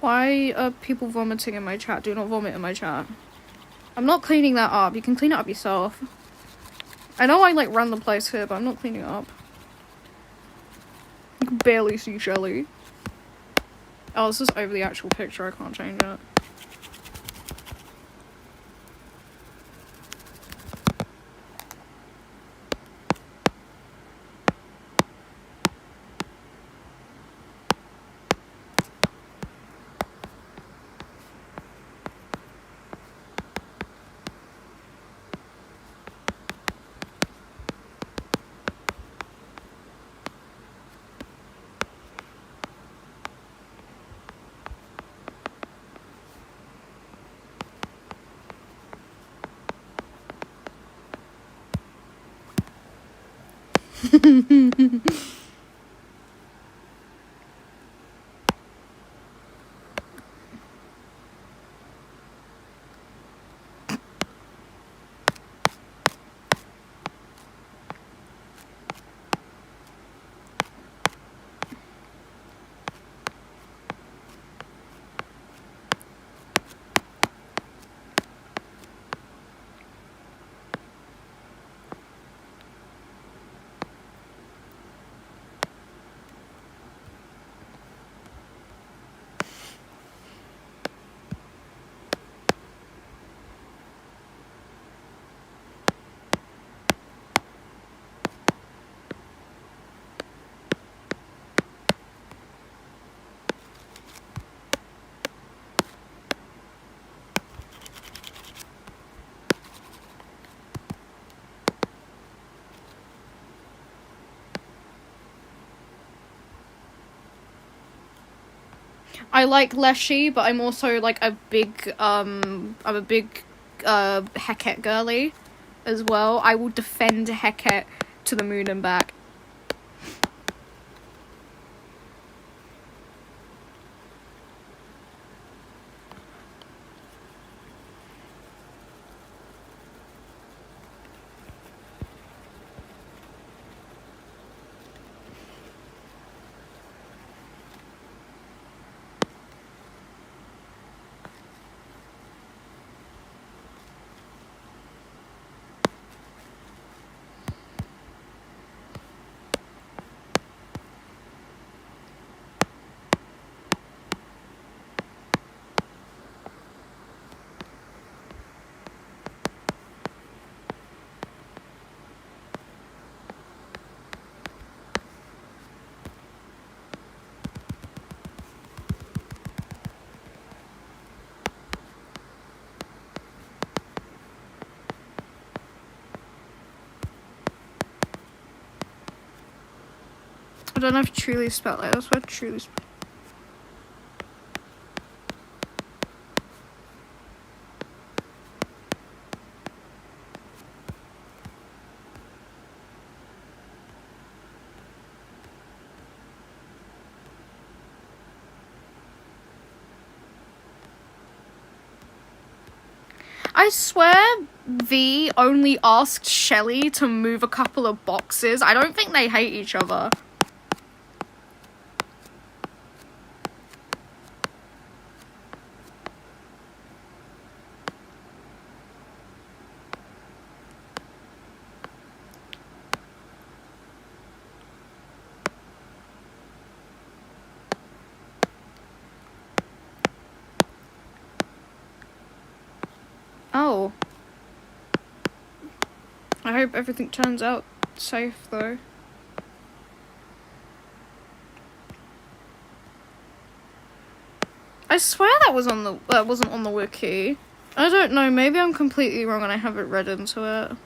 Why are people vomiting in my chat? Do not vomit in my chat. I'm not cleaning that up. You can clean it up yourself. I know I, like, ran the place here, but I'm not cleaning it up. You can barely see Shelly. Oh, this is over the actual picture. I can't change it. I like Leshy, but I'm also like a big Heket girly as well. I will defend Heket to the moon and back. I don't know if truly spelled like that's what truly spelled. I swear V only asked Shelly to move a couple of boxes. I don't think they hate each other. Oh. I hope everything turns out safe, though. I swear that wasn't on the wiki. I don't know, maybe I'm completely wrong and I haven't read into it.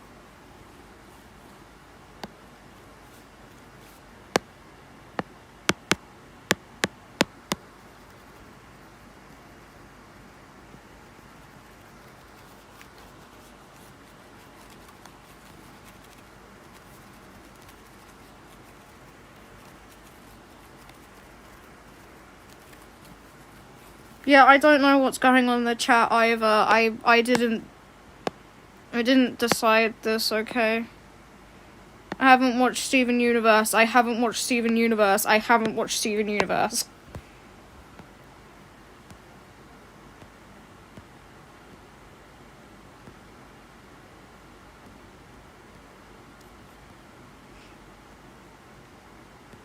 Yeah, I don't know what's going on in the chat either. I didn't decide this, okay? I haven't watched Steven Universe. I haven't watched Steven Universe. I haven't watched Steven Universe.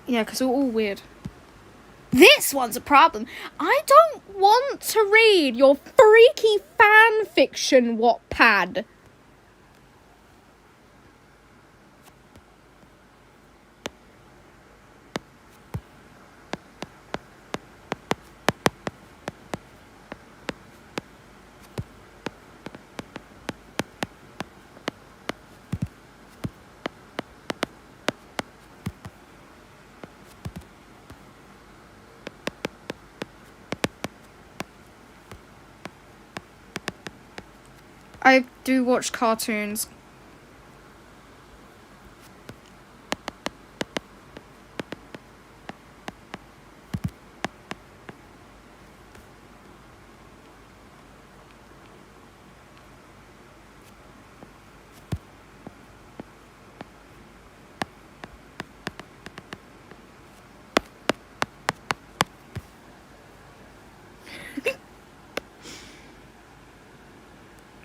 Yeah, because we're all weird. This one's a problem. I don't want to read your freaky fanfiction, Wattpad. I do watch cartoons.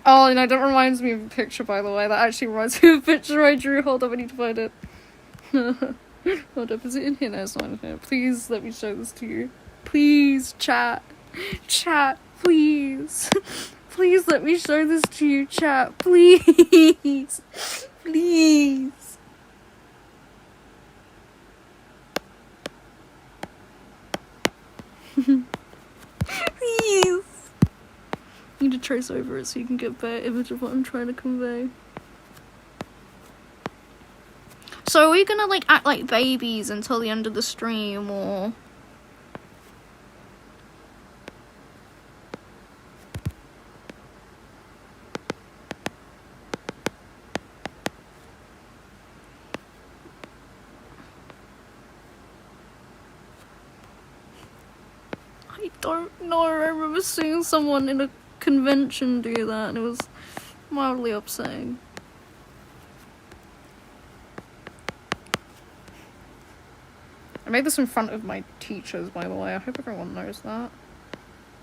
Oh, no, that reminds me of a picture, by the way. That actually reminds me of a picture I drew. Hold up, I need to find it. Hold up, is it in here? No, it's not in here. Please let me show this to you. Please, chat. Chat, please. Please let me show this to you, chat. Please. Please. Please. I need to trace over it so you can get a better image of what I'm trying to convey. So are we gonna like act like babies until the end of the stream, or? I don't know. I remember seeing someone in a convention do that and it was mildly upsetting. I made this in front of my teachers, by the way. I hope everyone knows that.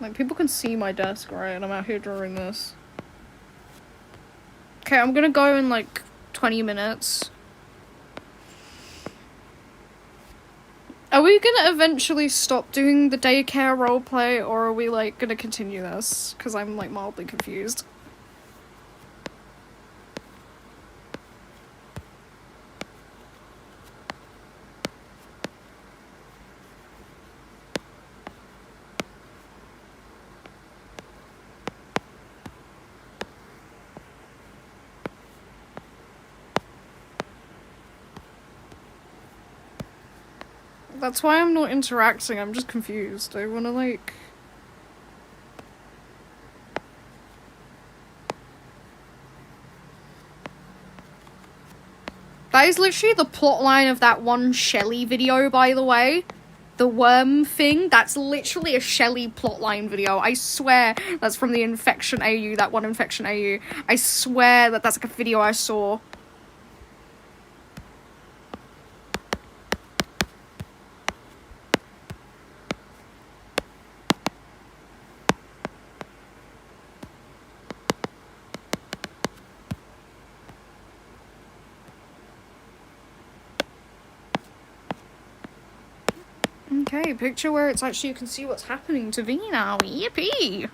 Like, people can see my desk, right? And I'm out here drawing this. Okay, I'm gonna go in, like, 20 minutes. Are we gonna eventually stop doing the daycare roleplay, or are we, like, gonna continue this? Because I'm, like, mildly confused. That's why I'm not interacting, I'm just confused. I wanna, like... That is literally the plotline of that one Shelly video, by the way. The worm thing, that's literally a Shelly plotline video. I swear that's from the Infection AU, that one Infection AU. I swear that that's like a video I saw. Okay, picture where it's actually you can see what's happening to V now. Yippee!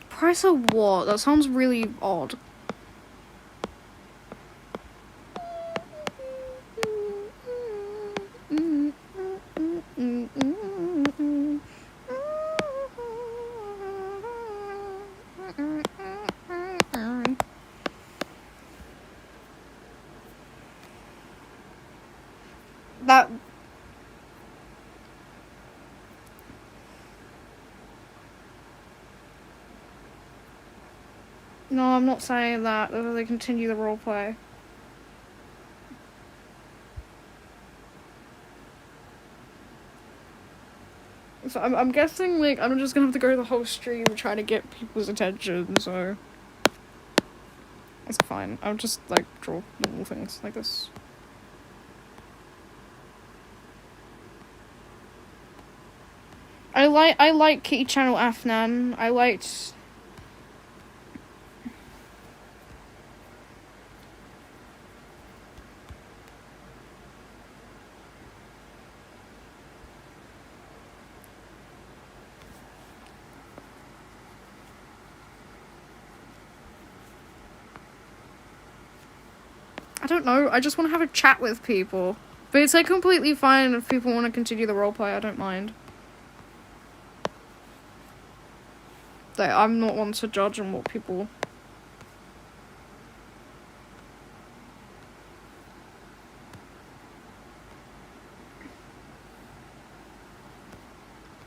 Price of what? That sounds really odd. That... No, I'm not saying that. They continue the roleplay. So I'm guessing, like, I'm just gonna have to go the whole stream trying to get people's attention, so... It's fine. I'll just, like, draw normal things like this. I like Kitty Channel Afnan. I liked... I don't know, I just want to have a chat with people. But it's, like, completely fine if people want to continue the roleplay, I don't mind. Like, I'm not one to judge on what people...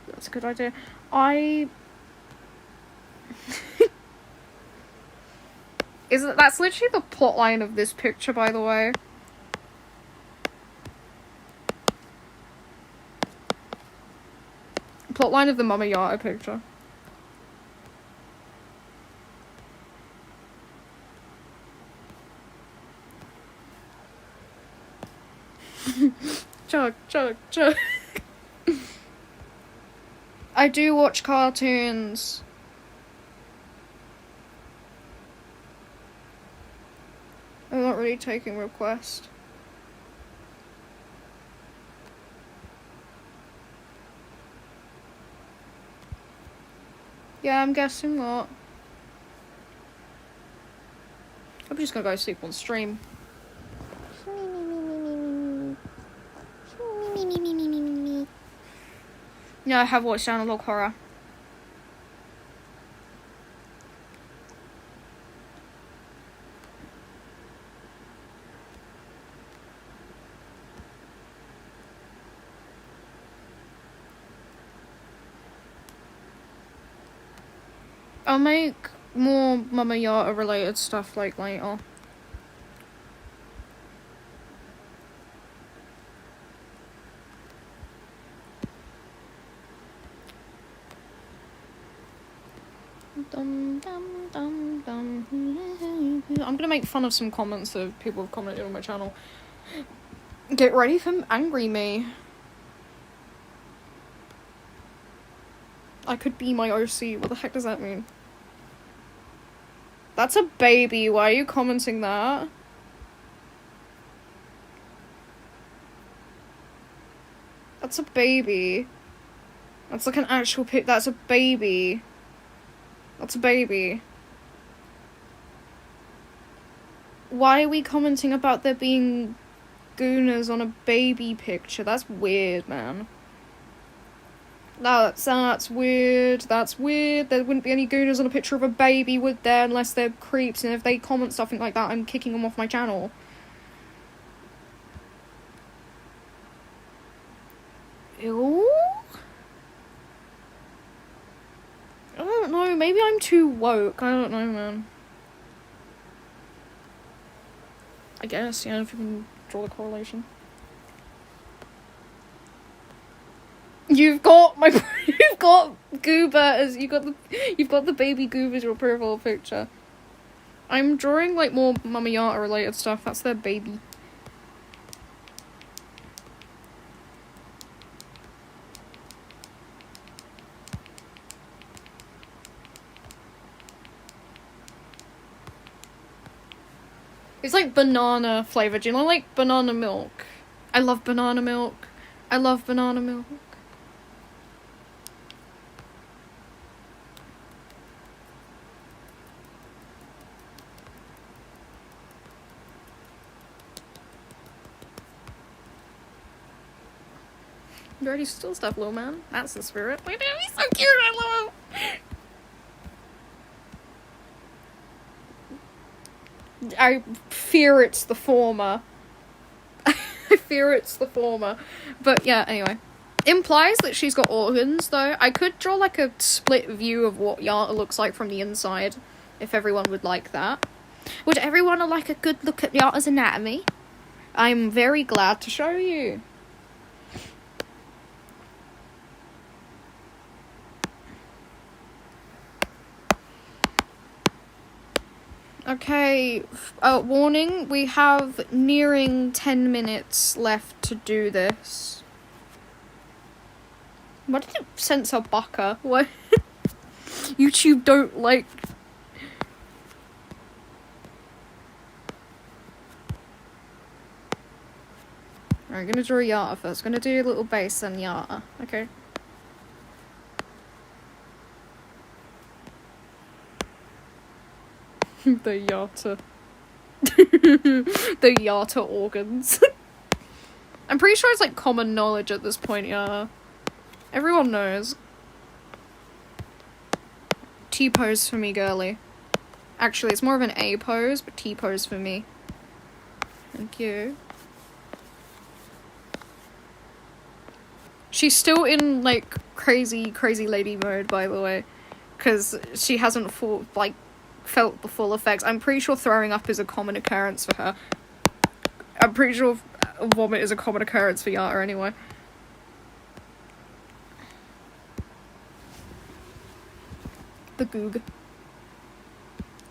That's a good idea. That's literally the plotline of this picture, by the way. Plotline of the Mama Yata picture. Chug, chug, chug. I do watch cartoons. I'm not really taking requests. Yeah, I'm guessing not. I'm just gonna go sleep on stream. Yeah, I have watched Analog Horror. I'll make more Mama Yata related stuff like later. Dum, dum, dum, dum. I'm gonna make fun of some comments that people have commented on my channel. Get ready for angry me. I could be my OC. What the heck does that mean? That's a baby. Why are you commenting that? That's a baby. That's like an actual pic. That's a baby. That's a baby. Why are we commenting about there being gooners on a baby picture? That's weird, man. That's weird. That's weird. There wouldn't be any gooners on a picture of a baby, would there? Unless they're creeps, and if they comment something like that, I'm kicking them off my channel. Ew? I don't know. Maybe I'm too woke. I don't know, man. I guess, yeah, if you can draw the correlation. You've got Goober as you've got the baby Goober as your profile picture. I'm drawing like more Mama Yata related stuff. That's their baby. It's like banana flavored. Do you know, like banana milk? I love banana milk. I love banana milk. You already stole stuff, little man. That's the spirit. Look at him, he's so cute. I love him. I fear it's the former. I fear it's the former. But yeah, anyway. Implies that she's got organs, though. I could draw like a split view of what Yata looks like from the inside, if everyone would like that. Would everyone like a good look at Yata's anatomy? I'm very glad to show you. Okay, warning, we have nearing 10 minutes left to do this. Why did it censor Baka? What? YouTube don't like... Alright, I'm gonna draw Yata first. I'm gonna do a little base and Yata, okay? The Yata. The Yata organs. I'm pretty sure it's like common knowledge at this point, yeah. Everyone knows. T-pose for me, girly. Actually, it's more of an A pose, but T-pose for me. Thank you. She's still in, like, crazy lady mode, by the way. Because she hasn't felt the full effects. I'm pretty sure throwing up is a common occurrence for her. I'm pretty sure vomit is a common occurrence for Yata anyway. The goog.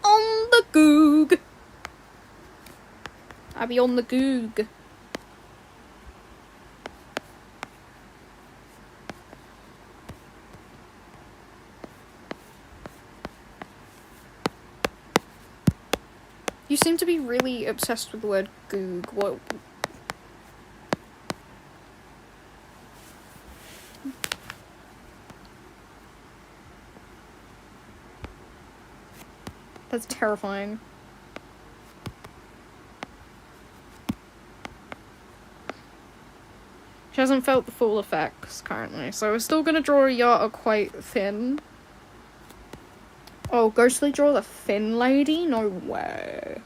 On the goog. I be on the goog. You seem to be really obsessed with the word goog. What? That's terrifying. She hasn't felt the full effects currently, so we're still gonna draw Yata quite thin. Oh, Ghostly draw the thin lady? No way.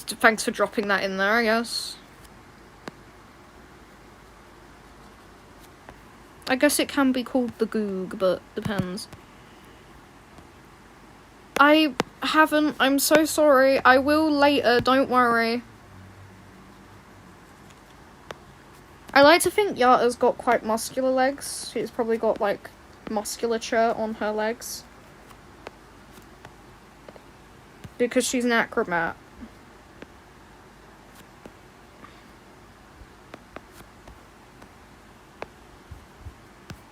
Thanks for dropping that in there, I guess. I guess it can be called the Goog, but depends. I haven't. I'm so sorry. I will later, don't worry. I like to think Yata's got quite muscular legs. She's probably got, like, musculature on her legs. Because she's an acrobat.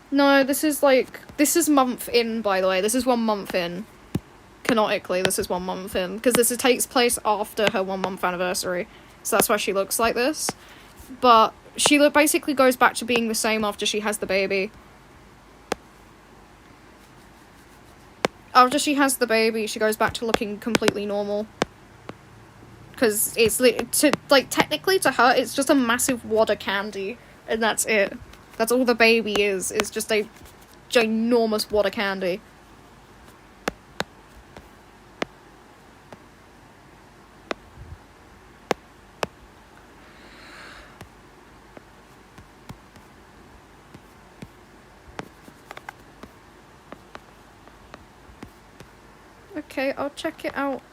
No, this is month in, by the way. This is 1 month in. Canonically, this is 1 month in. Because this takes place after her 1 month anniversary. So that's why she looks like this. But she basically goes back to being the same after she has the baby. After she has the baby, she goes back to looking completely normal. Because it's, technically to her, it's just a massive wad of candy. And that's it. That's all the baby is. It's just a ginormous wad of candy. Okay, I'll check it out.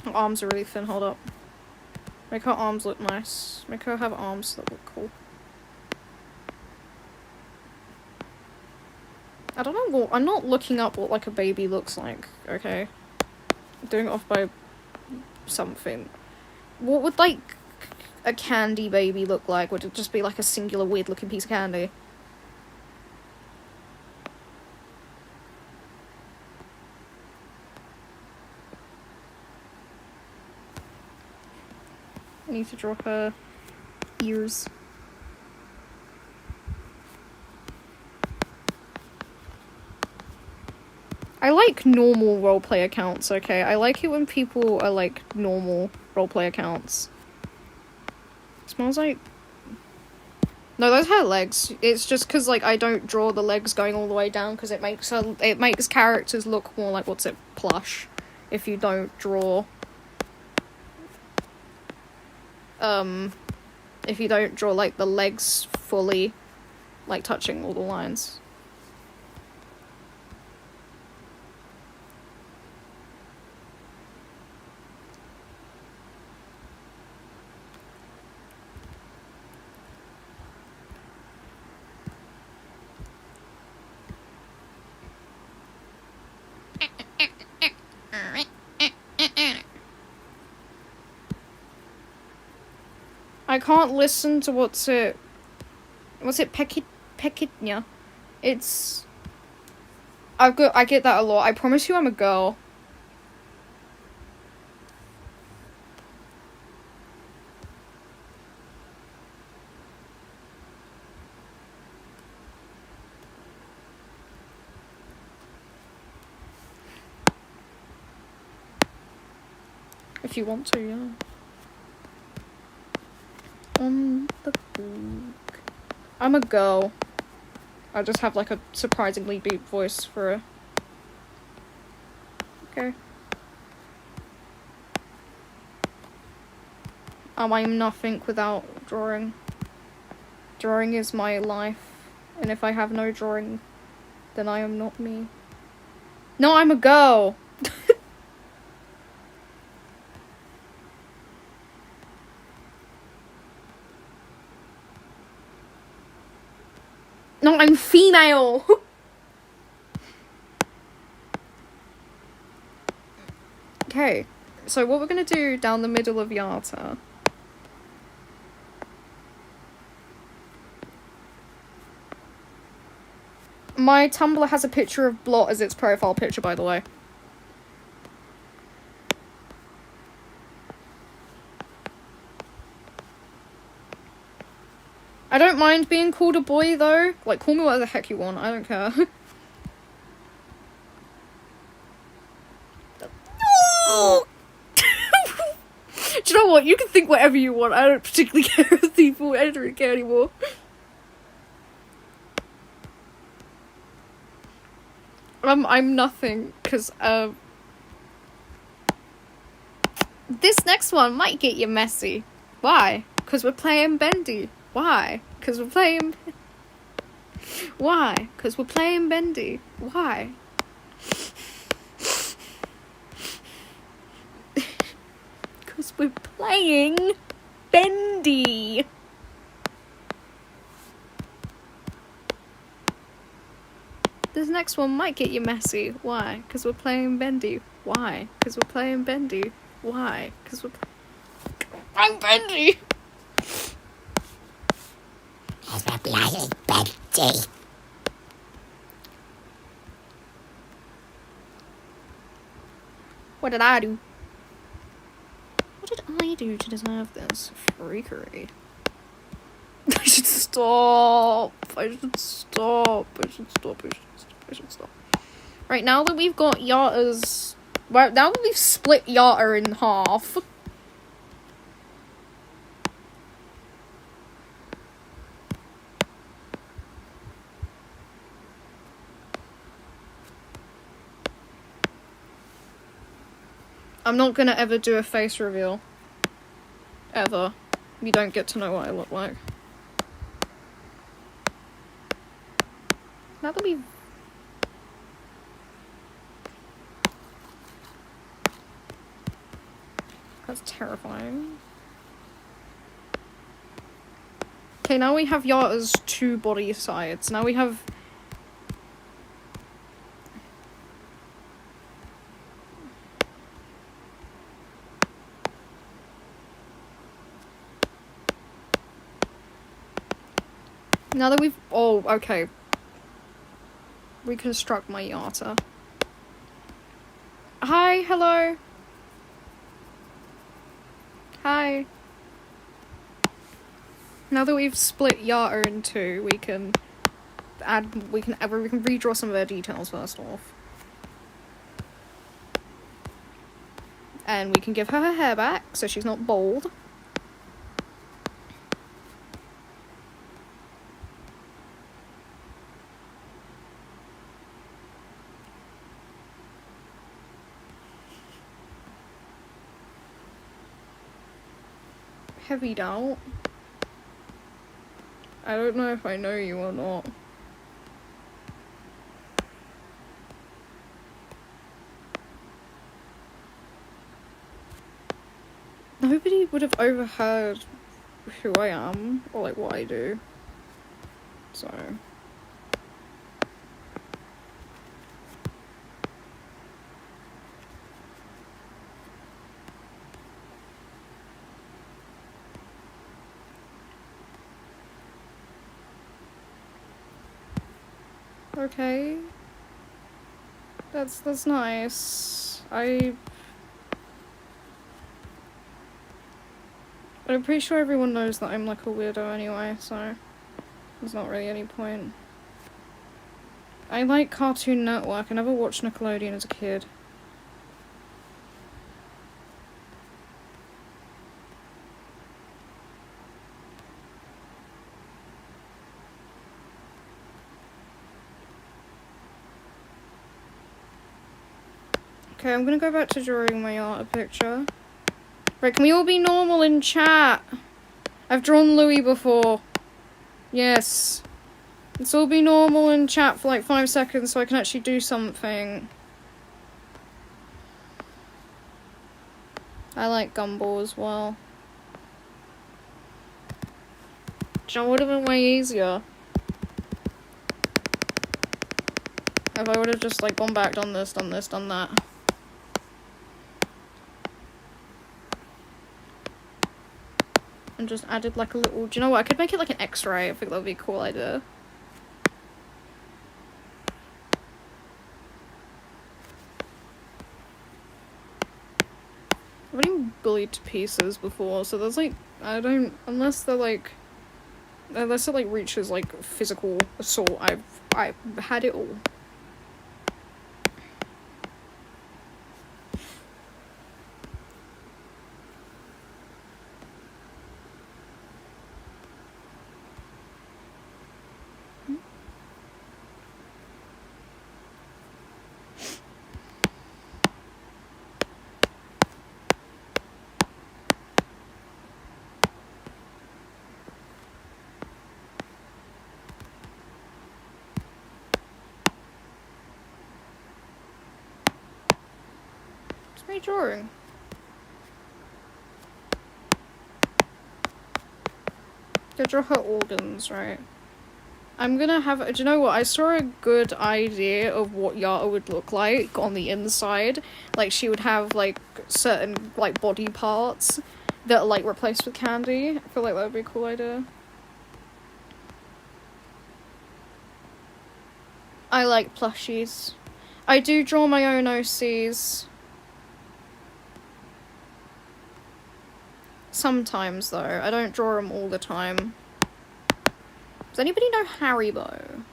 Her arms are really thin, hold up. Make her arms look nice. Make her have arms that look cool. I don't know what, I'm not looking up what, like, a baby looks like, okay? I'm doing it off by something. What would, like, a candy baby look like? Would it just be, like, a singular weird-looking piece of candy? I need to draw her ears. I like normal roleplay accounts, okay? I like it when people are, like, normal roleplay accounts. It smells like... No, those are her legs. It's just because, like, I don't draw the legs going all the way down because it makes characters look more like, plush. If you don't draw... if you don't draw, like, the legs fully, like, touching all the lines. I can't listen to what's it Pekitnya? It's... I get that a lot. I promise you I'm a girl. If you want to, yeah. On the book. I'm a girl. I just have, like, a surprisingly deep voice for a... Okay. I'm nothing without drawing. Drawing is my life. And if I have no drawing, then I am not me. No, I'm a girl! No, I'm female! Okay, So what we're gonna do down the middle of Yata. My Tumblr has a picture of Blot as its profile picture, by the way. I don't mind being called a boy, though. Like, call me whatever the heck you want. I don't care. No! Do you know what? You can think whatever you want. I don't particularly care if people. I don't really care anymore. I'm nothing, because, this next one might get you messy. Why? Because we're playing Bendy. Why? Because we're playing... Why? Because we're playing Bendy. Why? Because we're playing Bendy. This next one might get you messy. Why? Because we're playing Bendy. Why? Because we're playing Bendy. Why? Because we're playing Bendy. Because we're playing Bendy. What did I do? What did I do to deserve this freakery? I should stop. I should stop. Right, now that we've got Yata's... Right, now that we've split Yata in half... I'm not gonna ever do a face reveal. Ever. You don't get to know what I look like. Now that we've... That's terrifying. Okay, now we have Yata's two body sides. Now we have... Now that we've... Oh, okay. Reconstruct my Yata. Hi, hello. Hi. Now that we've split Yata in two, we can redraw some of their details first off. And we can give her hair back, so she's not bald. Heavy doubt. I don't know if I know you or not. Nobody would have overheard who I am, or like what I do. So... Okay. That's nice. I'm pretty sure everyone knows that I'm like a weirdo anyway, so there's not really any point. I like Cartoon Network. I never watched Nickelodeon as a kid. Okay, I'm gonna go back to drawing my art picture. Right, can we all be normal in chat? I've drawn Louis before. Yes. Let's all be normal in chat for like 5 seconds so I can actually do something. I like Gumball as well. That would have been way easier. If I would have just like gone back, done this, done that. and just added like a little, do you know what, I could make it like an X-ray. I think that would be a cool idea. I've been bullied to pieces before, so there's like, I don't, unless it like reaches like physical assault, I've had it all. Me drawing. Go draw her organs, right? I'm gonna have, do you know what, I saw a good idea of what Yara would look like on the inside. Like, she would have, like, certain, like, body parts that are, like, replaced with candy. I feel like that would be a cool idea. I like plushies. I do draw my own OCs. Sometimes, though. I don't draw them all the time. Does anybody know Haribo?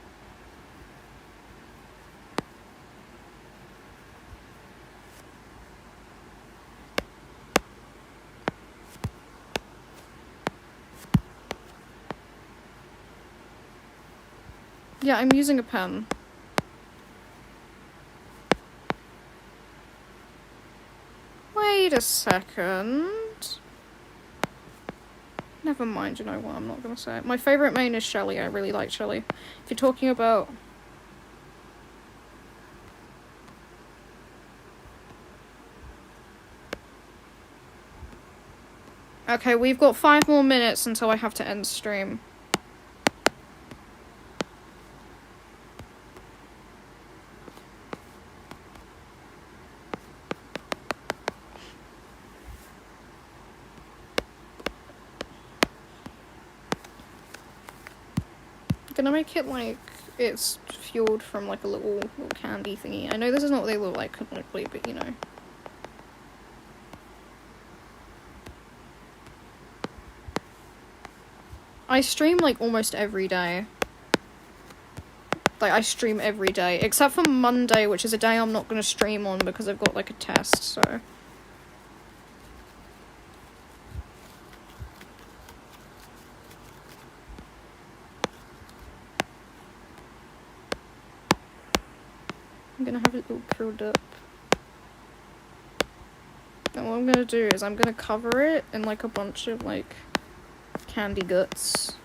Yeah, I'm using a pen. Wait a second. Never mind, you know what, I'm not gonna say it. My favourite main is Shelly. I really like Shelly. If you're talking about... Okay, we've got 5 more minutes until I have to end stream. Gonna make it like it's fueled from like a little candy thingy. I know this is not what they look like canonically, but you know. I stream like almost every day. Like I stream every day, except for Monday, which is a day I'm not gonna stream on because I've got like a test, so. I'm gonna have it all curled up. And what I'm gonna do is I'm gonna cover it in like a bunch of like candy guts.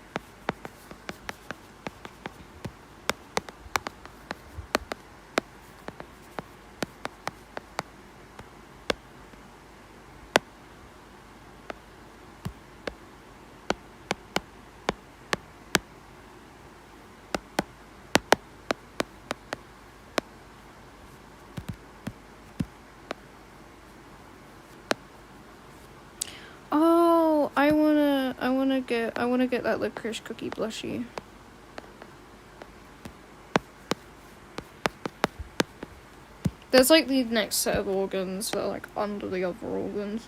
Oh, I wanna get that licorice cookie blushy. There's like the next set of organs that are like under the other organs.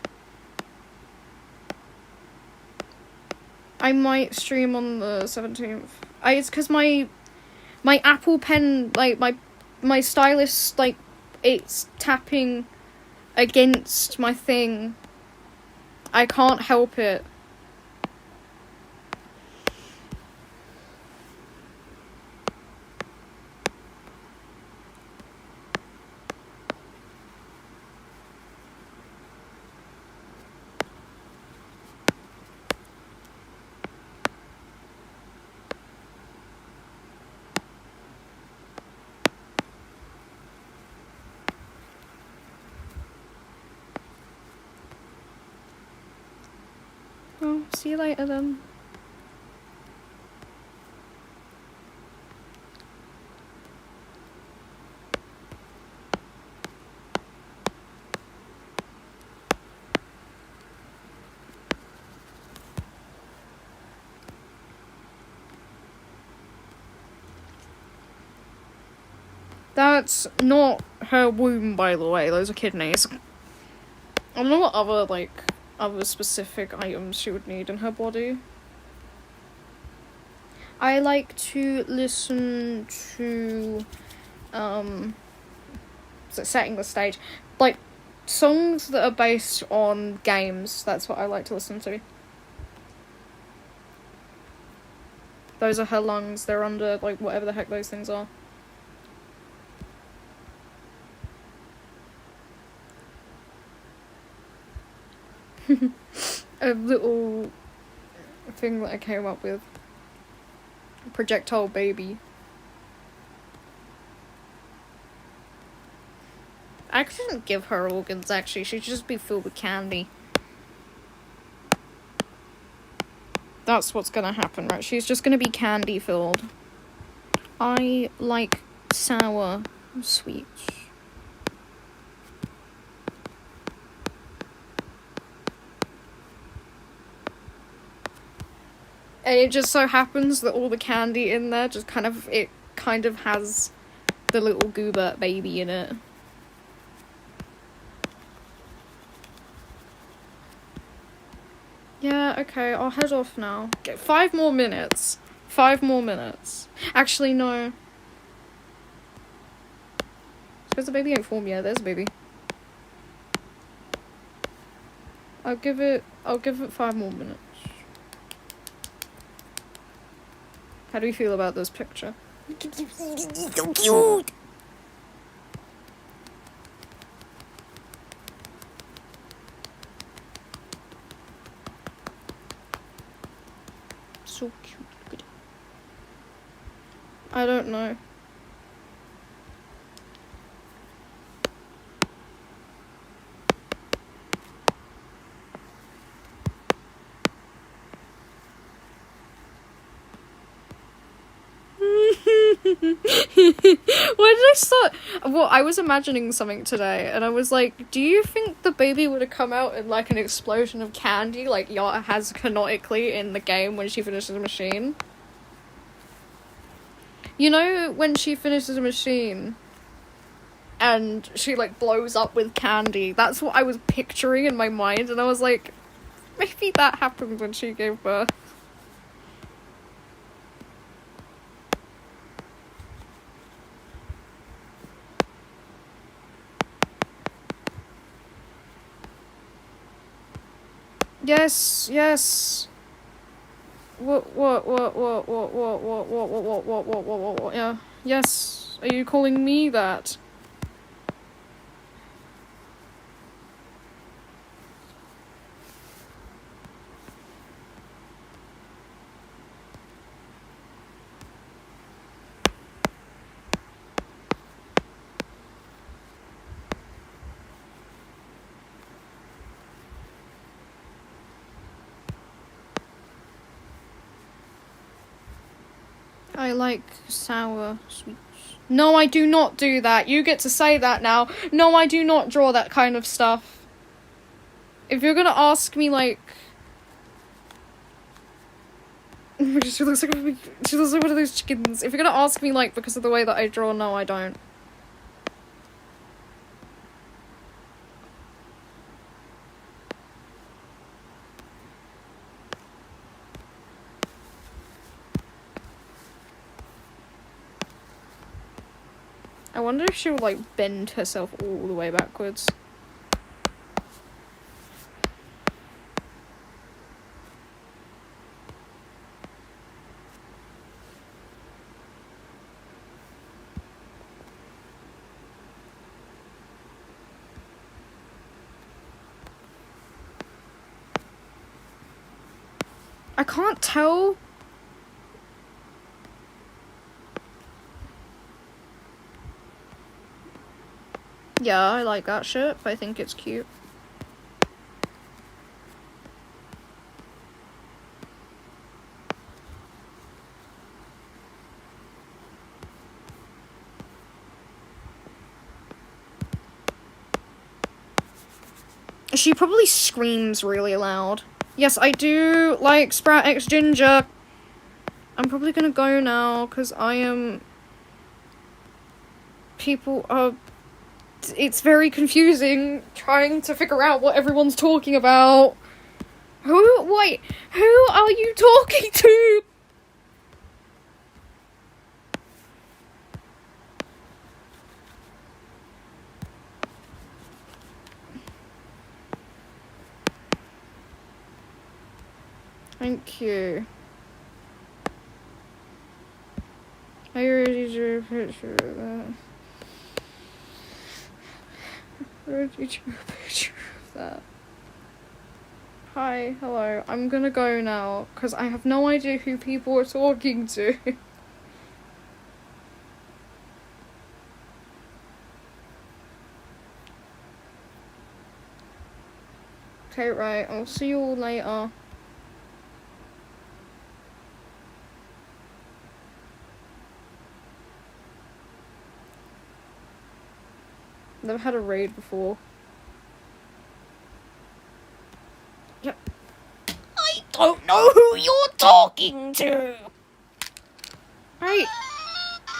I might stream on the 17th. It's because my Apple Pen, like my stylus, like it's tapping against my thing. I can't help it. Well, see you later then. That's not her womb, by the way. Those are kidneys. I don't know what other specific items she would need in her body. I like to listen to, setting the stage, like, songs that are based on games. That's what I like to listen to. Those are her lungs. They're under, like, whatever the heck those things are. A little thing that I came up with. Projectile baby. I couldn't give her organs, actually. She'd just be filled with candy. That's what's gonna happen, right? She's just gonna be candy filled. I like sour sweets. And it just so happens that all the candy in there just kind of has the little Goobert baby in it. Yeah, okay, I'll head off now. 5 more minutes. 5 more minutes. Actually, no. Because the baby ain't formed yet. There's a baby. I'll give it 5 more minutes. How do you feel about this picture? So cute. So cute. I don't know. Why did I start? Well, I was imagining something today, and I was like, do you think the baby would have come out in, like, an explosion of candy, like Yara has canonically in the game when she finishes a machine? You know, when she finishes a machine, and she, like, blows up with candy, that's what I was picturing in my mind, and I was like, maybe that happened when she gave birth. Yes. What, yeah. Yes. Are you calling me that? I like sour sweets. No, I do not do that. You get to say that now. No, I do not draw that kind of stuff. If you're gonna ask me, like... she looks like one of those chickens. If you're gonna ask me, like, because of the way that I draw, no, I don't. I wonder if she'll, like, bend herself all the way backwards. I can't tell. Yeah, I like that shit. I think it's cute. She probably screams really loud. Yes, I do like Sprout X Ginger. I'm probably gonna go now, because I am people are... It's very confusing trying to figure out what everyone's talking about. Who are you talking to? Thank you. I already drew a picture of that. Hi, hello. I'm gonna go now, because I have no idea who people are talking to. Okay, right. I'll see you all later. Never had a raid before. Yep. I don't know who you're talking to. Right.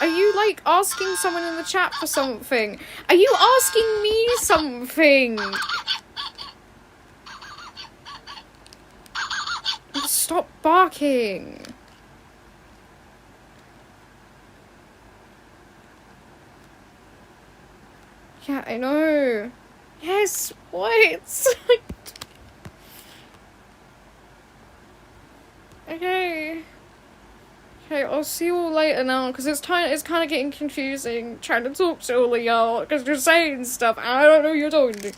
Are you, like, asking someone in the chat for something? Are you asking me something? Stop barking. Yeah, I know. Yes, what? Okay. Okay, I'll see you all later now, because it's kind of getting confusing trying to talk to all of y'all, because you're saying stuff, and I don't know who you're talking to.